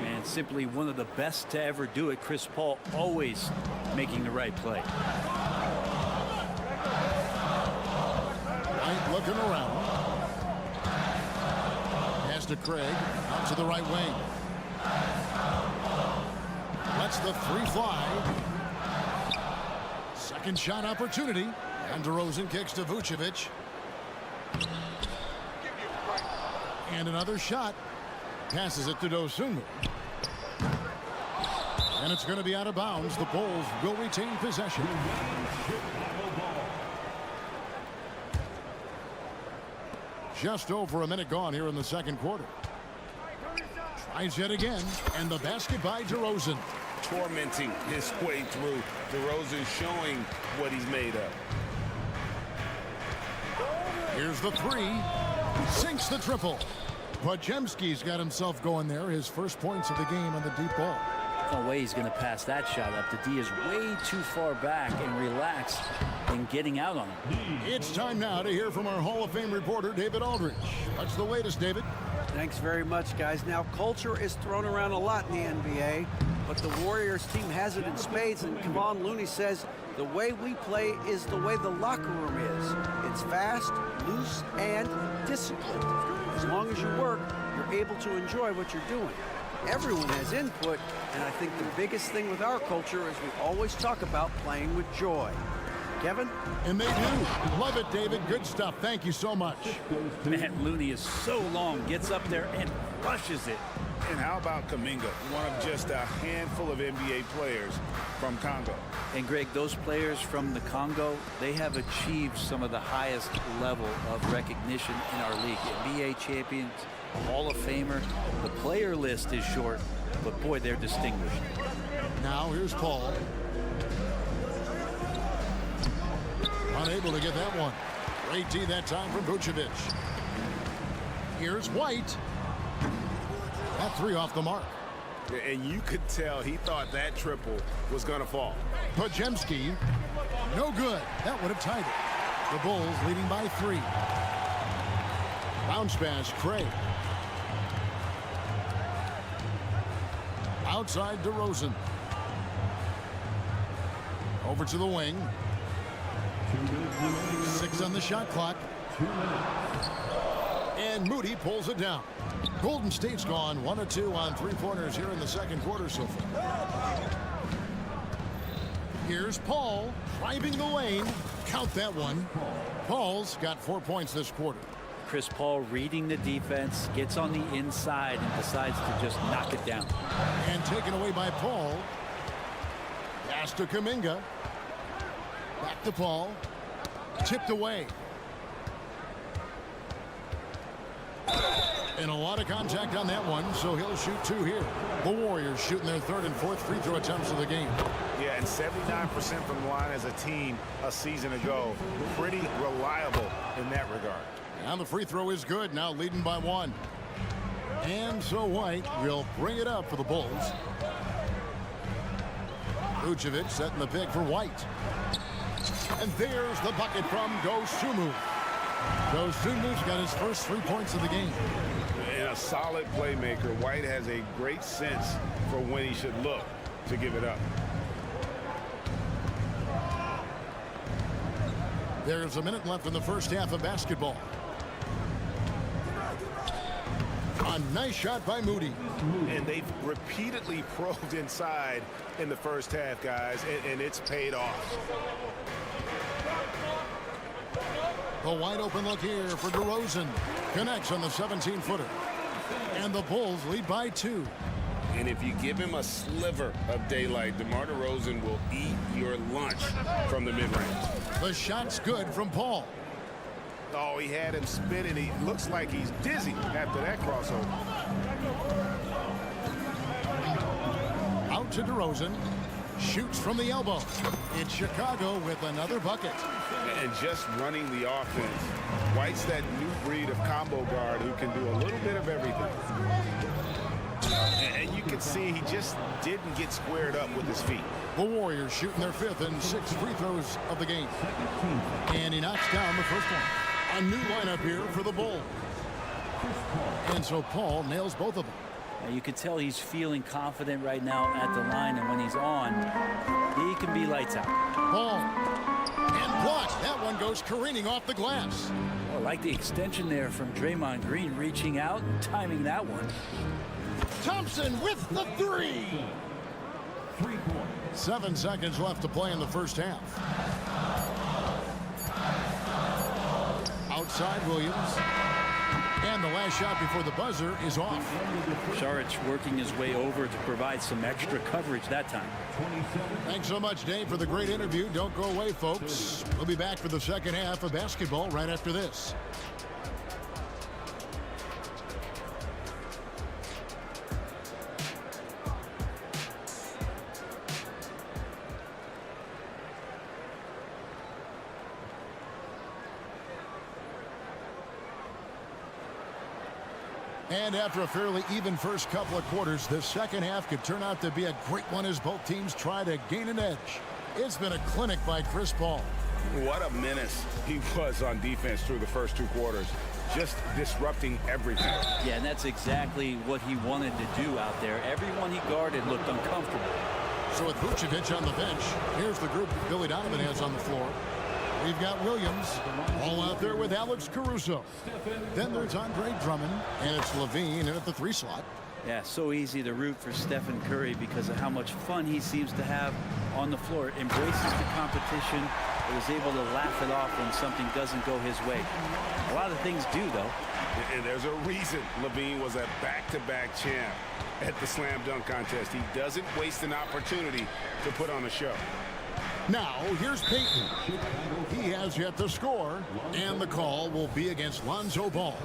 And simply one of the best to ever do it. Chris Paul always making the right play. White looking around. Pass to Craig. Out to the right wing. Lets the 3 fly. Second shot opportunity. And DeRozan kicks to Vucevic. And another shot. Passes it to Dosunmu. And it's going to be out of bounds. The Bulls will retain possession. Just over a minute gone here in the second quarter. Tries yet again. And the basket by DeRozan. Tormenting his way through. DeRozan showing what he's made of. Here's the 3. Sinks the triple. Podziemski's got himself going there. His first points of the game on the deep ball. No way he's going to pass that shot up. The D is way too far back and relaxed in getting out on him. It's time now to hear from our Hall of Fame reporter, David Aldridge. What's the latest, David? Thanks very much, guys. Now, culture is thrown around a lot in the NBA, but the Warriors team has it in spades, and Kevon Looney says the way we play is the way the locker room is. It's fast, loose, and disciplined. As long as you work, you're able to enjoy what you're doing. Everyone has input, and I think the biggest thing with our culture is we always talk about playing with joy. Kevin? And they do. Love it, David. Good stuff. Thank you so much. Man, Looney is so long, gets up there and rushes it. And how about Kuminga, one of just a handful of NBA players from Congo. And Greg, those players from the Congo, they have achieved some of the highest level of recognition in our league. NBA champions, Hall of Famer. The player list is short, but boy, they're distinguished. Now here's Paul. Unable to get that one. Great D that time from Vucevic. Here's White. That 3 off the mark. And you could tell he thought that triple was going to fall. Podziemski, no good. That would have tied it. The Bulls leading by 3. Bounce pass, Craig. Outside DeRozan. Over to the wing. 6 on the shot clock. And Moody pulls it down. Golden State's gone 1 of 2 on 3-pointers here in the second quarter so far. Here's Paul driving the lane. Count that one. Paul's got 4 points this quarter. Chris Paul reading the defense, gets on the inside and decides to just knock it down. And taken away by Paul. Pass to Kuminga. Back to Paul. Tipped away. And a lot of contact on that one, so he'll shoot 2 here. The Warriors shooting their 3rd and 4th free throw attempts of the game. Yeah, and 79% from the line as a team a season ago. Pretty reliable in that regard. And the free throw is good, now leading by 1. And so White will bring it up for the Bulls. Vucevic setting the pick for White. And there's the bucket from Dosunmu. Dosumu's got his first 3 points of the game. And a solid playmaker. White has a great sense for when he should look to give it up. There's a minute left in the first half of basketball. A nice shot by Moody. And they've repeatedly probed inside in the first half, guys, and it's paid off. The wide open look here for DeRozan. Connects on the 17-footer. And the Bulls lead by 2. And if you give him a sliver of daylight, DeMar DeRozan will eat your lunch from the mid-range. The shot's good from Paul. Oh, he had him spinning. He looks like he's dizzy after that crossover. Out to DeRozan. Shoots from the elbow. It's Chicago with another bucket. And just running the offense. White's that new breed of combo guard who can do a little bit of everything. And you can see he just didn't get squared up with his feet. The Warriors shooting their 5th and 6th free throws of the game. And he knocks down the first one. A new lineup here for the Bulls. And so Paul nails both of them. Now you can tell he's feeling confident right now at the line, and when he's on, he can be lights out. Ball. And blocked. That one goes careening off the glass. Well, I like the extension there from Draymond Green, reaching out and timing that one. Thompson with the 3. 3 points. 7 seconds left to play in the first half. Outside Williams. And the last shot before the buzzer is off. Saric working his way over to provide some extra coverage that time. Thanks so much, Dave, for the great interview. Don't go away, folks. We'll be back for the second half of basketball right after this. And after a fairly even first couple of quarters, the second half could turn out to be a great one as both teams try to gain an edge. It's been a clinic by Chris Paul. What a menace he was on defense through the first 2 quarters. Just disrupting everything. Yeah, and that's exactly what he wanted to do out there. Everyone he guarded looked uncomfortable. So with Vucevic on the bench, here's the group Billy Donovan has on the floor. We've got Williams all out there with Alex Caruso. Then there's Andre Drummond, and it's Levine in at the 3 slot. Yeah, so easy to root for Stephen Curry because of how much fun he seems to have on the floor. Embraces the competition, but is able to laugh it off when something doesn't go his way. A lot of things do, though. And there's a reason Levine was a back-to-back champ at the slam dunk contest. He doesn't waste an opportunity to put on a show. Now, here's Payton. He has yet to score, and the call will be against Lonzo Ball.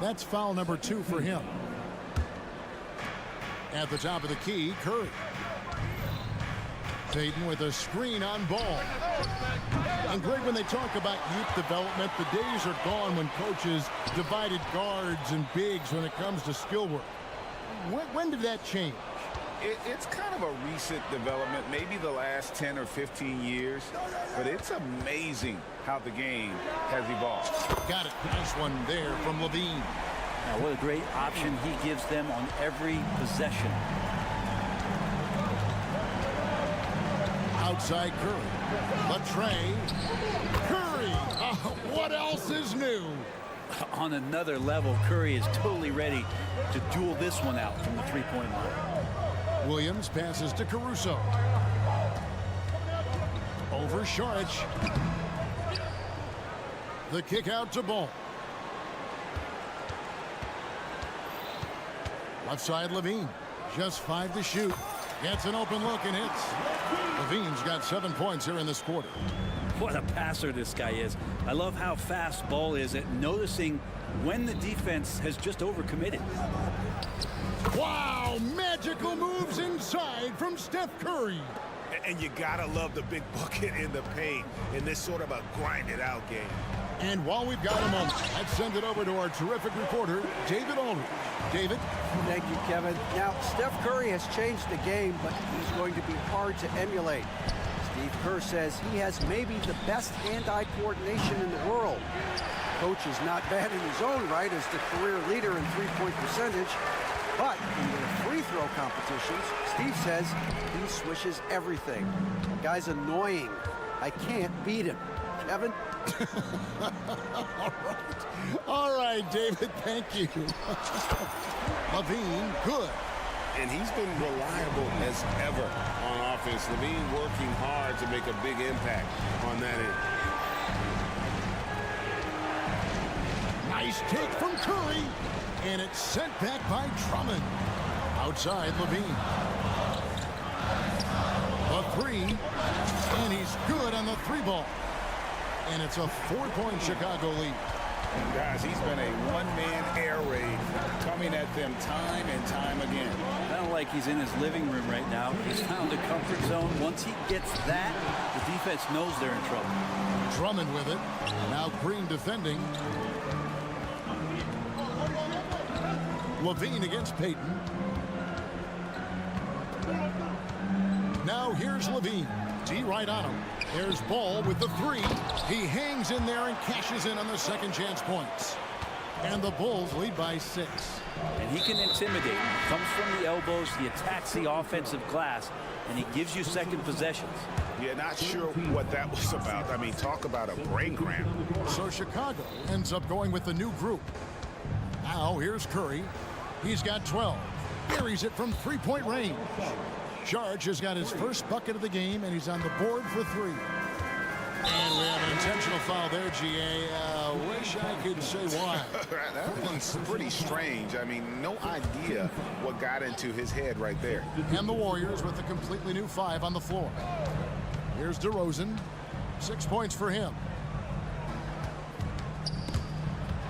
That's foul number 2 for him. At the top of the key, Curry. Payton with a screen on Ball. And Greg, when they talk about youth development, the days are gone when coaches divided guards and bigs when it comes to skill work. When did that change? It's kind of a recent development, maybe the last 10 or 15 years, but it's amazing how the game has evolved. Got it. Nice one there from Levine. Now, what a great option he gives them on every possession. Outside Curry. Latrey. Curry. What else is new? On another level, Curry is totally ready to duel this one out from the 3-point line. Williams passes to Caruso. Over Saric. The kick out to Ball. Left side Levine. Just 5 to shoot. Gets an open look and hits. Levine's got 7 points here in this quarter. What a passer this guy is. I love how fast Ball is at noticing when the defense has just overcommitted. Wow, magical moves inside from Steph Curry. And you gotta love the big bucket in the paint in this sort of a grinded-out game. And while we've got a moment, let's send it over to our terrific reporter, David Aldridge. David? Thank you, Kevin. Now, Steph Curry has changed the game, but he's going to be hard to emulate. Steve Kerr says he has maybe the best hand-eye coordination in the world. Coach is not bad in his own right as the career leader in three-point percentage, but in the free throw competitions, Steve says he swishes everything. The guy's annoying. I can't beat him. Kevin? All right, David, thank you. Levine, good. And he's been reliable as ever on offense. Levine working hard to make a big impact on that end. Nice take from Curry. And it's sent back by Drummond. Outside Levine. A three. And he's good on the three ball. And it's a 4-point Chicago lead. And guys, he's been a one-man air raid coming at them time and time again. I don't like he's in his living room right now. He's found a comfort zone. Once he gets that, the defense knows they're in trouble. Drummond with it. Now Green defending. Levine against Payton. Now here's Levine. D right on him. There's Ball with the three. He hangs in there and cashes in on the second chance points. And the Bulls lead by 6. And he can intimidate. Comes from the elbows. He attacks the offensive glass. And he gives you second possessions. Yeah, not sure what that was about. I mean, talk about a brain cramp. So Chicago ends up going with the new group. Now here's Curry. He's got 12. Buries it from three-point range. Charge has got his first bucket of the game, and he's on the board for 3. And we have an intentional foul there, GA. Wish I could say why. That one's pretty strange. I mean, no idea what got into his head right there. And the Warriors with a completely new 5 on the floor. Here's DeRozan. 6 points for him.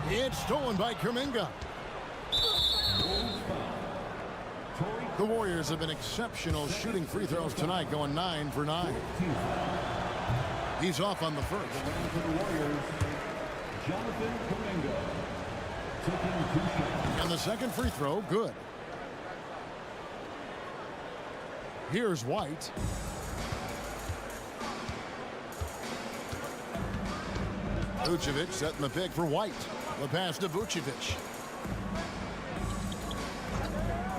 It's stolen by Kuminga. The Warriors have been exceptional shooting free throws tonight, going 9 for 9. He's off on the first. And the second free throw, good. Here's White. Vucevic setting the pick for White. The pass to Vucevic.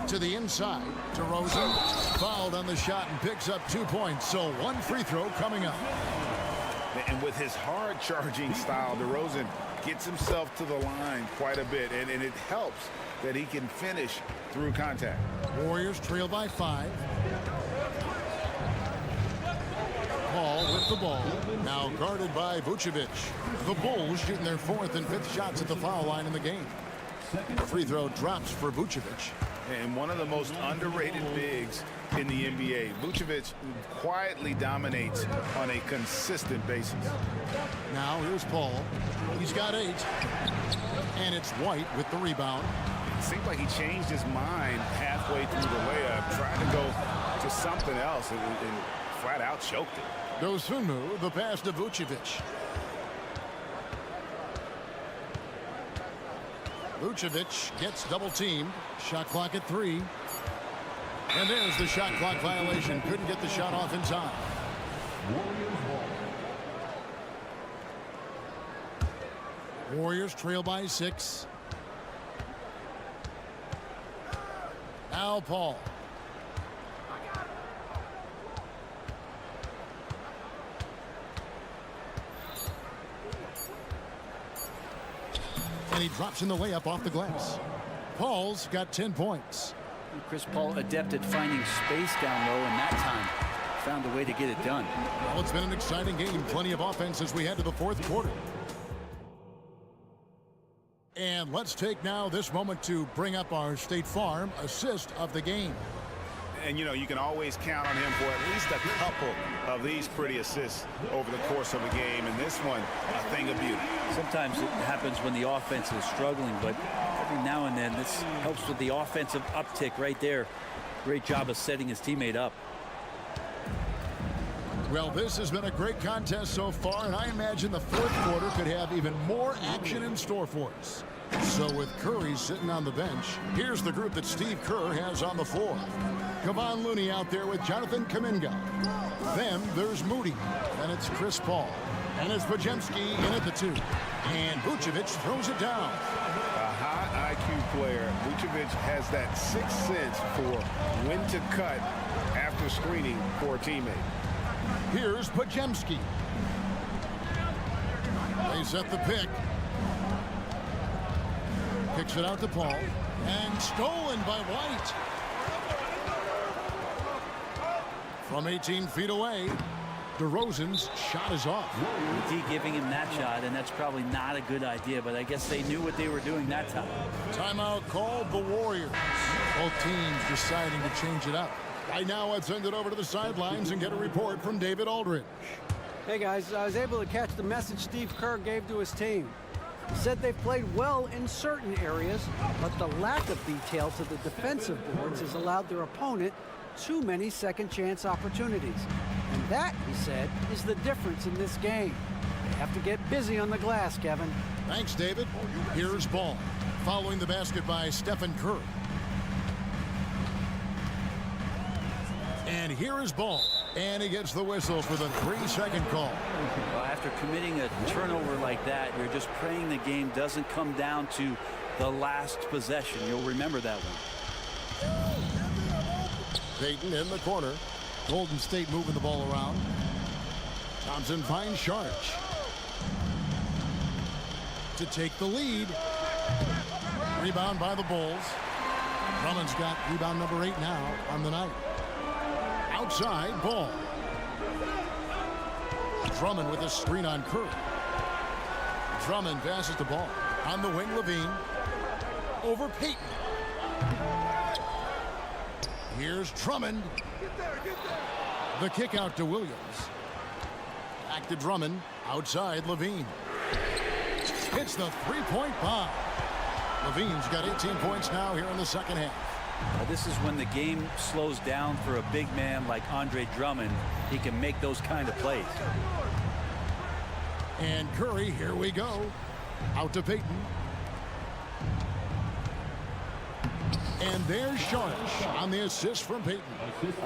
To the inside. DeRozan fouled on the shot and picks up 2 points. So 1 free throw coming up. And with his hard charging style, DeRozan gets himself to the line quite a bit. And it helps that he can finish through contact. Warriors trail by 5. Paul with the ball. Now guarded by Vucevic. The Bulls shooting their 4th and 5th shots at the foul line in the game. Free throw drops for Vucevic. And one of the most underrated bigs in the NBA. Vucevic quietly dominates on a consistent basis. Now here's Paul. He's got 8. And it's White with the rebound. It seemed like he changed his mind halfway through the layup, trying to go to something else and flat out choked it. Dosunmu, the pass to Vucevic. Vucevic gets double teamed. Shot clock at 3. And there's the shot clock violation. Couldn't get the shot off in time. Warriors trail by 6. Now Paul. And he drops in the layup off the glass. Paul's got 10 points. Chris Paul adept at finding space down low, and that time found a way to get it done. Well, it's been an exciting game. Plenty of offense as we head to the 4th quarter. And let's take now this moment to bring up our State Farm assist of the game. And, you know, you can always count on him for at least a couple of these pretty assists over the course of a game. And this one, a thing of beauty. Sometimes it happens when the offense is struggling, but every now and then this helps with the offensive uptick right there. Great job of setting his teammate up. Well, this has been a great contest so far, and I imagine the fourth quarter could have even more action in store for us. So with Curry sitting on the bench, here's the group that Steve Kerr has on the floor. Kevon Looney out there with Jonathan Kuminga. Then there's Moody. Then it's Chris Paul. And it's Podziemski in at the 2. And Vucevic throws it down. A high IQ player. Vucevic has that sixth sense for when to cut after screening for a teammate. Here's Podziemski. They set the pick. Kicks it out to Paul. And stolen by White. From 18 feet away, DeRozan's shot is off. D giving him that shot, and that's probably not a good idea, but I guess they knew what they were doing that time. Timeout called the Warriors. Both teams deciding to change it up. Right now, let's send it over to the sidelines and get a report from David Aldridge. Hey guys, I was able to catch the message Steve Kerr gave to his team. He said they've played well in certain areas, but the lack of detail to the defensive boards has allowed their opponent too many second chance opportunities. And that, he said, is the difference in this game. They have to get busy on the glass, Kevin. Thanks, David. Here's Ball. Following the basket by Stephen Curry. And here is Ball. And he gets the whistle for the 3-second call. Well, after committing a turnover like that, you're just praying the game doesn't come down to the last possession. You'll remember that one. Payton in the corner. Golden State moving the ball around. Thompson finds Sharch to take the lead. Rebound by the Bulls. Drummond's got rebound number 8 now on the night. Outside, Ball. Drummond with a screen on Curry. Drummond passes the ball. On the wing, Levine. Over Payton. Here's Drummond. The kick out to Williams. Back to Drummond. Outside, Levine. Hits the three-point bomb. Levine's got 18 points now here in the second half. This is when the game slows down for a big man like Andre Drummond. He can make those kind of plays. And Curry, here we go. Out to Payton. And there's Sharch on the assist from Payton.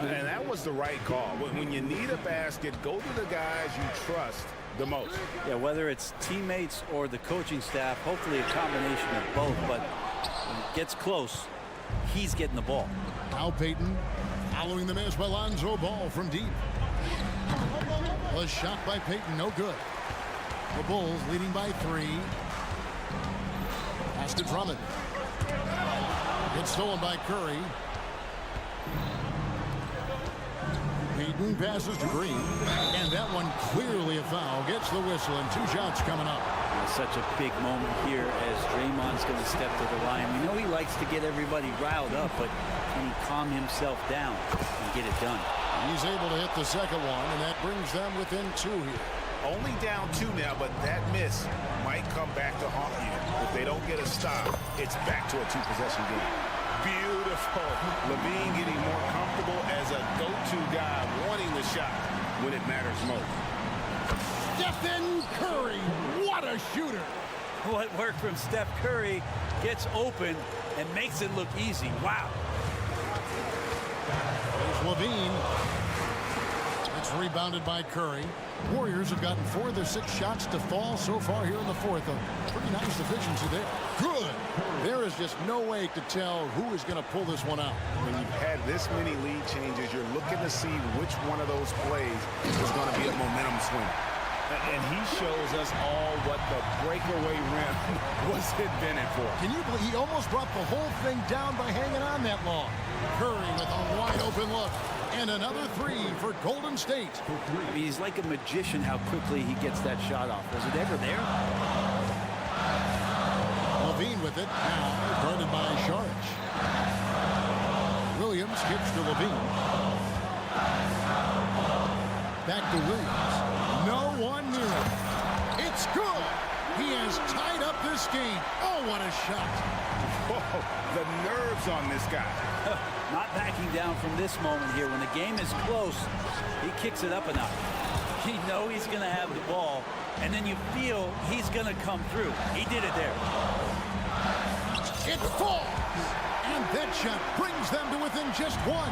And that was the right call. When you need a basket, go to the guys you trust the most. Yeah, whether it's teammates or the coaching staff, hopefully a combination of both. But when it gets close, he's getting the ball. Now Payton following the miss by Lonzo Ball from deep. A shot by Payton, no good. The Bulls leading by 3. Pass to Drummond. It's stolen by Curry. Payton passes to Green. And that one clearly a foul. Gets the whistle and 2 shots coming up. Such a big moment here as Draymond's going to step to the line. We know he likes to get everybody riled up, but can he calm himself down and get it done? He's able to hit the second one, and that brings them within 2 here. Only down 2 now, but that miss might come back to haunt you. If they don't get a stop, it's back to a 2-possession game. Beautiful. Levine getting more comfortable as a go-to guy, wanting the shot when it matters most. Stephen Curry, what a shooter. What worked from Steph Curry gets open and makes it look easy. Wow. There's Levine. It's rebounded by Curry. Warriors have gotten 4 of their 6 shots to fall so far here in the fourth. A pretty nice efficiency there. Good. There is just no way to tell who is going to pull this one out. When you've had this many lead changes, you're looking to see which one of those plays is going to be a momentum swing. And he shows us all what the breakaway rim was invented for. Can you believe he almost brought the whole thing down by hanging on that long? Curry with a wide open look. And another 3 for Golden State. I mean, he's like a magician how quickly he gets that shot off. Was it ever there? Levine with it. Now guarded by Sharch. Williams Williams kicks to Levine. Back to Williams. No one near him. It's good. He has tied up this game. Oh, what a shot. Whoa, the nerves on this guy. Not backing down from this moment here. When the game is close, he kicks it up enough. You know he's going to have the ball, and then you feel he's going to come through. He did it there. It falls. And that shot brings them to within just one.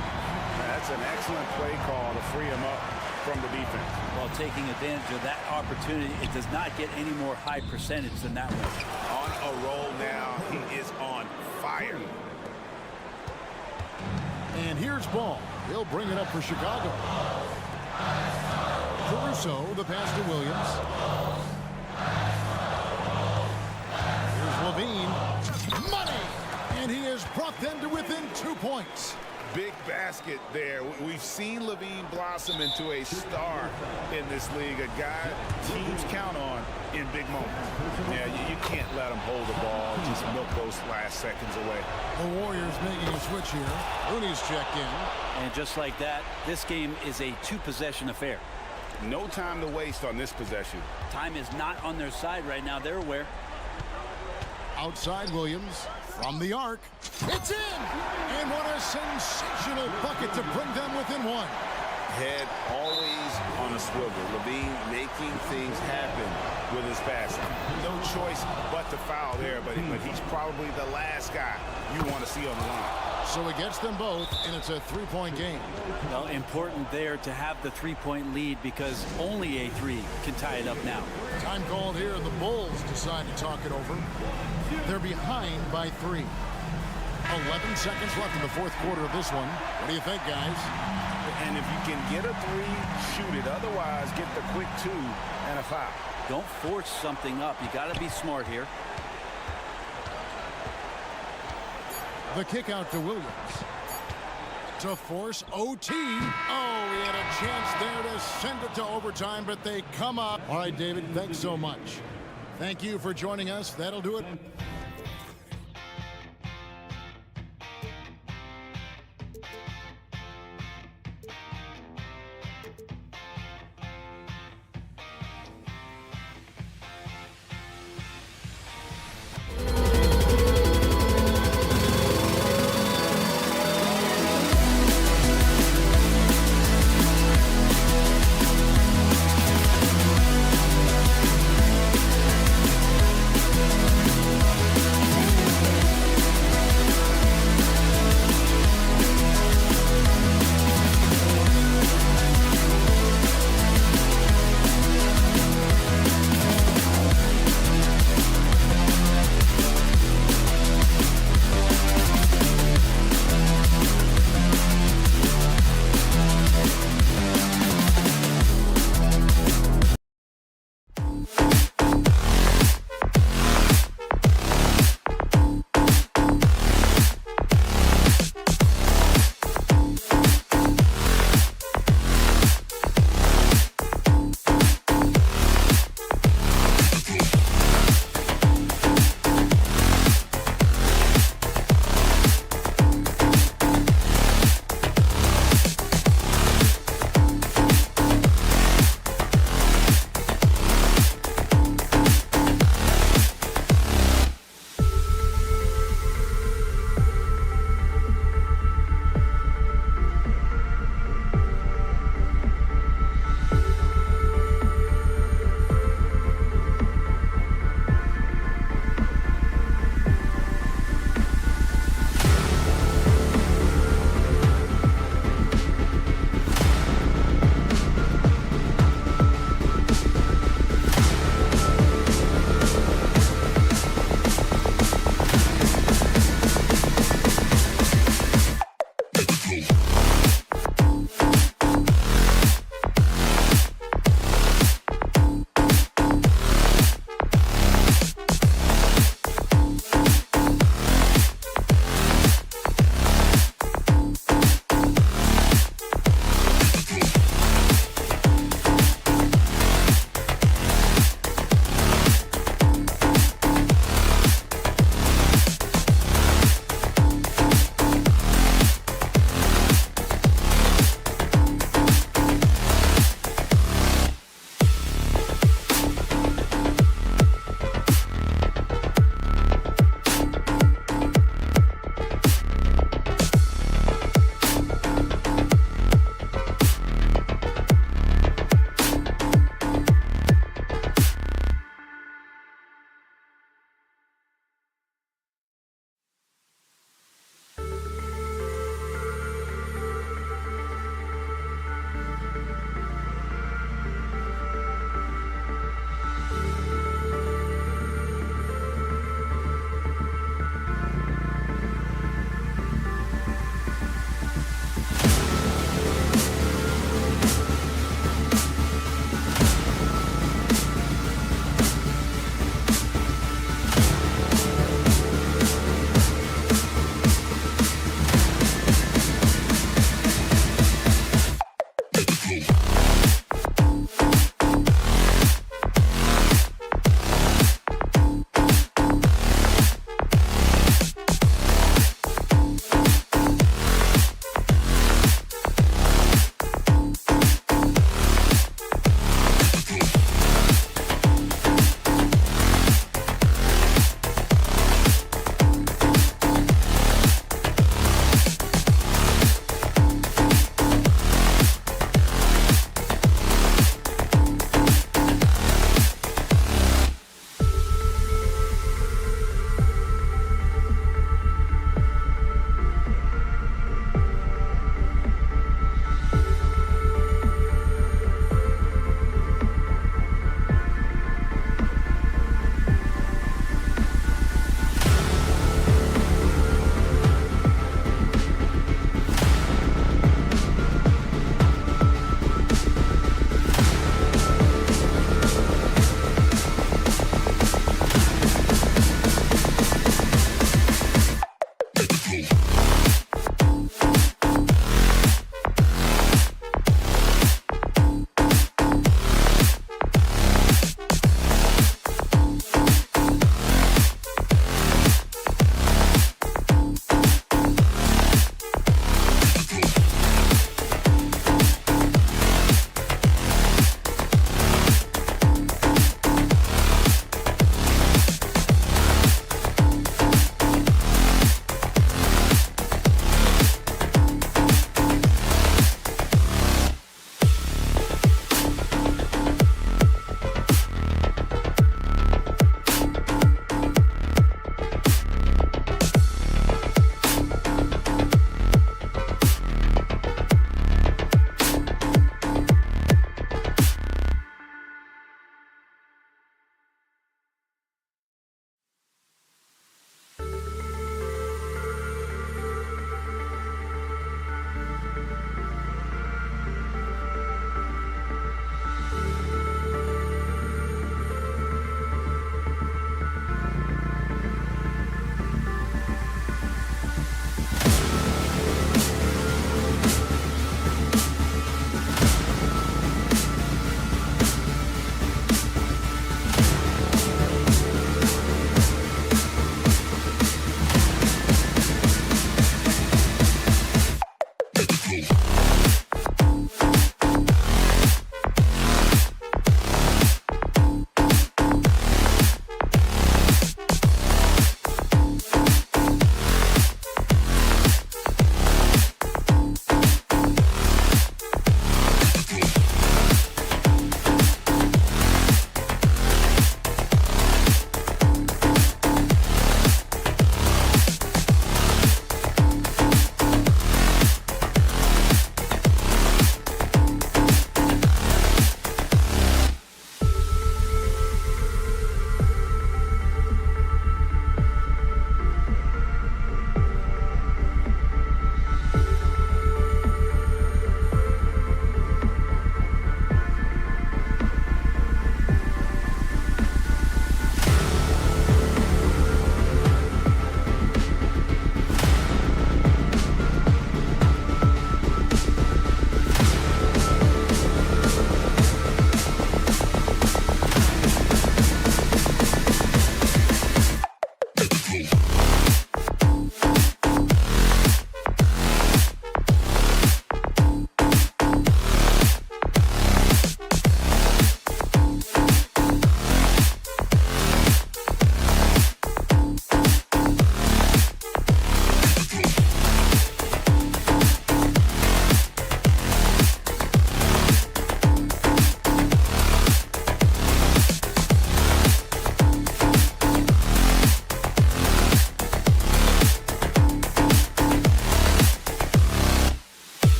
That's an excellent play call to free him up from the defense. While taking advantage of that opportunity, it does not get any more high percentage than that one. On a roll now. He is on fire. And here's Ball. He'll bring it up for Chicago. Caruso, the pass to Williams. Here's Levine. Money! And he has brought them to within 2 points. Big basket there. We've seen Levine blossom into a star in this league, a guy teams count on in big moments. Yeah, you can't let him hold the ball, just milk those last seconds away. The Warriors making a switch here. Rooney's checked in. And just like that, this game is a two-possession affair. No time to waste on this possession. Time is not on their side right now. They're aware. Outside Williams from the arc. It's in! And what a sensational bucket to bring them within one. Head always on a swivel. Levine making things happen with his passing. No choice but to foul there, but he's probably the last guy you want to see on the line. So he gets them both, and it's a three-point game. Well, important there to have the three-point lead because only a three can tie it up now. Time called here, and the Bulls decide to talk it over. They're behind by 3. 11 seconds left in the fourth quarter of this one. What do you think, guys? And if you can get a 3, shoot it. Otherwise, get the quick 2 and a foul. Don't force something up. You got to be smart here. The kick out to Williams. To force OT. Oh, he had a chance there to send it to overtime, but they come up. All right, David, thanks so much. Thank you for joining us. That'll do it.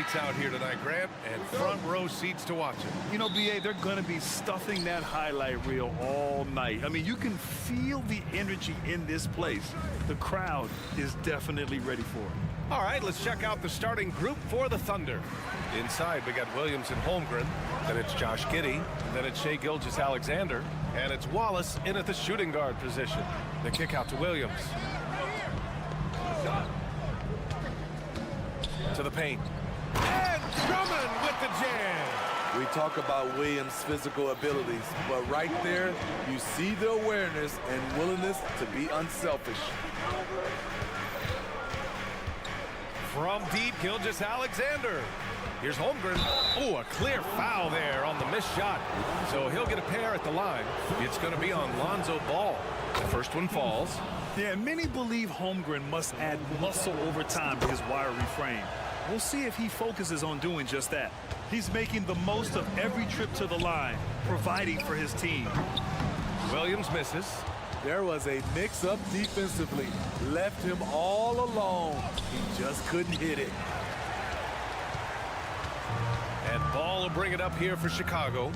lights out here tonight, Grant, and front row seats to watch it. You know, BA, they're going to be stuffing that highlight reel all night. I mean, you can feel the energy in this place. The crowd is definitely ready for it. All right, let's check out the starting group for the Thunder. Inside, we got Williams and Holmgren. Then it's Josh Giddey. Then it's Shai Gilgeous-Alexander. And it's Wallace in at the shooting guard position. The kick out to Williams. To the paint. And Drummond with the jam. We talk about Williams' physical abilities, but right there, you see the awareness and willingness to be unselfish. From deep, Gilgeous-Alexander. Here's Holmgren. Oh, a clear foul there on the missed shot. So he'll get a pair at the line. It's going to be on Lonzo Ball. The first one falls. Yeah, many believe Holmgren must add muscle over time to his wiry frame. We'll see if he focuses on doing just that. He's making the most of every trip to the line, providing for his team. Williams misses. There was a mix-up defensively. Left him all alone. He just couldn't hit it. And Ball will bring it up here for Chicago.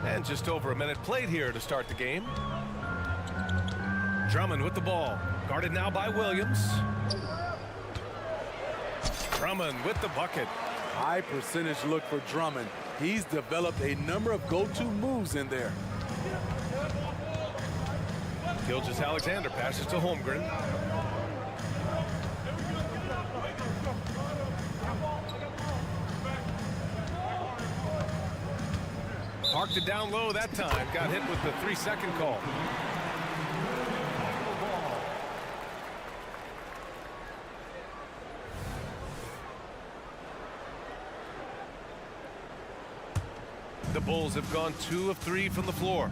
And just over a minute played here to start the game. Drummond with the ball. Guarded now by Williams. Drummond with the bucket. High percentage look for Drummond. He's developed a number of go-to moves in there. Gilgeous-Alexander passes to Holmgren. Parked it down low that time. Got hit with the 3-second call. The Bulls have gone 2 of 3 from the floor.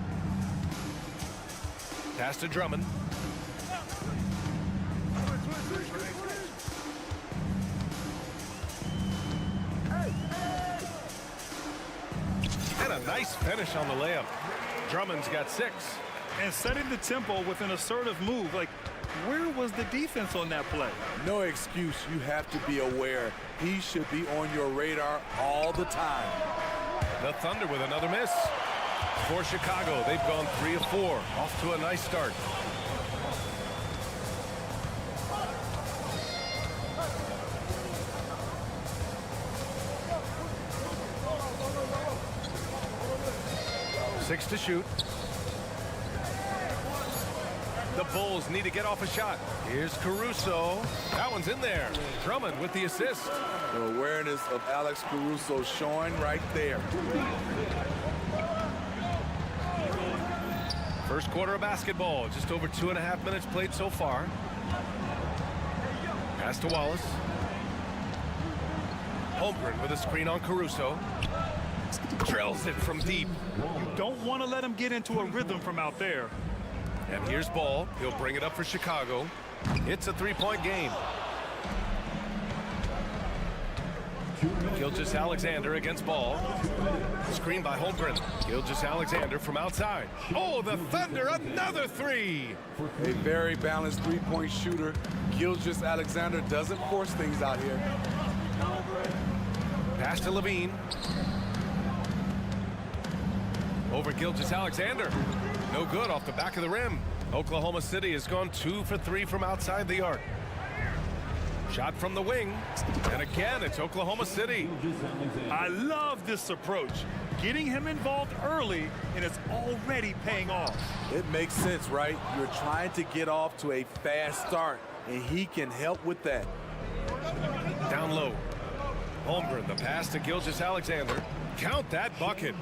Pass to Drummond. And a nice finish on the layup. Drummond's got 6. And setting the tempo with an assertive move. Like, where was the defense on that play? No excuse. You have to be aware. He should be on your radar all the time. The Thunder with another miss. For Chicago, they've gone 3 of 4. Off to a nice start. Six to shoot. The Bulls need to get off a shot. Here's Caruso. That one's in there. Drummond with the assist. The awareness of Alex Caruso showing right there. First quarter of basketball. Just over 2.5 minutes played so far. Pass to Wallace. Holmgren with a screen on Caruso. Drills it from deep. You don't want to let him get into a rhythm from out there. And here's Ball. He'll bring it up for Chicago. It's a 3-point game. Gilgeous-Alexander against Ball. Screen by Holmgren. Gilgeous-Alexander from outside. Oh, the Thunder, another 3. A very balanced three-point shooter. Gilgeous-Alexander doesn't force things out here. Pass to Levine. Over Gilgeous-Alexander. No good off the back of the rim. Oklahoma City has gone 2 for 3 from outside the arc. Shot from the wing. And again, it's Oklahoma City. I love this approach. Getting him involved early, and it's already paying off. It makes sense, right? You're trying to get off to a fast start, and he can help with that. Down low. Holmgren, the pass to Gilgeous-Alexander. Count that bucket.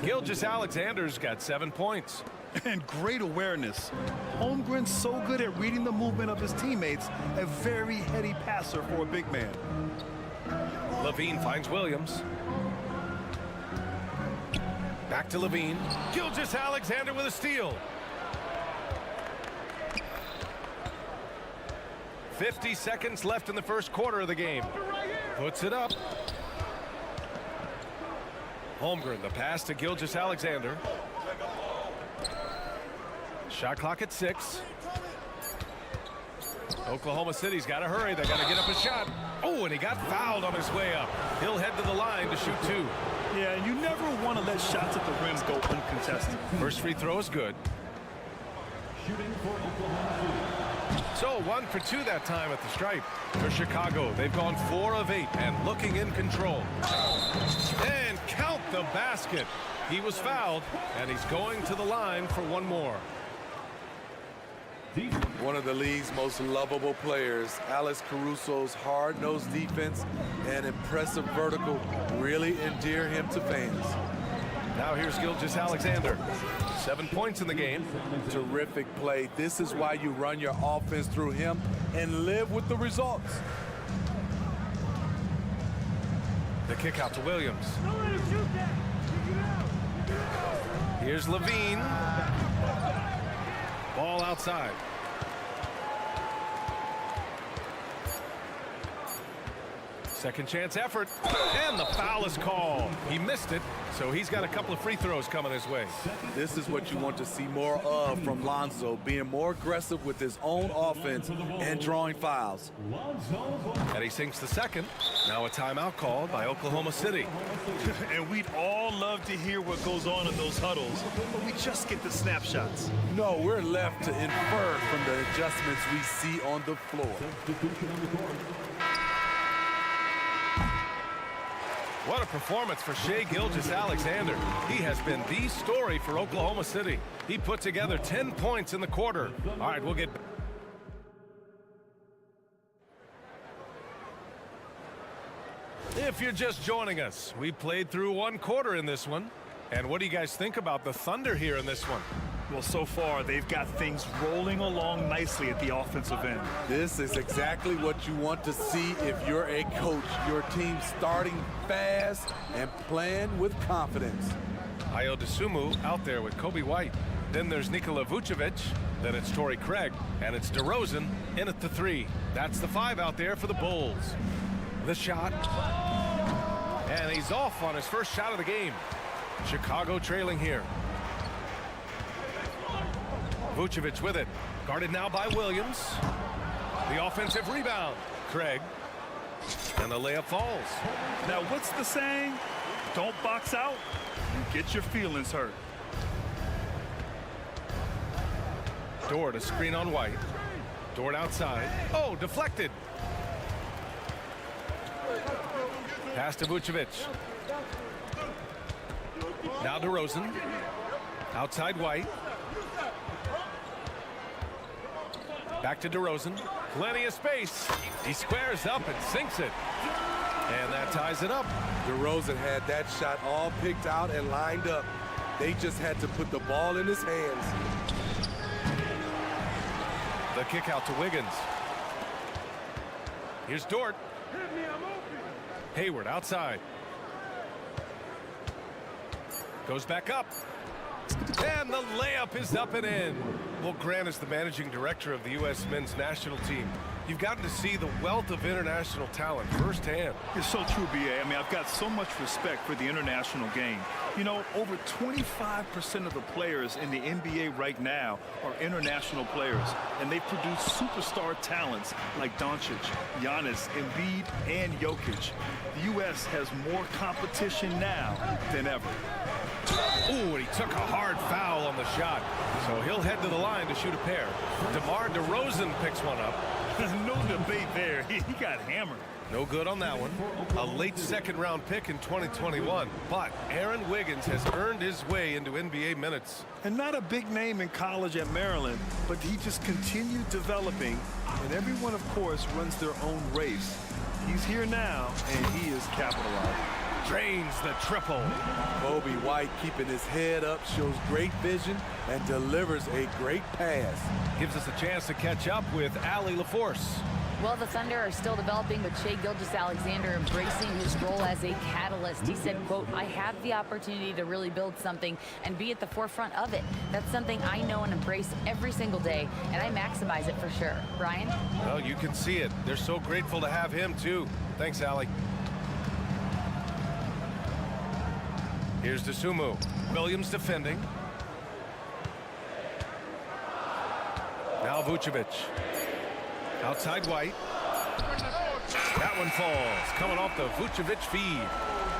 Gilgeous-Alexander's got 7 points. And great awareness. Holmgren's so good at reading the movement of his teammates, a very heady passer for a big man. Levine finds Williams. Back to Levine. Gilgeous-Alexander with a steal. 50 seconds left in the first quarter of the game. Puts it up. Holmgren, the pass to Gilgeous-Alexander. Shot clock at 6. Oklahoma City's got to hurry. They got to get up a shot. Oh, and he got fouled on his way up. He'll head to the line to shoot 2. Yeah, and you never want to let shots at the rim go uncontested. First free throw is good. So 1 for 2 that time at the stripe for Chicago. They've gone 4 of 8 and looking in control. And count the basket. He was fouled, and he's going to the line for 1 more. One of the league's most lovable players, Alex Caruso's hard-nosed defense and impressive vertical really endear him to fans. Now here's Gilgeous-Alexander. 7 points in the game. Terrific play. This is why you run your offense through him and live with the results. The kick out to Williams. Here's Levine. Ball outside. Second chance effort, and the foul is called. He missed it, so he's got a couple of free throws coming his way. This is what you want to see more of from Lonzo, being more aggressive with his own offense and drawing fouls. And he sinks the second. Now a timeout called by Oklahoma City. And we'd all love to hear what goes on in those huddles, but we just get the snapshots. No, we're left to infer from the adjustments we see on the floor. What a performance for Shai Gilgeous-Alexander. He has been the story for Oklahoma City. He put together 10 points in the quarter. All right, we'll get... If you're just joining us, we played through 1 quarter in this one. And what do you guys think about the Thunder here in this one? Well, so far, they've got things rolling along nicely at the offensive end. This is exactly what you want to see if you're a coach. Your team starting fast and playing with confidence. Ayo Dosunmu out there with Kobe White. Then there's Nikola Vucevic. Then it's Torrey Craig. And it's DeRozan in at the 3. That's the 5 out there for the Bulls. The shot. And he's off on his first shot of the game. Chicago trailing here. Vucevic with it. Guarded now by Williams. The offensive rebound. Craig. And the layup falls. Now, what's the saying? Don't box out. You get your feelings hurt. Dort a screen on White. Dort outside. Oh, deflected. Pass to Vucevic. Now DeRozan. Outside White. Back to DeRozan. Plenty of space. He squares up and sinks it. And that ties it up. DeRozan had that shot all picked out and lined up. They just had to put the ball in his hands. The kick out to Wiggins. Here's Dort. Hayward outside. Goes back up. And the layup is up and in. Well, Grant is the managing director of the U.S. men's national team. You've gotten to see the wealth of international talent firsthand. It's so true, B.A. I mean, I've got so much respect for the international game. You know, over 25% of the players in the NBA right now are international players, and they produce superstar talents like Doncic, Giannis, Embiid, and Jokic. The U.S. has more competition now than ever. Ooh, and he took a hard foul on the shot. So he'll head to the line to shoot a pair. DeMar DeRozan picks one up. No debate there. He got hammered. No good on that one. A late second-round pick in 2021. But Aaron Wiggins has earned his way into NBA minutes. And not a big name in college at Maryland, but he just continued developing. And everyone, of course, runs their own race. He's here now, and he is capitalizing. Drains the triple. Kobe White keeping his head up, shows great vision, and delivers a great pass. Gives us a chance to catch up with Allie LaForce. Well, the Thunder are still developing, but Shai Gilgeous-Alexander embracing his role as a catalyst. He said, quote, I have the opportunity to really build something and be at the forefront of it. That's something I know and embrace every single day, and I maximize it for sure. Brian? Well, you can see it. They're so grateful to have him, too. Thanks, Allie. Here's Dosunmu. Williams defending. Now Vucevic. Outside White. That one falls, coming off the Vucevic feed.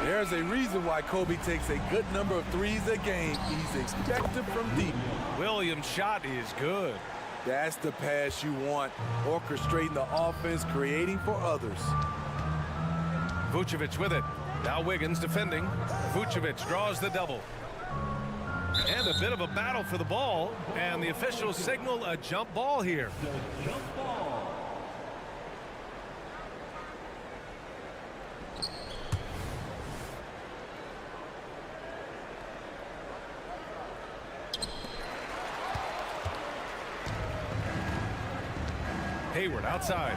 There's a reason why Kobe takes a good number of threes a game. He's expected from deep. Williams' shot is good. That's the pass you want. Orchestrating the offense, creating for others. Vucevic with it. Now Wiggins defending. Vucevic draws the double. And a bit of a battle for the ball. And the officials signal a jump ball here. Jump ball. Hayward outside.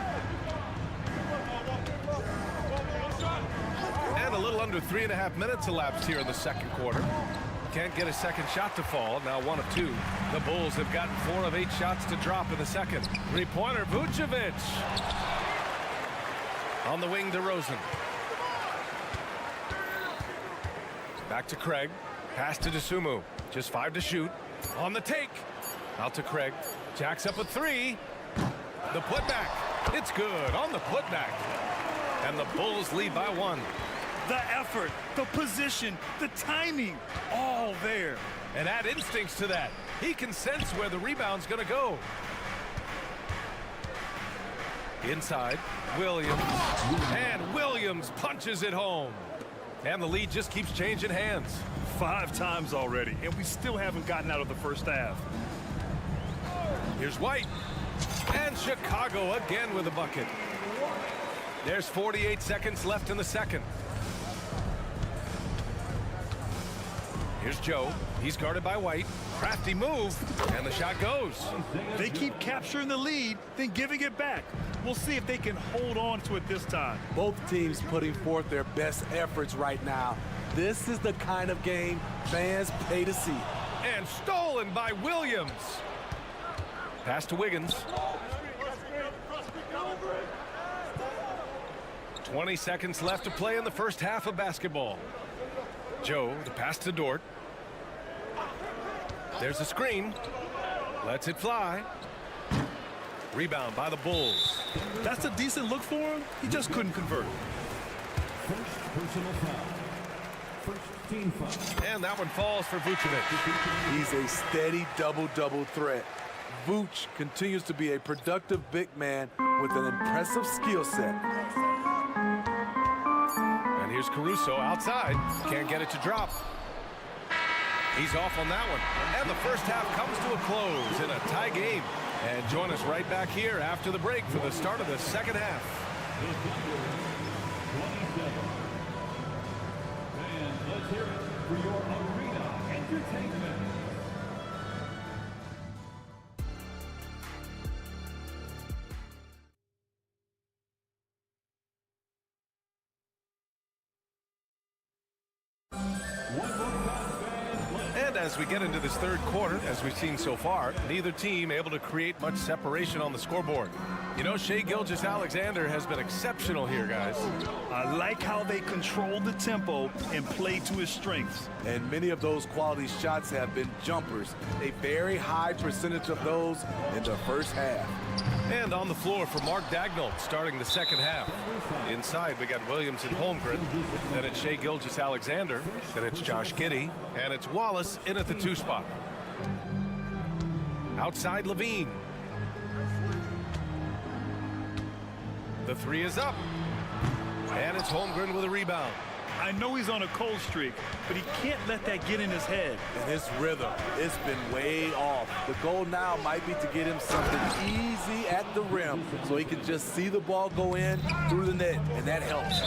And a little under 3.5 minutes elapsed here in the second quarter. Can't get a second shot to fall. Now 1 of 2. The Bulls have gotten 4 of 8 shots to drop in the second. Three-pointer, Vucevic. On the wing, DeRozan. Back to Craig. Pass to DeSumo. Just 5 to shoot. On the take. Out to Craig. Jacks up a 3. The putback. It's good on the putback. And the Bulls lead by 1. The effort, the position, the timing, all there. And add instincts to that. He can sense where the rebound's going to go. Inside, Williams. And Williams punches it home. And the lead just keeps changing hands. 5 times already, and we still haven't gotten out of the first half. Here's White. And Chicago again with a bucket. There's 48 seconds left in the second. Here's Joe. He's guarded by White. Crafty move, and the shot goes. They keep capturing the lead, then giving it back. We'll see if they can hold on to it this time. Both teams putting forth their best efforts right now. This is the kind of game fans pay to see. And stolen by Williams. Pass to Wiggins. 20 seconds left to play in the first half of basketball. Joe, the pass to Dort. There's a screen. Lets it fly. Rebound by the Bulls. That's a decent look for him. He just couldn't convert. First personal foul. First team foul. And that one falls for Vucevic. He's a steady double-double threat. Vooch continues to be a productive big man with an impressive skill set. And here's Caruso outside. Can't get it to drop. He's off on that one. And the first half comes to a close in a tie game. And join us right back here after the break for the start of the second half. 27. And let's hear it for your arena entertainment. And as we get into this third quarter, as we've seen so far, neither team able to create much separation on the scoreboard. You know, Shai Gilgeous-Alexander has been exceptional here, guys. I like how they control the tempo and play to his strengths. And many of those quality shots have been jumpers. A very high percentage of those in the first half. And on the floor for Mark Daigneault starting the second half. Inside, we got Williams and Holmgren. Then it's Shai Gilgeous-Alexander. Then it's Josh Giddey. And it's Wallace in at the 2 spot. Outside, Levine. The 3 is up. And it's Holmgren with a rebound. I know he's on a cold streak, but he can't let that get in his head. And his rhythm, it's been way off. The goal now might be to get him something easy at the rim so he can just see the ball go in through the net, and that helps.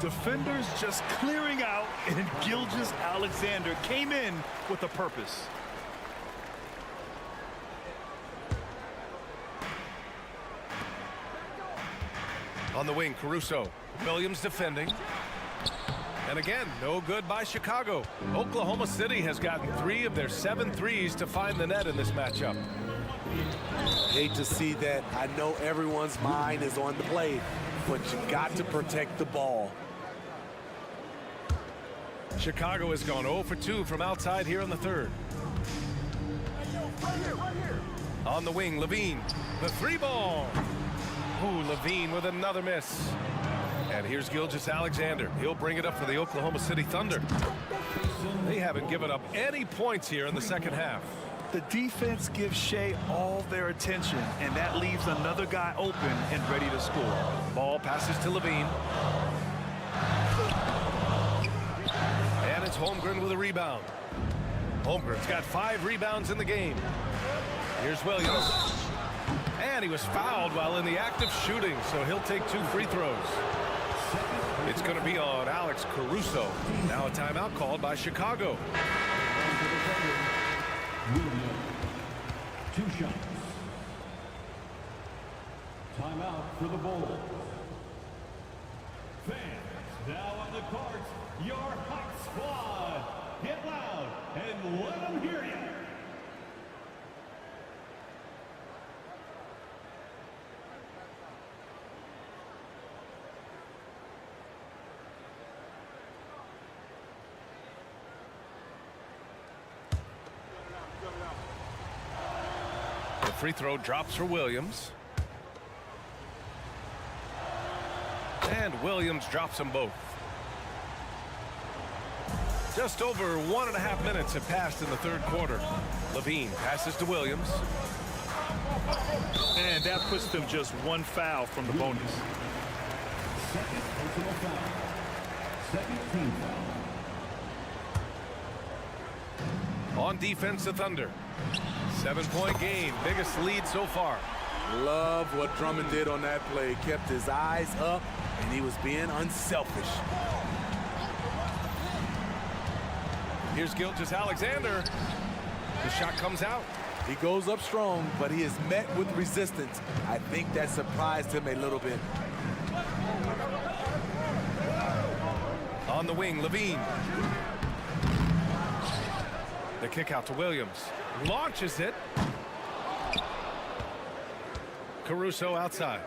Defenders just clearing out, and Gilgeous-Alexander came in with a purpose. On the wing, Caruso. Williams defending. And again, no good by Chicago. Oklahoma City has gotten 3 of their 7 threes to find the net in this matchup. Hate to see that. I know everyone's mind is on the play, but you got to protect the ball. Chicago has gone 0 for 2 from outside here in the third. On the wing, Levine. The 3 ball. Ooh, Levine with another miss. And here's Gilgeous-Alexander. He'll bring it up for the Oklahoma City Thunder. They haven't given up any points here in the second half. The defense gives Shea all their attention, and that leaves another guy open and ready to score. Ball passes to Levine. And it's Holmgren with a rebound. Holmgren's got 5 rebounds in the game. Here's Williams. And he was fouled while in the act of shooting, so he'll take 2 free throws. It's going to be on Alex Caruso. Now a timeout called by Chicago. 2 shots. Timeout for the Bulls. Fans, now on the court, your hot squad. Get loud and let them hear you. Free throw drops for Williams. And Williams drops them both. Just over 1.5 minutes have passed in the third quarter. Levine passes to Williams. And that puts them just 1 foul from the bonus. Second personal foul. Second team foul. On defense, the Thunder. 7-point game, biggest lead so far. Love what Drummond did on that play. Kept his eyes up, and he was being unselfish. Here's Gilgeous-Alexander. The shot comes out. He goes up strong, but he is met with resistance. I think that surprised him a little bit. On the wing, Levine. The kick out to Williams. Launches it. Caruso outside.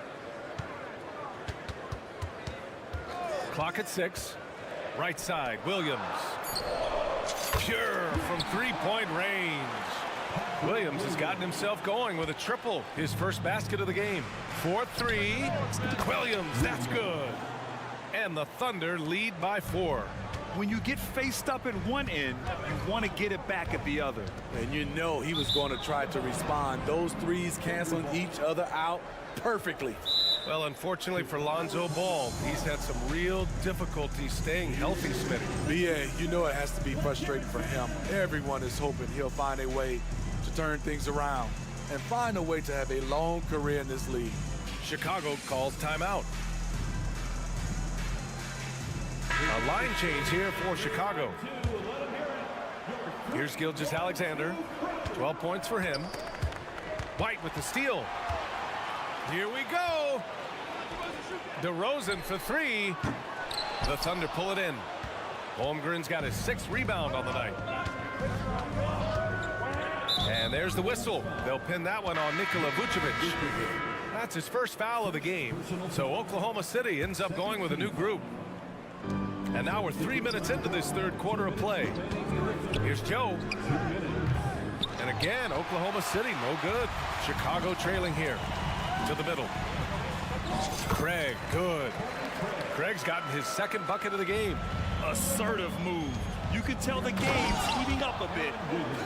Clock at 6. Right side, Williams. Pure from 3-point range. Williams has gotten himself going with a triple. His first basket of the game. 4-3. Williams, that's good. And the Thunder lead by 4. When you get faced up at one end, you want to get it back at the other. And you know he was going to try to respond. Those threes canceling each other out perfectly. Well, unfortunately for Lonzo Ball, he's had some real difficulty staying healthy, Smitty. BA, you know it has to be frustrating for him. Everyone is hoping he'll find a way to turn things around and find a way to have a long career in this league. Chicago calls timeout. A line change here for Chicago. Here's Gilgeous-Alexander. 12 points for him. White with the steal. Here we go. DeRozan for 3. The Thunder pull it in. Holmgren's got his 6th rebound on the night. And there's the whistle. They'll pin that one on Nikola Vucevic. That's his first foul of the game. So Oklahoma City ends up going with a new group. And now we're 3 minutes into this third quarter of play. Here's Joe. And again, Oklahoma City, no good. Chicago trailing here to the middle. Craig, good. Craig's gotten his 2nd bucket of the game. Assertive move. You can tell the game's heating up a bit.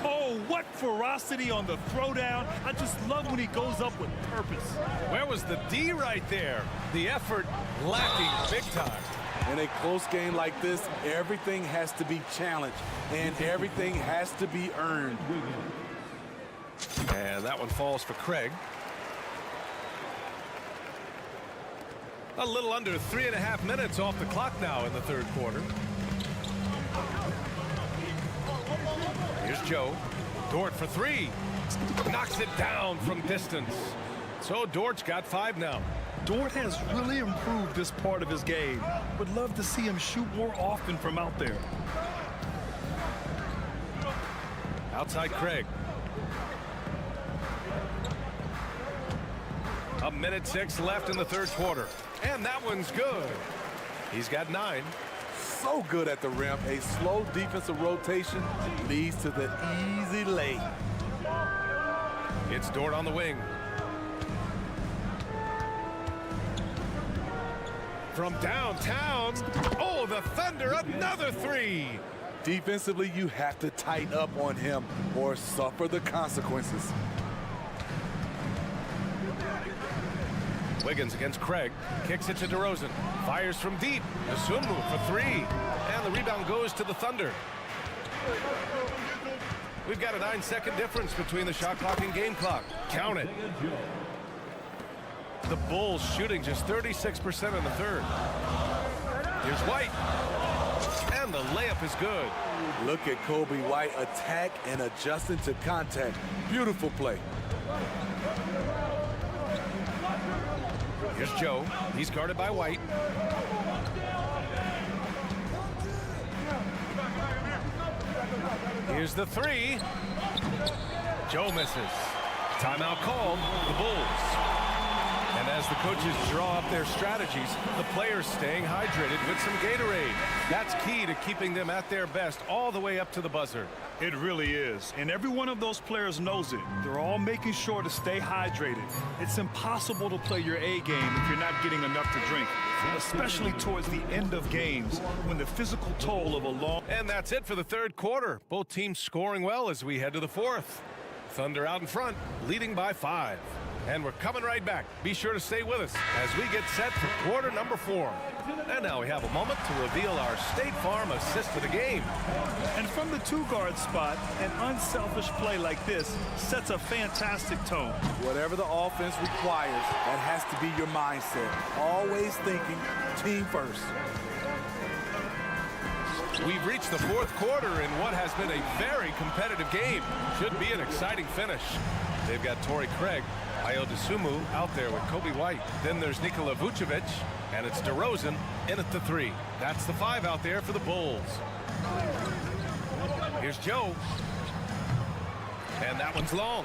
Oh, what ferocity on the throwdown. I just love when he goes up with purpose. Where was the D right there? The effort lacking big time. In a close game like this, everything has to be challenged and everything has to be earned. And that one falls for Craig. A little under 3.5 minutes off the clock now in the third quarter. Here's Joe. Dort for 3. Knocks it down from distance. So Dort's got 5 now. Dort has really improved this part of his game. Would love to see him shoot more often from out there. Outside Craig. 1:06 left in the third quarter. And that one's good. He's got 9. So good at the rim. A slow defensive rotation leads to the easy lay. It's Dort on the wing. From downtown. Oh, the Thunder, another three. Defensively, you have to tighten up on him or suffer the consequences. Wiggins against Craig. Kicks it to DeRozan. Fires from deep. Asumu for three. And the rebound goes to the Thunder. We've got a 9-second difference between the shot clock and game clock. Count it. The Bulls shooting just 36% in the third. Here's White. And the layup is good. Look at Kobe White attack and adjusting to contact. Beautiful play. Here's Joe. He's guarded by White. Here's the three. Joe misses. Timeout called. The Bulls. And as the coaches draw up their strategies, the players staying hydrated with some Gatorade. That's key to keeping them at their best all the way up to the buzzer. It really is. And every one of those players knows it. They're all making sure to stay hydrated. It's impossible to play your A game if you're not getting enough to drink, especially towards the end of games when the physical toll of a long... And that's it for the third quarter. Both teams scoring well as we head to the fourth. Thunder out in front, leading by 5. And we're coming right back. Be sure to stay with us as we get set for quarter number 4. And now we have a moment to reveal our State Farm assist of the game. And from the 2-guard spot, an unselfish play like this sets a fantastic tone. Whatever the offense requires, that has to be your mindset. Always thinking team first. We've reached the fourth quarter in what has been a very competitive game. Should be an exciting finish. They've got Torrey Craig, Ayo Dosunmu out there with Kobe White. Then there's Nikola Vucevic, and it's DeRozan in at the 3. That's the 5 out there for the Bulls. Here's Joe. And that one's long.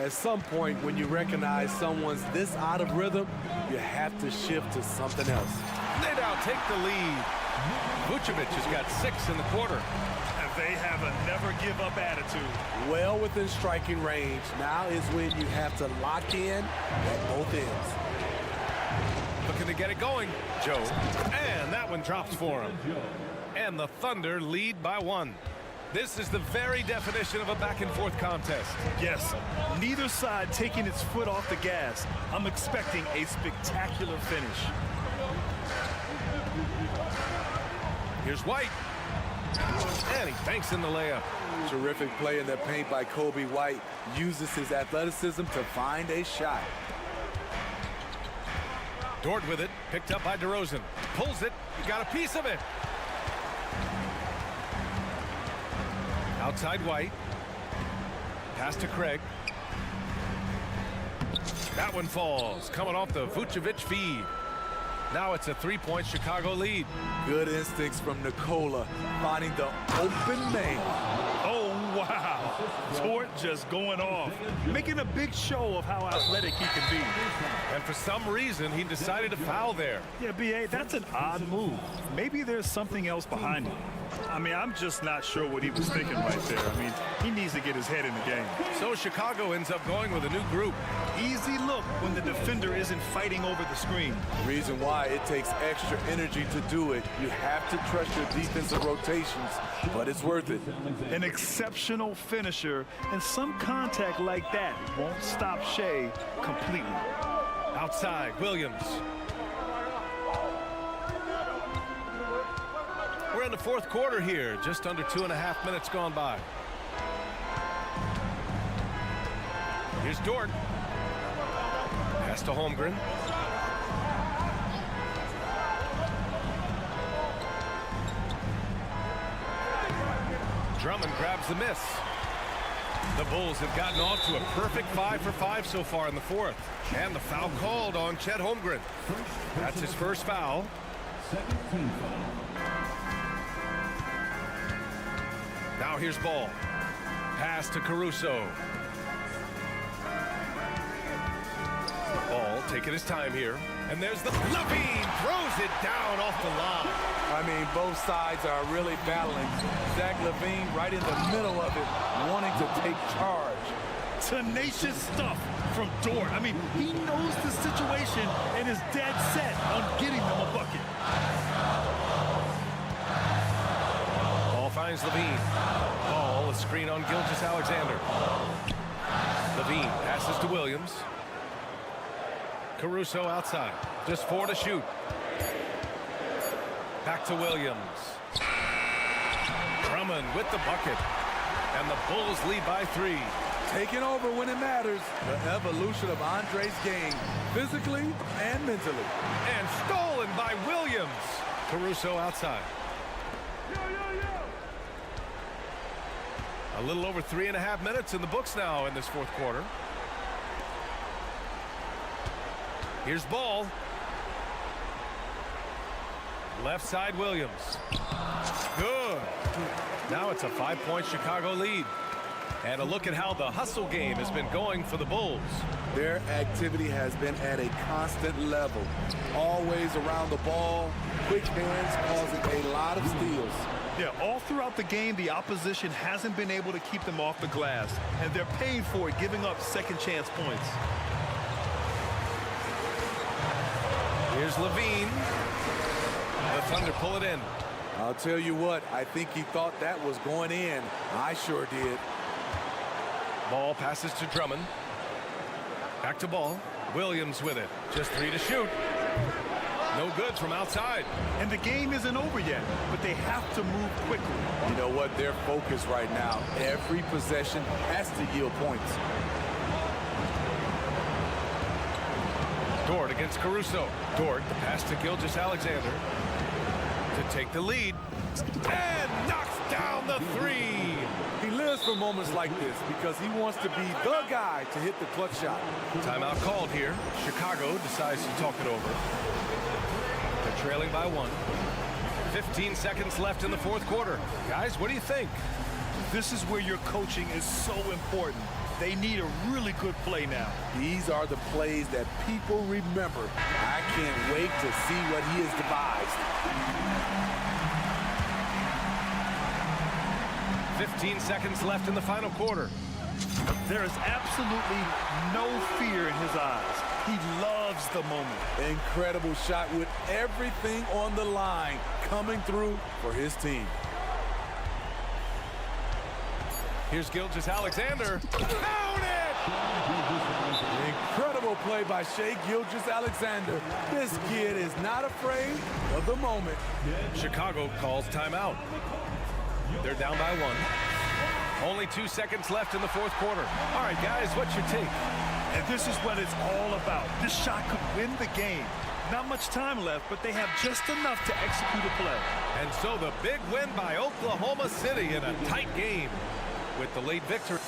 At some point, when you recognize someone's this out of rhythm, you have to shift to something else. They now take the lead. Vucevic has got 6 in the quarter. And they have a never-give-up attitude. Well within striking range. Now is when you have to lock in at both ends. Looking to get it going. Joe. And that one drops for him. And the Thunder lead by 1. This is the very definition of a back-and-forth contest. Yes, neither side taking its foot off the gas. I'm expecting a spectacular finish. Here's White. And he banks in the layup. Terrific play in the paint by Kobe White. Uses his athleticism to find a shot. Dort with it. Picked up by DeRozan. Pulls it. He got a piece of it. Outside White. Pass to Craig. That one falls. Coming off the Vucevic feed. Now it's a 3-point Chicago lead. Good instincts from Nikola, finding the open man. Oh, wow. Dort just going off, making a big show of how athletic he can be. And for some reason, he decided to foul there. Yeah, B.A., that's an odd move. Maybe there's something else behind it. I mean, I'm just not sure what he was thinking right there. I mean, he needs to get his head in the game. So Chicago ends up going with a new group. Easy look when the defender isn't fighting over the screen. Reason why it takes extra energy to do it. You have to trust your defensive rotations, but it's worth it. An exceptional finisher, and some contact like that won't stop Shea completely. Outside, Williams. We're in the fourth quarter here, just under 2.5 minutes gone by. Here's Dort. Pass to Holmgren. Drummond grabs the miss. The Bulls have gotten off to a perfect 5 for 5 so far in the fourth. And the foul called on Chet Holmgren. That's his first foul. Now here's Ball. Pass to Caruso. Ball taking his time here. And there's the Levine throws it down off the line. I mean, both sides are really battling. Zach LaVine right in the middle of it, wanting to take charge. Tenacious stuff from Dort. I mean, he knows the situation and is dead set on getting them a bucket. Ball finds Levine. Ball, a screen on Gilgeous-Alexander. Levine passes to Williams. Caruso outside. Just 4 to shoot. Back to Williams. Drummond with the bucket. And the Bulls lead by 3. Taking over when it matters. The evolution of Andre's game, physically and mentally. And stolen by Williams. Caruso outside. A little over 3.5 minutes in the books now in this fourth quarter. Here's Ball. Left side Williams. Good. Now it's a 5-point Chicago lead. And a look at how the hustle game has been going for the Bulls. Their activity has been at a constant level. Always around the ball. Quick hands causing a lot of steals. Yeah, all throughout the game, the opposition hasn't been able to keep them off the glass. And they're paying for it, giving up second chance points. Here's Levine. The Thunder pull it in. I'll tell you what, I think he thought that was going in. I sure did. Ball passes to Drummond. Back to Ball. Williams with it. Just 3 to shoot. No good from outside. And the game isn't over yet, but they have to move quickly. You know what? Their focus right now, every possession has to yield points. Dort against Caruso. Dort, the pass to Gilgeous-Alexander to take the lead. And knocks down the 3. He lives for moments like this because he wants to be the guy to hit the clutch shot. Timeout called here. Chicago decides to talk it over. They're trailing by 1. 15 seconds left in the fourth quarter. Guys, what do you think? This is where your coaching is so important. They need a really good play now. These are the plays that people remember. I can't wait to see what he has devised. 15 seconds left in the final quarter. There is absolutely no fear in his eyes. He loves the moment. Incredible shot with everything on the line coming through for his team. Here's Gilgeous-Alexander. Count it! Incredible play by Shai Gilgeous-Alexander. This kid is not afraid of the moment. Chicago calls timeout. They're down by 1. Only 2 seconds left in the fourth quarter. All right, guys, what's your take? And this is what it's all about. This shot could win the game. Not much time left, but they have just enough to execute a play. And so the big win by Oklahoma City in a tight game with the late victory.